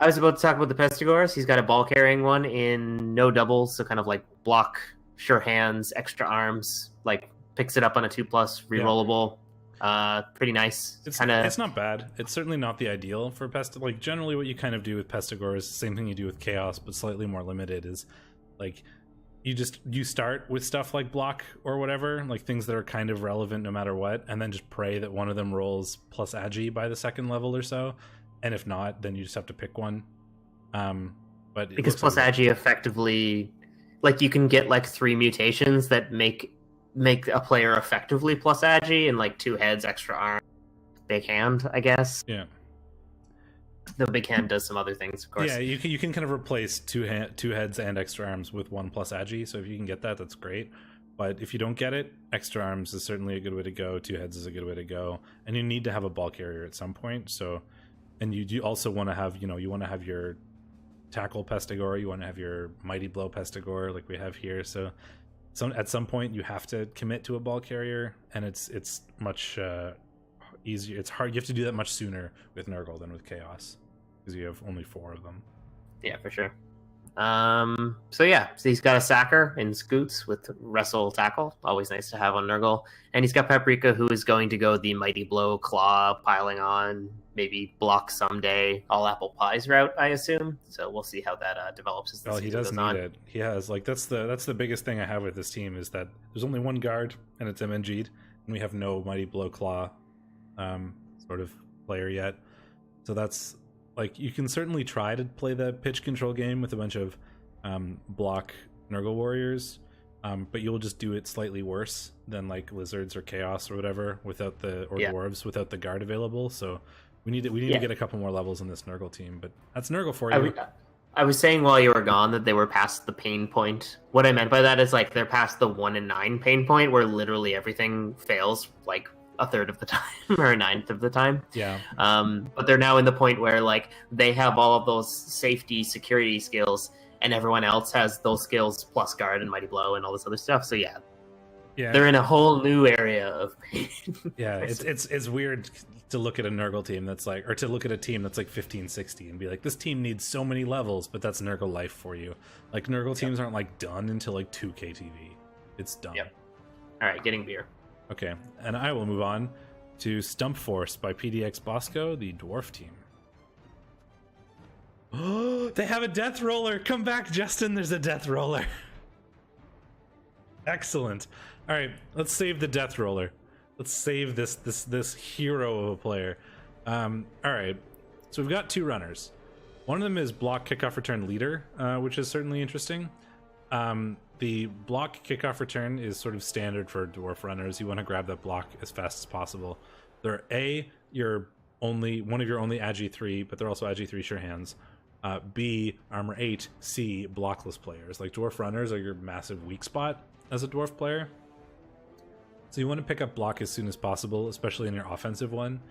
I was about to talk about the Pestigores. He's got a ball carrying one in no doubles, so kind of like block, sure hands, extra arms, like picks it up on a 2+ rerollable. Pretty nice. It's not bad. It's certainly not the ideal for like generally what you kind of do with Pestigore is the same thing you do with Chaos, but slightly more limited. Is like you start with stuff like block or whatever, like things that are kind of relevant no matter what, and then just pray that one of them rolls plus agi by the second level or so, and if not, then you just have to pick one. But because plus agi effectively, like you can get like 3 mutations that make a player effectively plus agi and like 2 heads, extra arm, big hand, I guess. Yeah. The big hand does some other things, of course. Yeah, you can kind of replace 2 heads and extra arms with 1 plus agi. So if you can get that, that's great. But if you don't get it, extra arms is certainly a good way to go. 2 heads is a good way to go, and you need to have a ball carrier at some point. So, and you do also want to have you want to have your tackle Pestigore, you want to have your mighty blow Pestigore like we have here. So at some point you have to commit to a ball carrier, and it's much easier. It's hard. You have to do that much sooner with Nurgle than with Chaos because you have only 4 of them. Yeah, for sure. So he's got a Sacker in Scoots with Wrestle Tackle, always nice to have on Nurgle, and he's got Paprika, who is going to go the Mighty Blow, Claw, piling on, maybe block someday, all apple pies route, I assume. So we'll see how that develops as the season he does goes need on. it. He has that's the biggest thing I have with this team is that there's only one guard and it's MNG'd, and we have no Mighty Blow, Claw sort of player yet. So that's you can certainly try to play the pitch control game with a bunch of block Nurgle warriors, but you'll just do it slightly worse than lizards or chaos or whatever without dwarves without the guard available. So we need to get a couple more levels in this Nurgle team, but that's Nurgle for you. I was saying while you were gone that they were past the pain point. What I meant by that is they're past the 1 in 9 pain point where literally everything fails a third of the time or a ninth of the time. Yeah. But they're now in the point where they have all of those safety security skills, and everyone else has those skills plus guard and Mighty Blow and all this other stuff. So yeah, they're in a whole new area of pain. Yeah, it's weird to look at a Nurgle team that's or to look at a team that's 15-60 and be this team needs so many levels, but that's Nurgle life for you. Nurgle teams aren't done until 2K TV. It's done. Yep. All right, getting beer. Okay, and I will move on to Stump Force by PDX Bosco, the dwarf team. Oh, they have a death roller! Come back, Justin, there's a death roller. Excellent. All right, let's save the death roller. Let's save this hero of a player. All right, so we've got 2 runners. One of them is block kickoff return leader, which is certainly interesting. The block kickoff return is sort of standard for dwarf runners. You want to grab that block as fast as possible. They're one of your only Agi 3, but they're also Agi 3 sure hands. B, armor 8, C, blockless players. Dwarf runners are your massive weak spot as a dwarf player. So you want to pick up block as soon as possible, especially in your offensive one.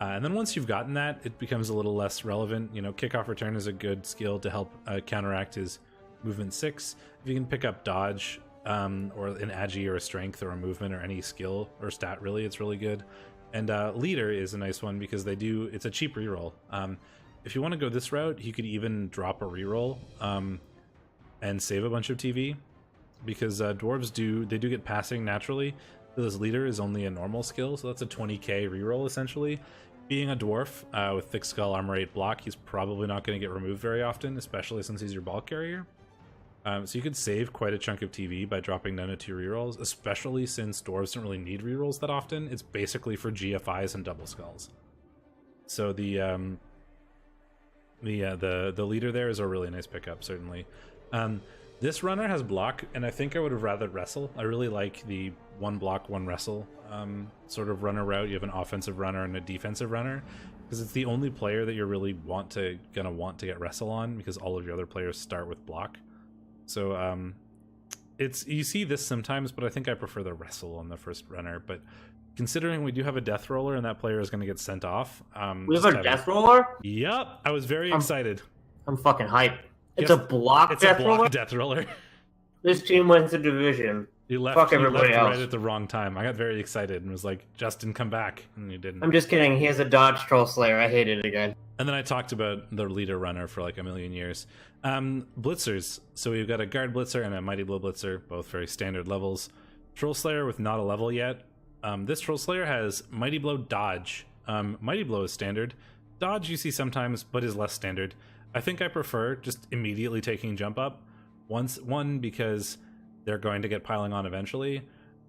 And then once you've gotten that, it becomes a little less relevant. Kickoff return is a good skill to help counteract his movement 6. If you can pick up dodge or an agi or a strength or a movement or any skill or stat, really, it's really good. And leader is a nice one because it's a cheap reroll. If you want to go this route, you could even drop a reroll and save a bunch of TV, because dwarves do get passing naturally. So this leader is only a normal skill, so that's a 20k reroll essentially. Being a dwarf with thick skull, armor 8 block, he's probably not going to get removed very often, especially since he's your ball carrier. So you could save quite a chunk of TV by dropping down to 2 rerolls, especially since dwarves don't really need rerolls that often. It's basically for GFIs and double skulls. So the leader there is a really nice pickup, certainly. This runner has block, and I think I would have rather wrestle. I really like the 1 block, 1 wrestle sort of runner route. You have an offensive runner and a defensive runner, because it's the only player that you're really gonna want to get wrestle on, because all of your other players start with block. So you see this sometimes, but I think I prefer the wrestle on the first runner. But considering we do have a death roller and that player is going to get sent off, we have a death roller. Yep, I was very excited. I'm fucking hyped. It's a block death roller. This team wins the division. You left else. Right at the wrong time. I got very excited and was like, Justin, come back. And you didn't. I'm just kidding. He has a dodge troll slayer. I hate it again. And then I talked about the leader runner for a million years. Blitzers. So we've got a guard blitzer and a mighty blow blitzer, both very standard levels. Troll slayer with not a level yet. This troll slayer has mighty blow dodge. Mighty blow is standard. Dodge you see sometimes, but is less standard. I think I prefer just immediately taking jump up. One, because they're going to get piling on eventually,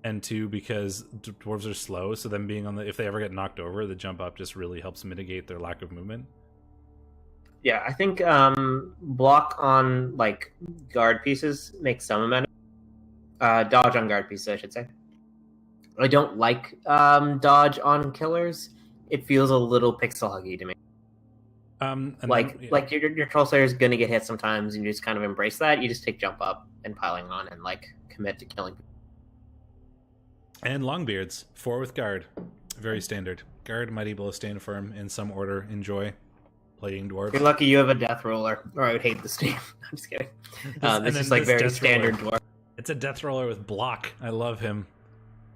and 2, because dwarves are slow, so them being if they ever get knocked over, the jump up just really helps mitigate their lack of movement. Yeah, I think block on guard pieces makes some amount of dodge on guard pieces, I should say. I don't like dodge on killers. It feels a little pixel huggy to me. Your troll slayer is gonna get hit sometimes, and you just kind of embrace that. You just take jump up and piling on and commit to killing people. And Longbeards, 4 with guard, very standard. Guard, mighty blow, stand firm in some order. Enjoy playing dwarves. You're lucky you have a death roller, or I would hate this team. I'm just kidding. It's just very standard dwarf. It's a death roller with block. I love him.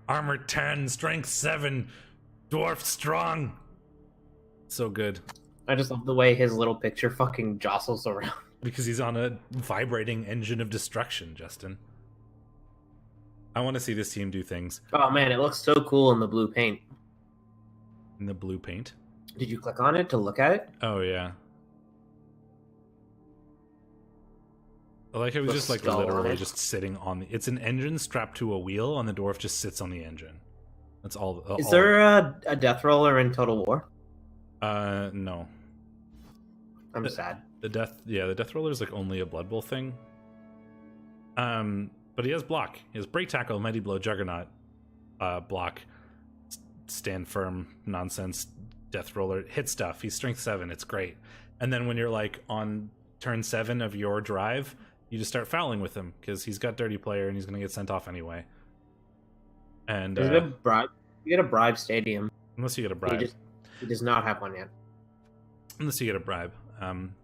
Armor 10, strength 7, dwarf strong. So good. I just love the way his little picture fucking jostles around. Because he's on a vibrating engine of destruction, Justin. I want to see this team do things. Oh man, it looks so cool in the blue paint. In the blue paint? Did you click on it to look at it? Oh, yeah. I like how he's just like skull on literally it. just sitting on the... It's an engine strapped to a wheel, and the dwarf just sits on the engine. That's all. Is there a death roller in Total War? No. I'm sad. The death roller is like only a Blood Bowl thing. But he has block. He has break tackle, mighty blow, juggernaut, block, stand firm, nonsense, death roller, hit stuff. He's strength 7. It's great. And then when you're like on turn 7 of your drive, you just start fouling with him because he's got dirty player and he's gonna get sent off anyway. And Is it a bribe? You get a bribe stadium. unless you get a bribe. He does not have one yet. Unless you get a bribe.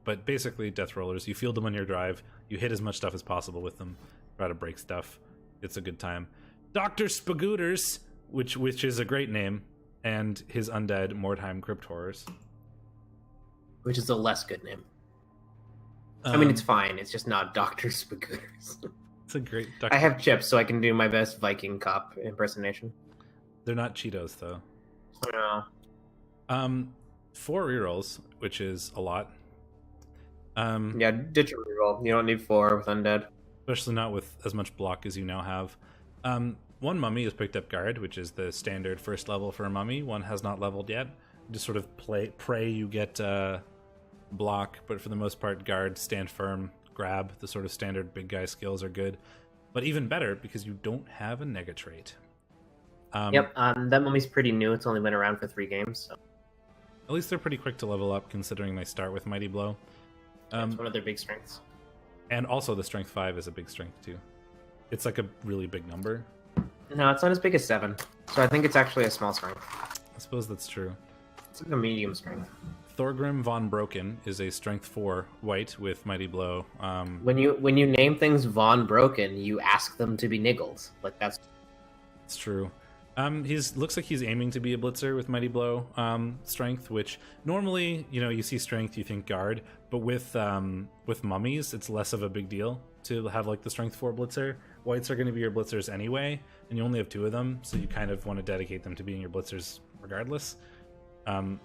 But basically, death rollers, you field them on your drive, you hit as much stuff as possible with them, try to break stuff. It's a good time. Dr. Spagooters, which is a great name, and his undead Mordheim Crypt Horrors. Which is a less good name. I mean, it's fine. It's just not Dr. Spagooters. It's a great... I have chips, so I can do my best Viking cop impersonation. They're not Cheetos, though. No. 4 rerolls, which is a lot. Yeah, ditch a reroll. You don't need 4 with Undead. Especially not with as much block as you now have. 1 mummy has picked up guard, which is the standard first level for a mummy. 1 has not leveled yet. Just sort of pray you get block, but for the most part, guard, stand firm, grab. The sort of standard big guy skills are good. But even better, because you don't have a nega trait. Yep, that mummy's pretty new. It's only been around for 3 games. So. At least they're pretty quick to level up, considering they start with Mighty Blow. That's one of their big strengths. And also the strength 5 is a big strength too. It's like a really big number. No, it's not as big as 7. So I think it's actually a small strength. I suppose that's true. It's like a medium strength. Thorgrim von Broken is a strength 4 white with Mighty Blow. When you name things Von Broken, you ask them to be niggled. Like that's true. Looks like he's aiming to be a blitzer with Mighty Blow strength, which normally, you see strength, you think guard, but with mummies, it's less of a big deal to have like the strength 4 blitzer. Whites are going to be your blitzers anyway, and you only have 2 of them, so you kind of want to dedicate them to being your blitzers regardless.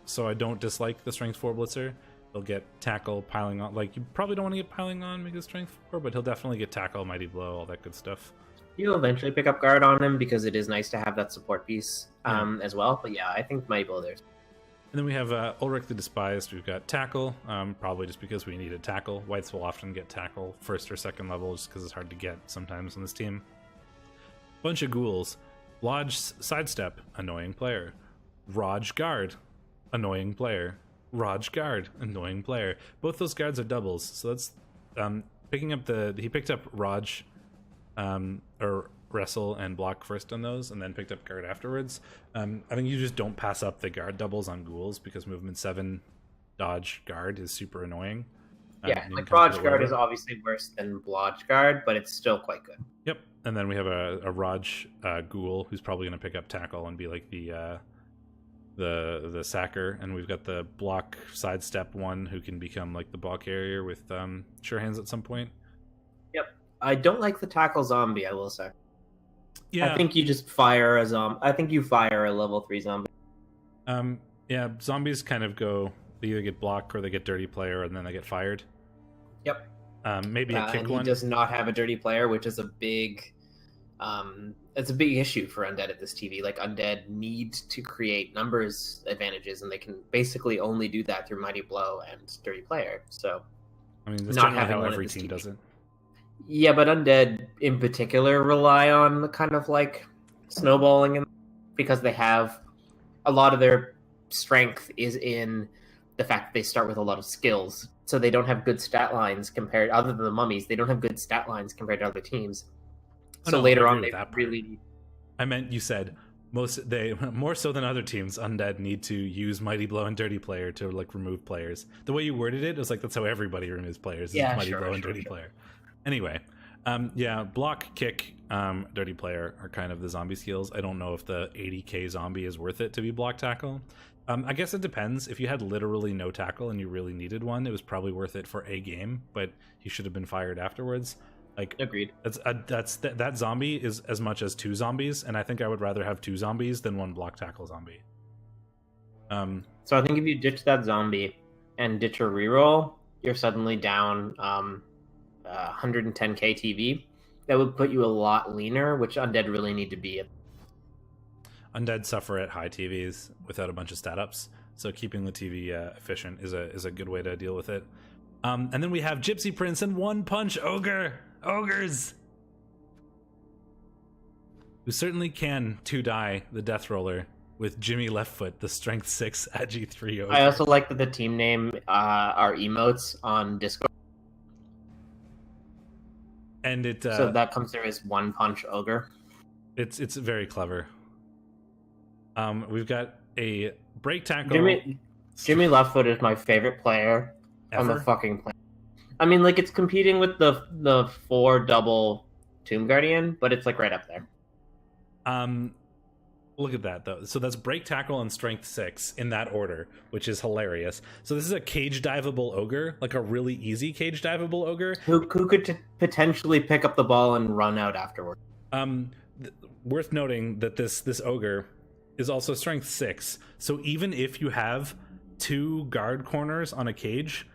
So I don't dislike the strength 4 blitzer. He'll get tackle, piling on. Like, you probably don't want to get piling on because strength 4, but he'll definitely get tackle, Mighty Blow, all that good stuff. You'll eventually pick up guard on him because it is nice to have that support piece as well. But yeah, I think Mighty Blow there's. And then we have Ulrich the Despised. We've got tackle, probably just because we needed tackle. Whites will often get tackle first or second level just because it's hard to get sometimes on this team. Bunch of ghouls. Lodge Sidestep, annoying player. Raj Guard, annoying player. Raj Guard, annoying player. Both those guards are doubles, so that's picking up he picked up Raj or wrestle and block first on those, and then picked up guard afterwards. I think you just don't pass up the guard doubles on ghouls because movement 7 dodge guard is super annoying. Yeah, like Raj Guard is obviously worse than Blodge Guard, but it's still quite good. Yep, and then we have a Raj ghoul who's probably going to pick up tackle and be like the sacker, and we've got the block sidestep one who can become like the ball carrier with sure hands at some point. Yep, I don't like the tackle zombie, I will say. Yeah, I think you just fire a zombie. I think you fire a level 3 zombie. Yeah, zombies kind of go. They either get block or they get dirty player, and then they get fired. Yep. Maybe a kick and one. He does not have a dirty player, which is a big. It's a big issue for Undead at this TV. Like Undead need to create numbers advantages, and they can basically only do that through Mighty Blow and dirty player. So, I mean, that's not generally having how one every at this team TV. does it. Yeah, but Undead in particular rely on the kind of like snowballing, because they have a lot of their strength is in the fact that they start with a lot of skills. So they don't have good stat lines compared, other than the mummies, they don't have good stat lines compared to other teams. Oh, so no, later I on, agree they with that really. I meant you said more so than other teams. Undead need to use Mighty Blow and Dirty Player to like remove players. The way you worded it was like that's how everybody removes players. Yeah, is Mighty sure, Blow and sure, Dirty sure. Player. Anyway, Yeah, block, kick, dirty player are kind of the zombie skills. I don't know if the 80k zombie is worth it to be block tackle. I guess it depends. If you had literally no tackle and you really needed one, it was probably worth it for a game, but he should have been fired afterwards. Like, agreed. That zombie is as much as 2 zombies, and I think I would rather have 2 zombies than 1 block tackle zombie. So I think if you ditch that zombie and ditch a reroll, you're suddenly down 110k TV. That would put you a lot leaner, which Undead really need to be. Undead suffer at high TVs without a bunch of stat ups, so keeping the TV efficient is a good way to deal with it. And then we have Gypsy Prince and One Punch Ogres, who certainly can 2-die the Death Roller with Jimmy Leftfoot, the Strength 6 Agi 3 Ogre. I also like that the team name are emotes on Discord. And it so that comes through as One Punch Ogre. It's very clever. We've got a break tackle. Jimmy Leftfoot is my favorite player on the fucking planet. I mean, like, it's competing with the 4 double Tomb Guardian, but it's like right up there. Look at that, though. So that's break tackle and strength 6 in that order, which is hilarious. So this is a cage diveable ogre, like a really easy cage diveable ogre. Who could potentially pick up the ball and run out afterward. Worth noting that this ogre is also strength 6. So even if you have 2 guard corners on a cage,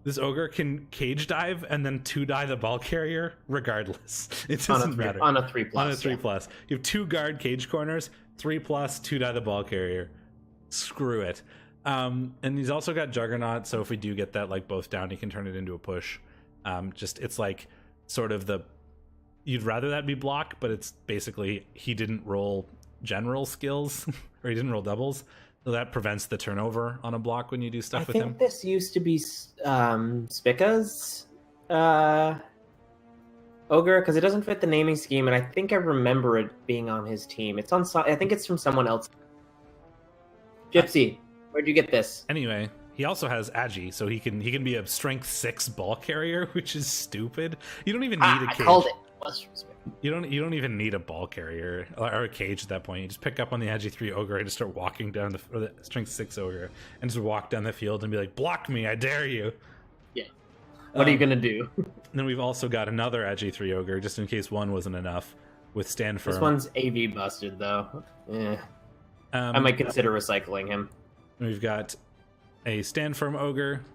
this ogre can cage dive and then 2-die the ball carrier regardless. It doesn't matter. On a 3+. On a 3+. You have 2 guard cage corners, 3+, 2-die the ball carrier. Screw it. And he's also got Juggernaut, so if we do get that like both down, he can turn it into a push. It's like sort of you'd rather that be block, but it's basically he didn't roll general skills or he didn't roll doubles. So that prevents the turnover on a block when you do stuff with him. I think this used to be Spica's ogre, because it doesn't fit the naming scheme, and I think I remember it being on his team. It's on. I think it's from someone else. Gypsy, where'd you get this? Anyway, he also has Agi, so he can be a strength 6 ball carrier, which is stupid. You don't even need a cage. I called it. You don't even need a ball carrier or a cage at that point. You just pick up on the Agi 3 ogre and just start walking down the strength 6 ogre and just walk down the field and be like, block me, I dare you. Yeah. What are you gonna do? Then we've also got another Agi 3 ogre, just in case one wasn't enough, with Stand Firm. This one's AV busted though. I might consider recycling him. We've got a Stand Firm ogre,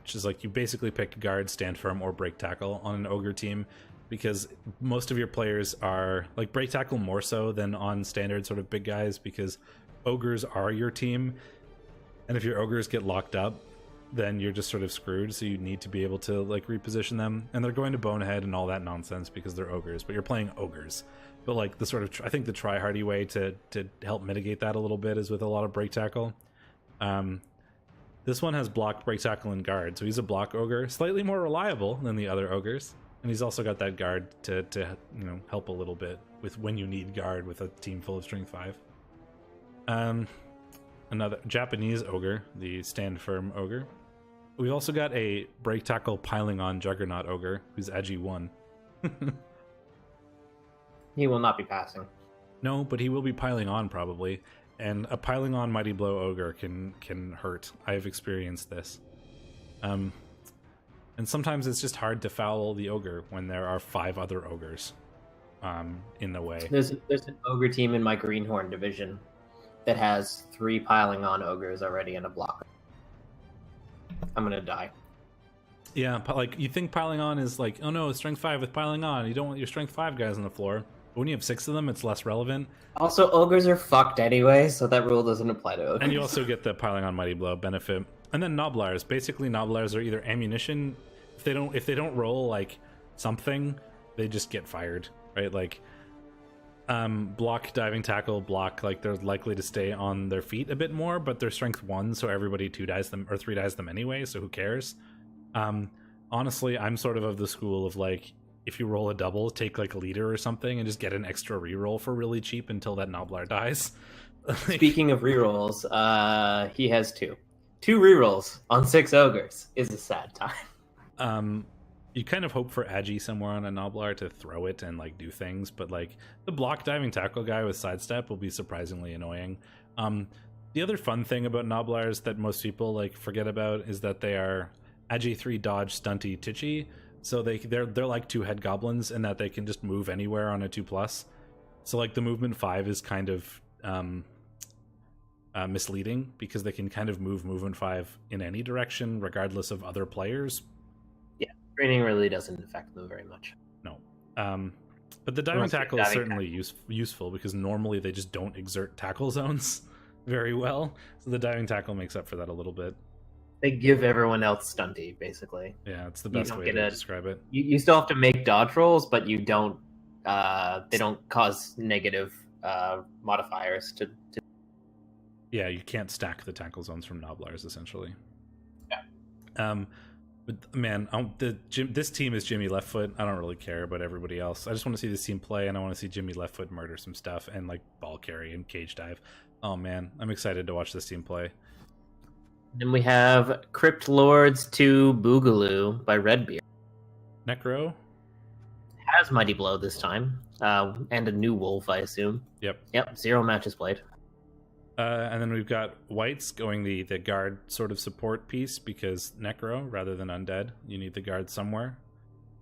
which is like you basically pick guard, stand firm, or break tackle on an ogre team, because most of your players are like break tackle more so than on standard sort of big guys, because ogres are your team, and if your ogres get locked up, then you're just sort of screwed. So you need to be able to like reposition them, and they're going to bonehead and all that nonsense because they're ogres, but you're playing ogres. But like the sort of I think the try-hardy way to help mitigate that a little bit is with a lot of break tackle. This one has block, break tackle, and guard, so he's a block ogre, slightly more reliable than the other ogres. And he's also got that guard to help a little bit with when you need guard with a team full of strength 5. Another Japanese ogre, the stand firm ogre. We've also got a break tackle piling on Juggernaut ogre, who's Agi 1. He will not be passing. No, but he will be piling on probably. And a piling on Mighty Blow ogre can hurt. I've experienced this. And sometimes it's just hard to foul the ogre when there are 5 other ogres in the way. There's an ogre team in my Greenhorn division that has 3 piling on ogres already in a block. I'm gonna die. Yeah, like you think piling on is like, oh no, strength 5 with piling on. You don't want your strength 5 guys on the floor. But when you have 6 of them, it's less relevant. Also, ogres are fucked anyway, so that rule doesn't apply to ogres. And you also get the piling on Mighty Blow benefit. And then Noblars. Basically, Noblars are either ammunition. If they don't roll like something, they just get fired, right? Like block, diving, tackle, block, like they're likely to stay on their feet a bit more, but they're strength 1, so everybody 2-dies them or 3-dies them anyway, so who cares? Honestly, I'm sort of the school of like, if you roll a double, take like a leader or something and just get an extra reroll for really cheap until that Noblar dies. Speaking of rerolls, he has 2 rerolls on 6 ogres is a sad time. you kind of hope for Agi somewhere on a Noblar to throw it and like do things, but like the block diving tackle guy with sidestep will be surprisingly annoying. The other fun thing about Noblars that most people like forget about is that they are Agi 3 dodge stunty titchy, so they're like 2 head goblins in that they can just move anywhere on a 2+. So like the movement 5 is kind of misleading because they can kind of move movement 5 in any direction regardless of other players. Yeah, training really doesn't affect them very much. No. But the diving tackle is certainly useful because normally they just don't exert tackle zones very well. So the diving tackle makes up for that a little bit. They give everyone else stunty, basically. Yeah, it's the best way to describe it. You still have to make dodge rolls, but you don't. They don't cause negative modifiers to. Yeah, you can't stack the tackle zones from Noblars, essentially. Yeah. But man, this team is Jimmy Leftfoot. I don't really care about everybody else. I just want to see this team play, and I want to see Jimmy Leftfoot murder some stuff and like ball carry and cage dive. Oh man, I'm excited to watch this team play. Then we have Crypt Lords 2 Boogaloo by Redbeard. Necro Has Mighty Blow this time, and a new Wolf, I assume. Yep. 0 matches played. And then we've got Whites going the guard sort of support piece because Necro rather than Undead. You need the guard somewhere.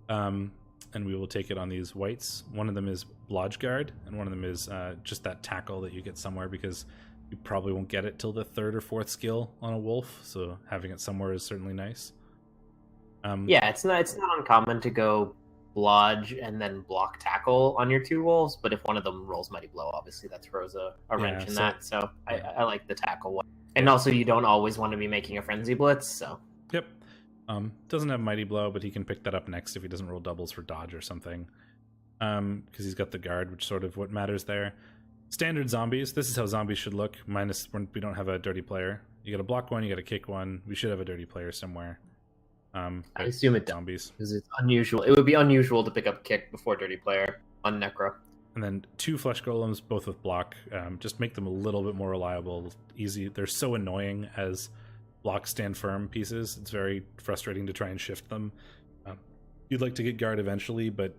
And we will take it on these Whites. One of them is Lodge Guard, and one of them is just that tackle that you get somewhere because you probably won't get it till the 3rd or 4th skill on a Wolf, so having it somewhere is certainly nice. Yeah, it's not uncommon to go Lodge and then block tackle on your 2 Wolves, but if one of them rolls Mighty Blow, obviously that throws a wrench in that, so I like the tackle one. And also you don't always want to be making a Frenzy Blitz, so... Yep. Doesn't have Mighty Blow, but he can pick that up next if he doesn't roll doubles for dodge or something. Because he's got the guard, which is sort of what matters there. Standard zombies. This is how zombies should look, minus when we don't have a dirty player. You got to block one, you got to kick one. We should have a dirty player somewhere. I assume it zombies because it's unusual. It would be unusual to pick up kick before dirty player on Necro. And then 2 flesh golems, both with block. Just make them a little bit more reliable, easy. They're so annoying as block stand firm pieces. It's very frustrating to try and shift them. You'd like to get guard eventually, but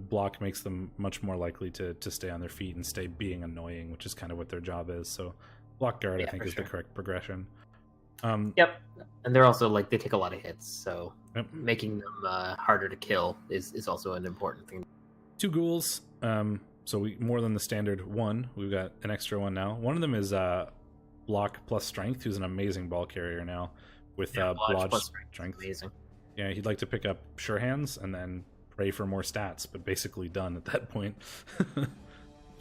block makes them much more likely to stay on their feet and stay being annoying, which is kind of what their job is. So block guard, I think, is the correct progression. Yep, and they're also like they take a lot of hits, so making them harder to kill is also an important thing. 2 ghouls, so we more than the standard 1. We've got an extra one now. One of them is block plus strength, who's an amazing ball carrier now with blodge plus strength. Amazing. Yeah, he'd like to pick up sure hands and then pray for more stats, but basically done at that point.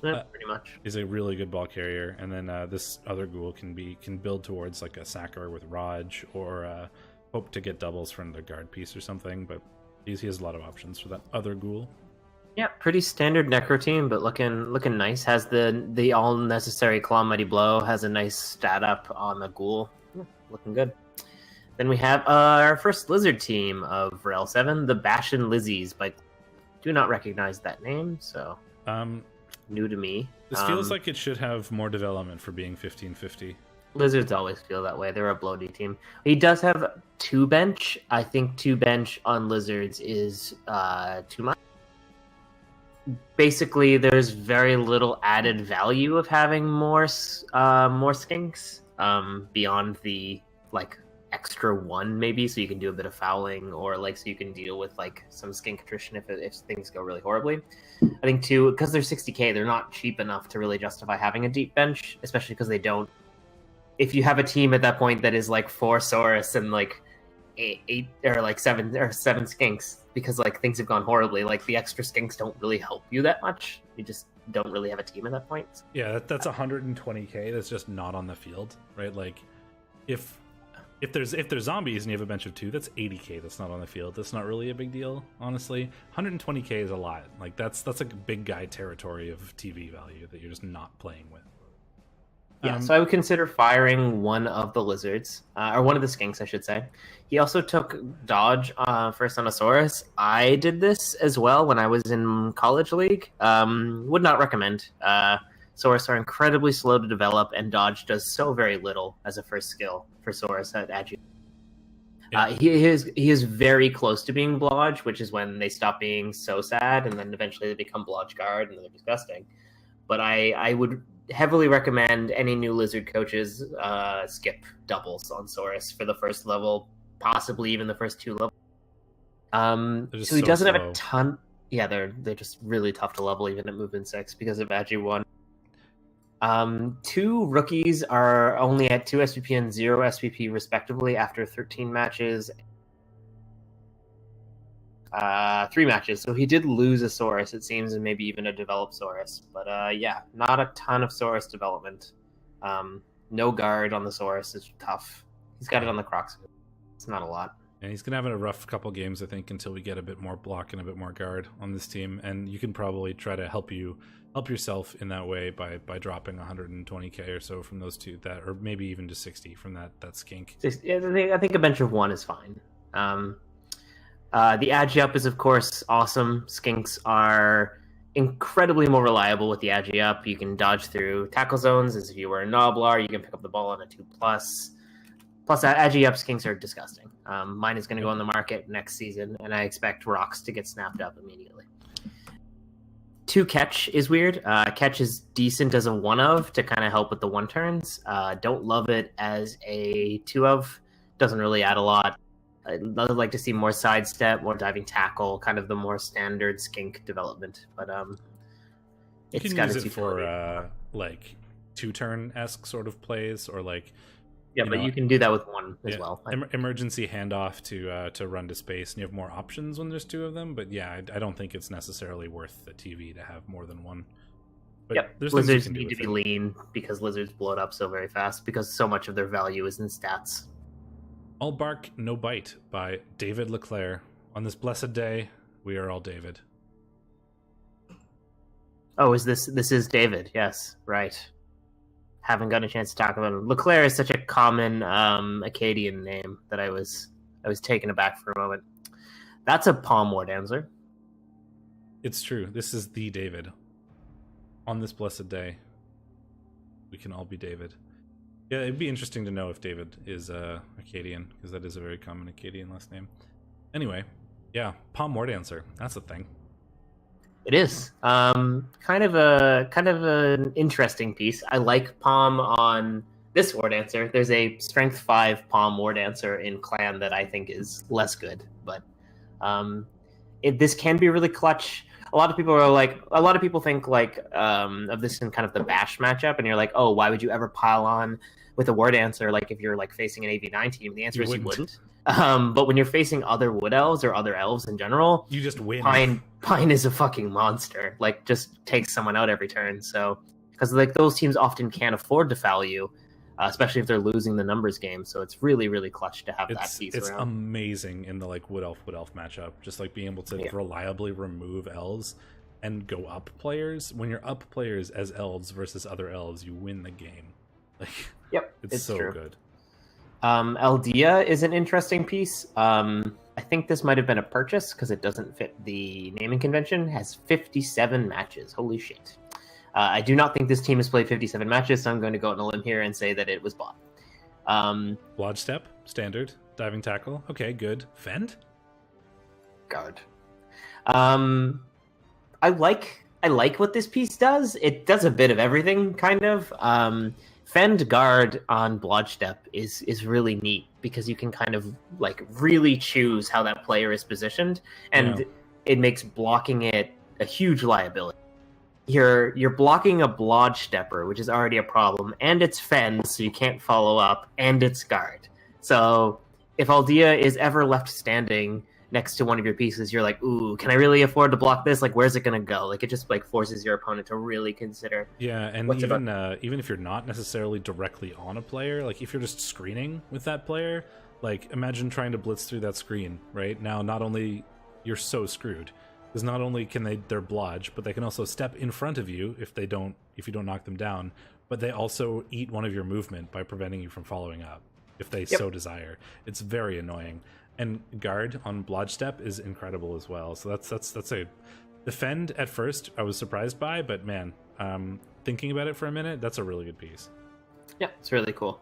Yeah, pretty much. Is a really good ball carrier, and then this other ghoul can build towards like a sacker with Raj or hope to get doubles from the guard piece or something. But he has a lot of options for that other ghoul. Yeah, pretty standard Necro team, but looking nice. Has the all necessary claw mighty blow. Has a nice stat up on the ghoul. Yeah, looking good. Then we have our first lizard team of REL 7, the Bashin Lizzies. But do not recognize that name, so. New to me. This feels like it should have more development for being 1550. Lizards always feel that way. They're a bloaty team. He does have 2 bench. I think 2 bench on Lizards is too much. Basically, there's very little added value of having more skinks beyond the like extra 1 maybe, so you can do a bit of fouling or like so you can deal with like some skink attrition if things go really horribly. I think too, because they're 60k, they're not cheap enough to really justify having a deep bench, especially because they don't. If you have a team at that point that is like 4 Saurus and like 8 or like 7 skinks, because like things have gone horribly, like the extra skinks don't really help you that much. You just don't really have a team at that point. Yeah, that's 120k that's just not on the field, right? Like if there's zombies and you have a bench of 2, that's 80k that's not on the field. That's not really a big deal, honestly. 120k is a lot. Like that's a big guy territory of TV value that you're just not playing with. Yeah, so I would consider firing one of the lizards, or one of the skinks, I should say. He also took dodge for Sonosaurus. I did this as well when I was in college league. Would not recommend. Saurus are incredibly slow to develop, and dodge does so very little as a first skill for Saurus at Agi. Yeah. He is very close to being Blodge, which is when they stop being so sad, and then eventually they become Blodge Guard, and they're disgusting. But I would heavily recommend any new Lizard coaches skip doubles on Saurus for the first level, possibly even the first 2 levels. So he doesn't have a ton. Yeah, they're just really tough to level even at movement 6 because of Agi 1. 2 rookies are only at 2 SPP and 0 SPP respectively after 13 matches. 3 matches, so he did lose a Saurus, it seems, and maybe even a developed Saurus. But yeah, not a ton of Saurus development. No guard on the Saurus is tough. He's got it on the Crocs. It's not a lot. And he's going to have a rough couple games, I think, until we get a bit more block and a bit more guard on this team. And you can probably try to help yourself in that way by dropping 120k or so from those 2, or maybe even to 60 from that skink. I think a bench of 1 is fine. The Agi up is, of course, awesome. Skinks are incredibly more reliable with the Agi up. You can dodge through tackle zones as if you were a Noblar. You can pick up the ball on a 2+. Plus, Agi up skinks are disgusting. Mine is going to go on the market next season, and I expect rocks to get snapped up immediately. 2 catch is weird. Catch is decent as a 1-of to kind of help with the 1 turns. Don't love it as a 2-of. Doesn't really add a lot. I'd like to see more sidestep, more diving tackle, kind of the more standard skink development. But it's got its utility for like 2-turn-esque sort of plays, or like. Yeah, but you can do that with 1 as well. Emergency handoff to run to space, and you have more options when there's 2 of them. But yeah, I don't think it's necessarily worth the TV to have more than 1. But Lizards need to be lean because lizards blow it up so very fast because so much of their value is in stats. All Bark, No Bite by David Leclerc. On this blessed day, we are all David. Oh, this is David? Yes, right. Haven't gotten a chance to talk about him. Leclerc is such a common Acadian name that I was taken aback for a moment. That's a palm ward answer. It's true. This is the David. On this blessed day, we can all be David. Yeah, it'd be interesting to know if David is Acadian, because that is a very common Acadian last name. Anyway, yeah, palm ward answer. That's a thing. It is kind of an interesting piece. I like Palm on this ward answer. There's a strength 5 Palm ward answer in Clan that I think is less good, but this can be really clutch. A lot of people think like of this in kind of the bash matchup, and you're like, oh, why would you ever pile on with a word answer? Like if you're like facing an AV9 team, the answer is you wouldn't. But when you're facing other wood elves or other elves in general, you just win. Pine is a fucking monster. Like, just takes someone out every turn. So, because like those teams often can't afford to foul you, especially if they're losing the numbers game. So it's really, really clutch to have that piece around. It's amazing in the like wood elf matchup. Just like being able to reliably remove elves and go up players. When you're up players as elves versus other elves, you win the game. Like, it's so true. Good. Eldia is an interesting piece. I think this might have been a purchase because it doesn't fit the naming convention. It has 57 matches. Holy shit. I do not think this team has played 57 matches, so I'm going to go on a limb here and say that it was bought. Lodge step, standard, diving tackle. Okay, good. Fend? Guard. I like what this piece does. It does a bit of everything, kind of. Fend guard on Blodge Step is really neat because you can kind of like really choose how that player is positioned, and it makes blocking it a huge liability. You're blocking a Blodge Stepper, which is already a problem, and it's Fend, so you can't follow up, and it's guard. So if Aldea is ever left standing next to one of your pieces, you're like, ooh, can I really afford to block this? Like, where's it going to go? Like, it just like forces your opponent to really consider. Yeah, and even if you're not necessarily directly on a player, like if you're just screening with that player, like imagine trying to blitz through that screen, right? Now, not only you're so screwed, because not only can they're blodge, but they can also step in front of you if you don't knock them down, but they also eat one of your movement by preventing you from following up if they so desire. It's very annoying. And guard on Blodge Step is incredible as well. So that's a defend at first I was surprised by, but man, thinking about it for a minute, that's a really good piece. Yeah, it's really cool.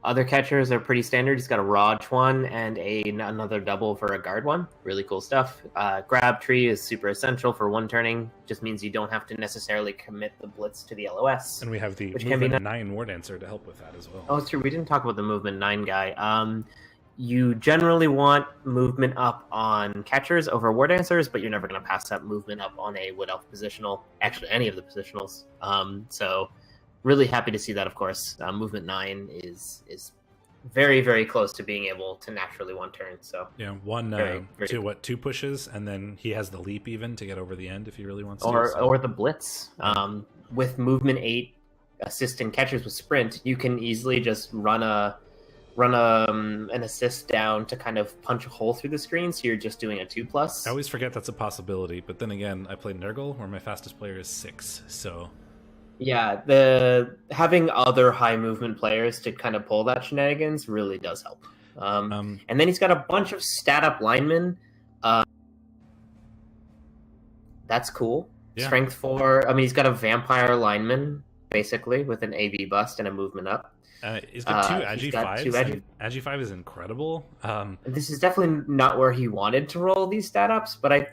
Other catchers are pretty standard. He's got a Raj one and another double for a guard one. Really cool stuff. Grab tree is super essential for one turning. Just means you don't have to necessarily commit the blitz to the LOS. And we have the which movement 9 War Dancer to help with that as well. Oh, it's true. We didn't talk about the movement 9 guy. You generally want movement up on catchers over War Dancers, but you're never going to pass that movement up on a Wood Elf positional. Actually, any of the positionals. So really happy to see that, of course. Movement 9 is very, very close to being able to naturally one turn. So yeah, two pushes, and then he has the leap even to get over the end if he really wants to. Or the blitz. With movement 8, assist and catchers with sprint, you can easily just run an assist down to kind of punch a hole through the screen, so you're just doing a 2+. I always forget that's a possibility, but then again, I play Nurgle, where my fastest player is 6, so... Yeah, having other high movement players to kind of pull that shenanigans really does help. And then he's got a bunch of stat-up linemen. That's cool. Yeah. Strength 4, he's got a vampire lineman, basically, with an AV bust and a movement up. He's got 2 Agi 5s. Agi 5 is incredible. This is definitely not where he wanted to roll these stat ups, but I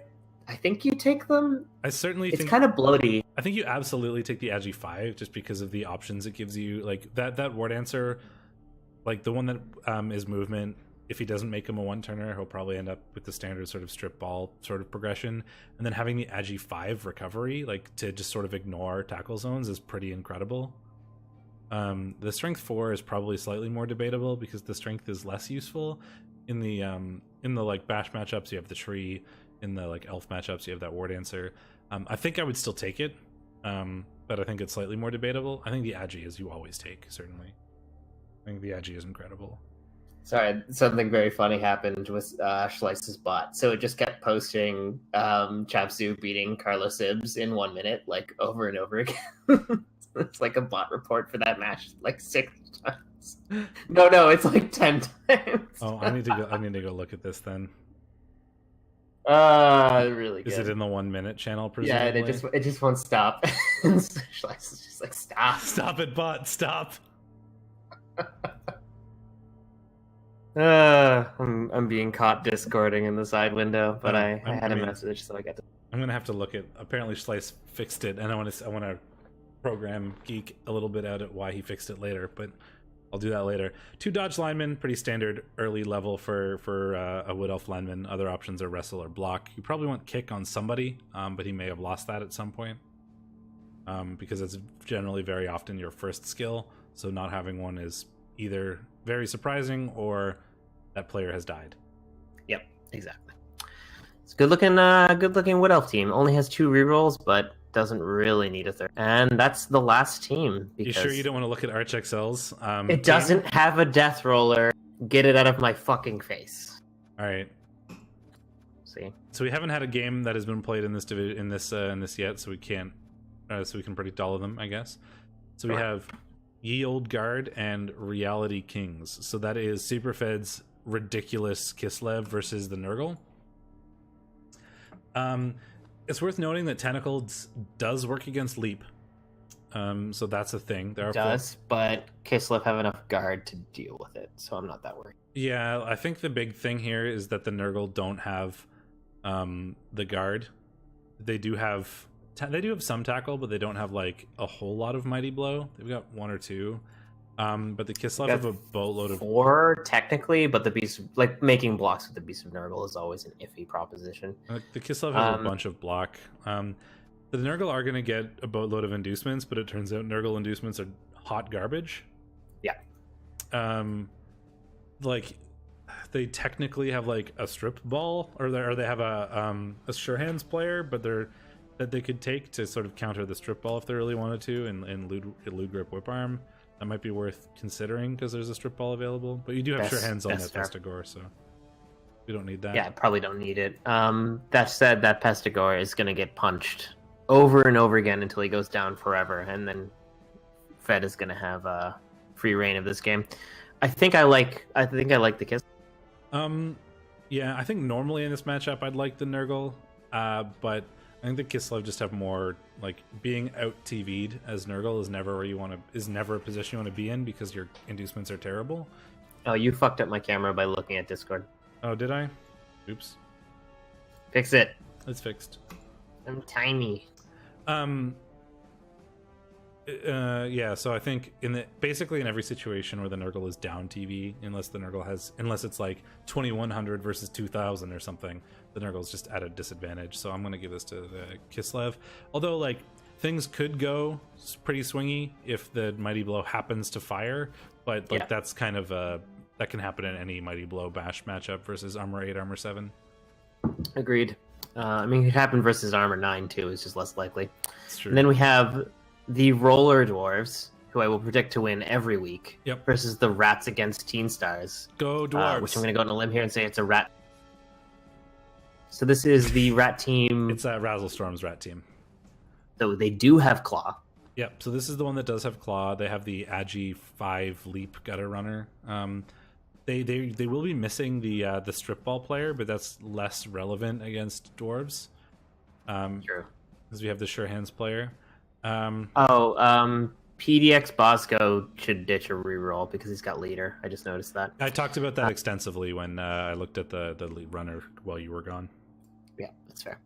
think you take them. I certainly think it's kind of bloaty. I think you absolutely take the Agi 5 just because of the options it gives you. Like that War Dancer, like the one that is movement. If he doesn't make him a one-turner, he'll probably end up with the standard sort of strip ball sort of progression. And then having the Agi 5 recovery, like to just sort of ignore tackle zones, is pretty incredible. The strength 4 is probably slightly more debatable because the strength is less useful in the like bash matchups. You have the tree. In the like elf matchups, you have that War Dancer. I think I would still take it, but I think it's slightly more debatable. I think the Agi is you always take, certainly. I think the Agi is incredible. Sorry, something very funny happened with Schleiss's bot. So it just kept posting Chapsu beating Carlos Ibs in 1 minute, like over and over again. It's like a bot report for that match, like 6 times. No, it's like 10 times. Oh, I need to go look at this then. Really good. Is it in the 1 minute channel? Presumably? Yeah, it just won't stop. Schleiss is just like, stop it, bot, stop. I'm being caught discording in the side window, but I had a message, so I got to. I'm gonna have to look at. Apparently, Schleiss fixed it, and I want to program geek a little bit out at why he fixed it later, but I'll do that later. 2 dodge linemen, pretty standard early level for a Wood Elf lineman. Other options are wrestle or block. You probably want kick on somebody, but he may have lost that at some point, because it's generally very often your first skill. So not having one is either very surprising or that player has died. Yep, exactly. It's a good looking Wood Elf team. Only has 2 rerolls, but doesn't really need a third. And that's the last team. You sure you don't want to look at Arch XL's? It doesn't have a death roller. Get it out of my fucking face. All right. See. So we haven't had a game that has been played in this division in this yet, so we can't. So we can predict all of them, I guess. So we have Ye Old Guard and Reality Kings. So that is Superfed's ridiculous Kislev versus the Nurgle. It's worth noting that Tentacles does work against Leap. So that's a thing. It does, but Kislev have enough guard to deal with it, so I'm not that worried. Yeah, I think the big thing here is that the Nurgle don't have the guard. They do have some tackle, but they don't have like a whole lot of Mighty Blow. They've got 1 or 2. But the Kislev have a boatload of 4 technically, but the beast, like making blocks with the Beast of Nurgle, is always an iffy proposition. The Kislev have a bunch of block. The Nurgle are going to get a boatload of inducements, but it turns out Nurgle inducements are hot garbage. Yeah. Like they technically have like a strip ball, or they have a sure hands player, but that they could take to sort of counter the strip ball if they really wanted to, and Lewd Grip Whip Arm. That might be worth considering because there's a strip ball available, but you do have sure hands on that Pestigore, so we don't need that. Yeah, probably don't need it. That said, that Pestigore is going to get punched over and over again until he goes down forever, and then Fed is going to have free reign of this game. I think I like the Kiss. Yeah, I think normally in this matchup I'd like the Nurgle, but I think the Kislev just have more, like, being out TV'd as Nurgle is never a position you want to be in because your inducements are terrible. Oh, you fucked up my camera by looking at Discord. Oh, did I? Oops. Fix it. It's fixed. I'm tiny. Yeah, so I think basically in every situation where the Nurgle is down TV, unless it's like 2100 versus 2000 or something, the Nurgle's just at a disadvantage. So I'm going to give this to the Kislev. Although, like, things could go pretty swingy if the Mighty Blow happens to fire, but like that's kind of that can happen in any Mighty Blow bash matchup versus Armor 8, Armor 7. Agreed. I mean, it happened versus Armor 9 too. It's just less likely. It's true. And then we have the Roller Dwarves, who I will predict to win every week, versus the Rats against Teen Stars. Go Dwarves! Which I'm going to go on a limb here and say it's a Rat. So this is the Rat team. It's Razzlestorm's Rat team. So they do have Claw. Yep. So this is the one that does have Claw. They have the Agi 5 Leap Gutter Runner. They will be missing the Strip Ball player, but that's less relevant against Dwarves. True. Because we have the Sure Hands player. PDX Bosco should ditch a reroll because he's got leader. I just noticed that. I talked about that extensively when I looked at the lead runner while you were gone. Yeah, that's fair.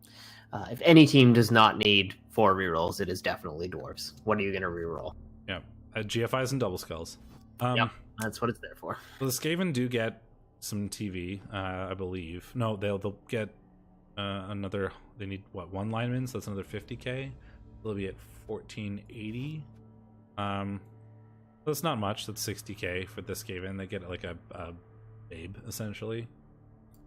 If any team does not need 4 rerolls, it is definitely Dwarves. What are you going to reroll? Yeah, GFIs and double skulls. Yep, that's what it's there for. Well, the Skaven do get some TV, I believe. No, they'll get another. They need what, 1 lineman, so that's another 50k. They'll be at 1480. That's not much. That's 60k for this Skaven. They get like a babe essentially.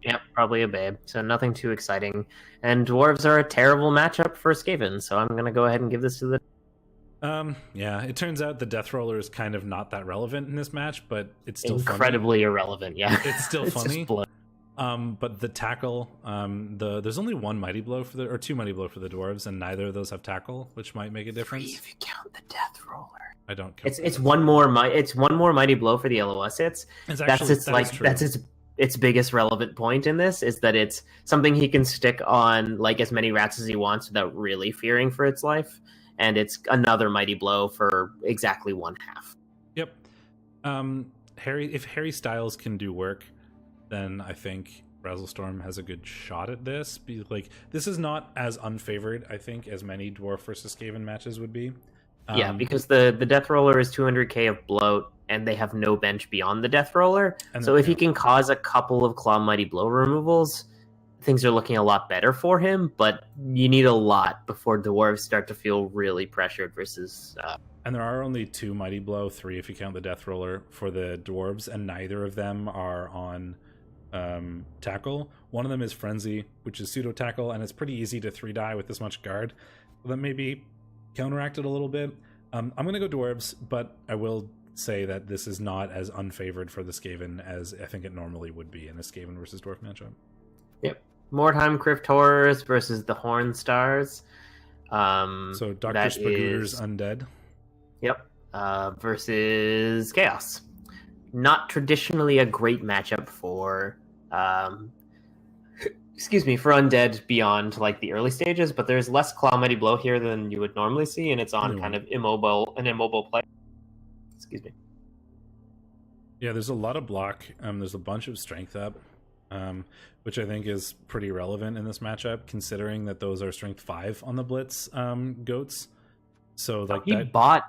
Yep, probably a babe. So nothing too exciting. And Dwarves are a terrible matchup for Skaven, so I'm gonna go ahead and give this to the. Yeah, it turns out the Death Roller is kind of not that relevant in this match, but it's still incredibly funny. Irrelevant. Yeah, it's still funny. Just but the tackle, there's only 1 Mighty Blow or 2 Mighty Blow for the Dwarves, and neither of those have tackle, which might make a difference. 3 if you count the Death Roller. I don't count. It's one more. It's one more Mighty Blow for the LOS hits. That's its biggest relevant point in this is that it's something he can stick on like as many rats as he wants without really fearing for its life, and it's another Mighty Blow for exactly 1/2. Yep. If Harry Styles can do work, then I think Razzlestorm has a good shot at this. Like, this is not as unfavored, I think, as many Dwarf versus Skaven matches would be. Yeah, because the Death Roller is 200k of bloat, and they have no bench beyond the Death Roller. So if he can cause a couple of Claw Mighty Blow removals, things are looking a lot better for him, but you need a lot before Dwarves start to feel really pressured versus... And there are only 2 Mighty Blow, 3 if you count the Death Roller, for the Dwarves, and neither of them are on tackle. One of them is Frenzy, which is pseudo tackle, and it's pretty easy to 3-die with this much guard. That may be counteracted a little bit. I'm going to go Dwarves, but I will say that this is not as unfavored for the Skaven as I think it normally would be in a Skaven versus Dwarf matchup. Yep. Mordheim Crypt Horrors versus the Horn Stars. So Dr. Spagooter's Undead. Yep. Versus Chaos. Not traditionally a great matchup for for Undead beyond like the early stages, but there's less Claw Mighty Blow here than you would normally see, and it's on kind of an immobile play. Excuse me. Yeah, there's a lot of block. There's a bunch of strength up, which I think is pretty relevant in this matchup, considering that those are strength 5 on the Blitz goats. So like he bought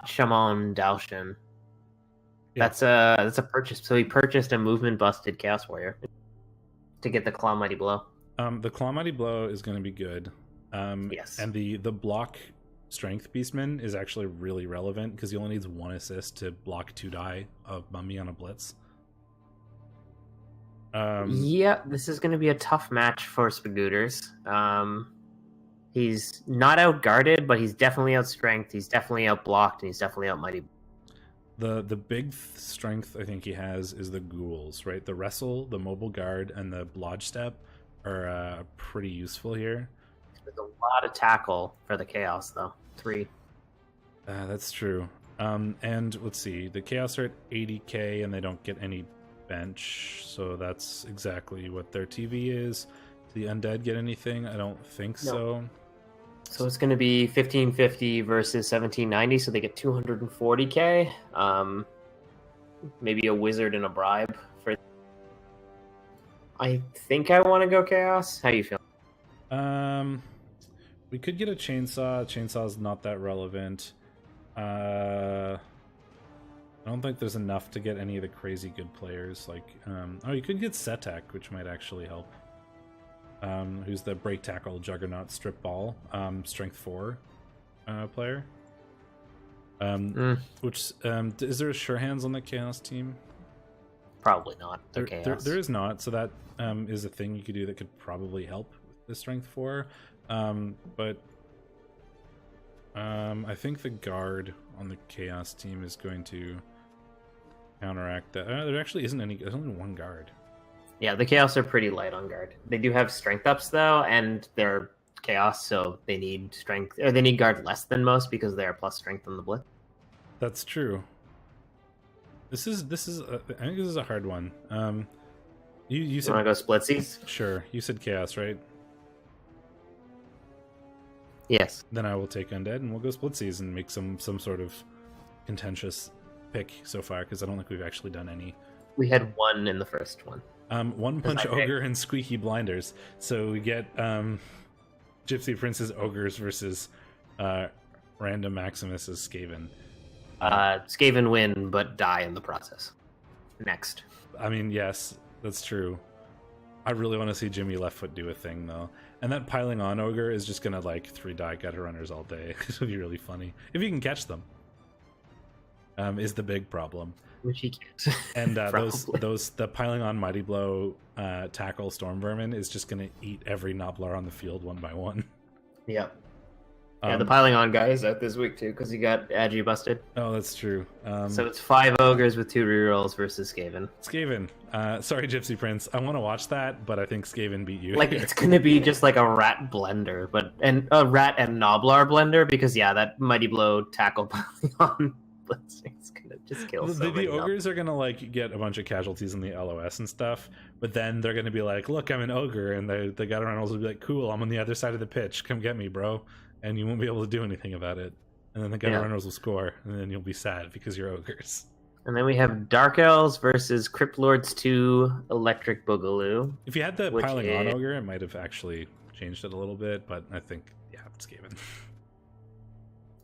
Shaman Dalshin. Yeah. That's a purchase. So he purchased a movement busted Chaos Warrior to get the Claw Mighty Blow. The Claw Mighty Blow is going to be good. Yes. And the block Strength Beastman is actually really relevant because he only needs 1 assist to block 2 die of Mummy on a Blitz. Yeah, this is going to be a tough match for Spagooters. He's not out guarded, but he's definitely out strength. He's definitely out blocked, and he's definitely out mighty. The big strength I think he has is the ghouls, right? The wrestle, the mobile guard, and the blodge step are pretty useful here. There's a lot of tackle for the chaos, though. 3. That's true. And let's see, the chaos are at 80k, and they don't get any bench, so that's exactly what their TV is. the Undead get anything? I don't think so. So it's going to be 1550 versus 1790, so they get 240k. Maybe a wizard and a bribe for. I think I want to go chaos. How you feel? We could get a chainsaw. Chainsaw's not that relevant. I don't think there's enough to get any of the crazy good players. Like, oh, you could get Setek, which might actually help. Who's the break tackle juggernaut strip ball, strength 4 player. Which is there a sure hands on the chaos team? Probably not. There is not. So that is a thing you could do that could probably help with the strength 4. But I think the guard on the chaos team is going to counteract that. There actually isn't any. There's only one guard. Yeah, the chaos are pretty light on guard. They do have strength ups though, and they're chaos, so they need strength, or they need guard less than most because they are plus strength on the blitz. That's true. This is I think this is a hard one. You said want to go splitsies? Sure. You said chaos, right? Yes. Then I will take Undead and we'll go splitsies and make some sort of contentious pick so far, because I don't think we've actually done any. We had one in the first one. One punch ogre and squeaky blinders. So we get Gypsy Prince's ogres versus random Maximus's Skaven. Skaven win, but die in the process. Next. I mean, yes, that's true. I really want to see Jimmy Leftfoot do a thing, though. And that piling on ogre is just going to, like, 3-die gutter runners all day. It'll be really funny. If you can catch them. Is the big problem. Which he can't. And the piling on Mighty Blow tackle Storm Vermin is just going to eat every Nobbler on the field one by one. Yep. Yeah, the piling on guy is out this week too because he got Agi busted. Oh, that's true. So it's 5 ogres with 2 rerolls versus Skaven. Skaven. Sorry, Gypsy Prince. I want to watch that, but I think Skaven beat you. Like, it's going to be just like a rat blender, and a rat and Nobblar blender because, yeah, that Mighty Blow tackle piling on is going to just kill the ogres are going to, like, get a bunch of casualties in the LOS and stuff, but then they're going to be like, look, I'm an ogre, and the gutter runners will be like, cool, I'm on the other side of the pitch. Come get me, bro. And you won't be able to do anything about it. And then the gutter runners will score, and then you'll be sad because you're ogres. And then we have Dark Elves versus Crypt Lords 2 Electric Boogaloo. If you had the piling on ogre, it might have actually changed it a little bit, but I think, yeah, it's Skaven.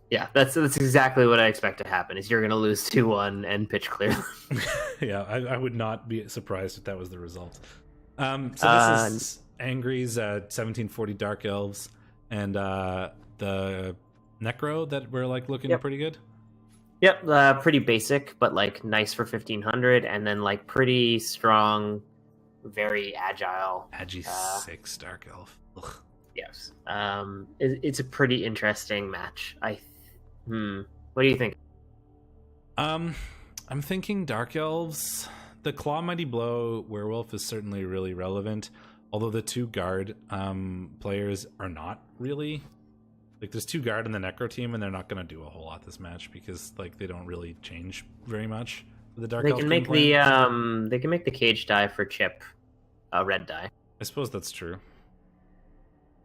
Yeah, that's exactly what I expect to happen, is you're going to lose 2-1 and pitch clear. Yeah, I would not be surprised if that was the result. So this is Angry's 1740 Dark Elves, and the Necro that we're, like, looking pretty good. Yep, pretty basic, but, like, nice for 1500, and then, like, pretty strong, very agile. Agi 6 Dark Elf. Ugh. Yes. It's a pretty interesting match. What do you think? I'm thinking Dark Elves. The Claw Mighty Blow Werewolf is certainly really relevant, although the 2 guard players are not really. Like, there's 2 guard in the Necro team, and they're not going to do a whole lot this match because, like, they don't really change very much for the Dark Elf. They can make they can make the cage die for Chip a red die. I suppose that's true.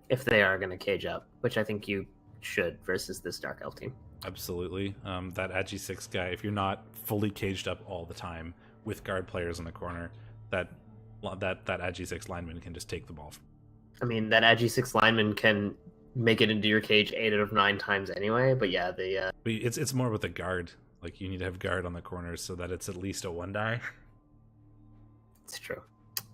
If they are going to cage up, which I think you should versus this Dark Elf team. Absolutely. That Agi 6 guy, if you're not fully caged up all the time with guard players in the corner, that Agi 6 lineman can just take the ball. I mean, that Agi 6 lineman can make it into your cage 8 out of 9 times anyway, but yeah, it's more with the guard. Like, you need to have guard on the corners so that it's at least a 1-die. It's true.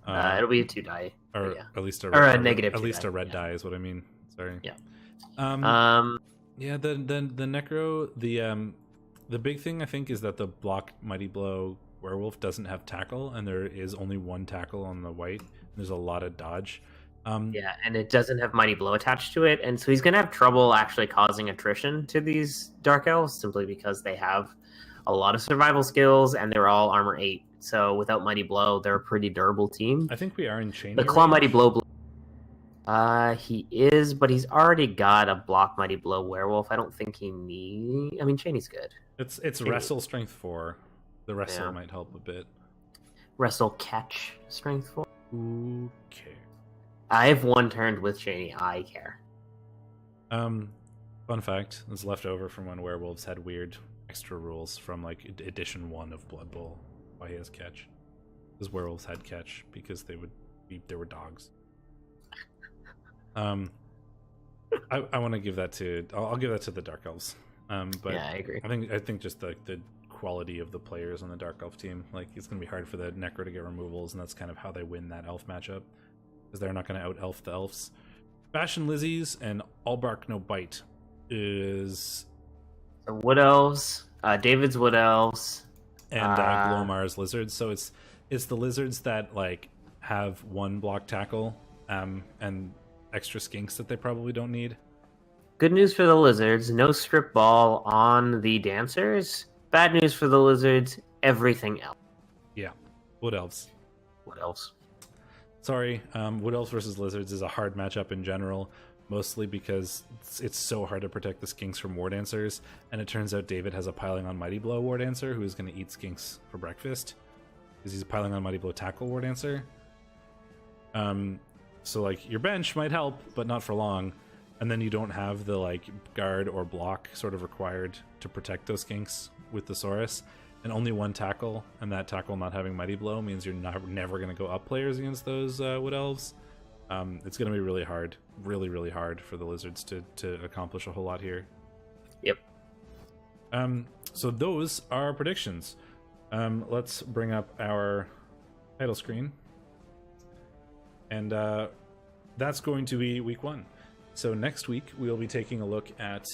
It'll be a 2-die. Or yeah. at least a negative. At least a red die is what I mean. Sorry. Yeah. Yeah. The Necro. The big thing I think is that the block Mighty Blow Werewolf doesn't have tackle, and there is only 1 tackle on the white. There's a lot of dodge. Yeah, and it doesn't have Mighty Blow attached to it, and so he's gonna have trouble actually causing attrition to these Dark Elves simply because they have a lot of survival skills and they're all armor 8. So without Mighty Blow, they're a pretty durable team. I think we are in chain. The Claw Mighty Blow. He is, but he's already got a block Mighty Blow Werewolf. I don't think he needs. I mean, Cheney's good. It's Wrestle Strength 4. The Wrestle might help a bit. Wrestle Catch Strength 4. Okay. I've one turned with Cheney. I care. Fun fact: is left over from when werewolves had weird extra rules from like edition 1 of Blood Bowl. Why he has catch? Because werewolves had catch because they were dogs. I want to give that to I'll give that to the Dark Elves. But yeah, I agree. I think just the quality of the players on the Dark Elf team, like it's gonna be hard for the Necro to get removals, and that's kind of how they win that Elf matchup, because they're not gonna out Elf the Elves. Bastion Lizzies and All Bark No Bite is So Wood Elves, David's Wood Elves, and Glomar's Lizards. So it's the lizards that like have 1 block tackle and extra skinks that they probably don't need. Good news for the Lizards, no strip ball on the Dancers. Bad news for the Lizards, everything else. Yeah, Wood Elves. What else? Sorry, Wood Elves versus Lizards is a hard matchup in general, mostly because it's so hard to protect the skinks from War Dancers, and it turns out David has a Piling on Mighty Blow War Dancer who is going to eat skinks for breakfast, because he's a Piling on Mighty Blow Tackle War Dancer. So like your bench might help, but not for long, and then you don't have the like guard or block sort of required to protect those skinks with the Saurus. And only 1 tackle, and that tackle not having Mighty Blow means you're never going to go up players against those Wood Elves. It's going to be really hard, really hard for the Lizards to accomplish a whole lot here. Yep. So those are our predictions. Let's bring up our title screen. And that's going to be week 1. So next week, we'll be taking a look at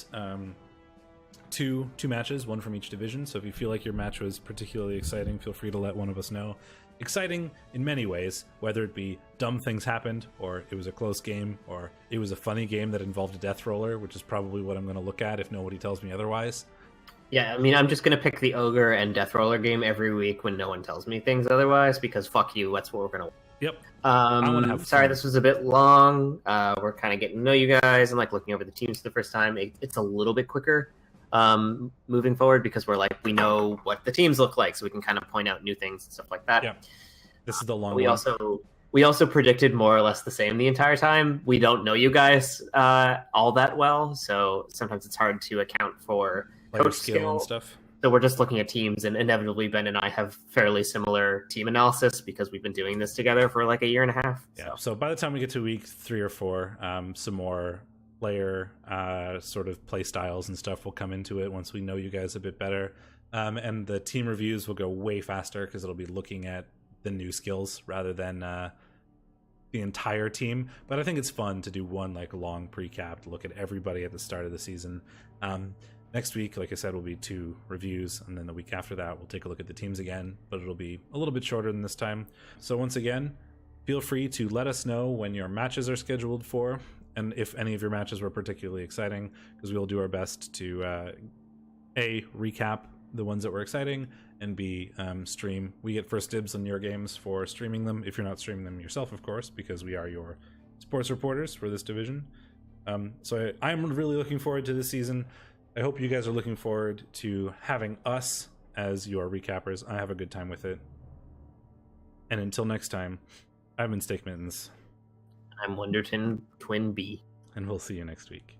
two matches, 1 from each division. So if you feel like your match was particularly exciting, feel free to let one of us know. Exciting in many ways, whether it be dumb things happened, or it was a close game, or it was a funny game that involved a death roller, which is probably what I'm going to look at if nobody tells me otherwise. Yeah, I mean, I'm just going to pick the Ogre and Death Roller game every week when no one tells me things otherwise, because fuck you, that's what we're going to. Yep. I want to have sorry, fun. this was a bit long. We're kind of getting to know you guys and like looking over the teams for the first time. It's a little bit quicker moving forward because we're like, we know what the teams look like, so we can kind of point out new things and stuff like that. Yeah. This is the long we one. We also predicted more or less the same the entire time. We don't know you guys all that well, so sometimes it's hard to account for Player coach skill and stuff. So we're just looking at teams, and inevitably Ben and I have fairly similar team analysis because we've been doing this together for like a year and a half. Yeah. So by the time we get to week 3 or 4, some more player sort of play styles and stuff will come into it once we know you guys a bit better. And the team reviews will go way faster because it'll be looking at the new skills rather than the entire team. But I think it's fun to do one like long pre-cap to look at everybody at the start of the season. Next week, like I said, will be 2 reviews, and then the week after that, we'll take a look at the teams again, but it'll be a little bit shorter than this time. So once again, feel free to let us know when your matches are scheduled for, and if any of your matches were particularly exciting, because we'll do our best to A, recap the ones that were exciting, and B, stream. We get first dibs on your games for streaming them, if you're not streaming them yourself, of course, because we are your sports reporters for this division. So I'm really looking forward to this season. I hope you guys are looking forward to having us as your recappers. I have a good time with it. And until next time, I've been Steakmittens. I'm Wonderton Twin B. And we'll see you next week.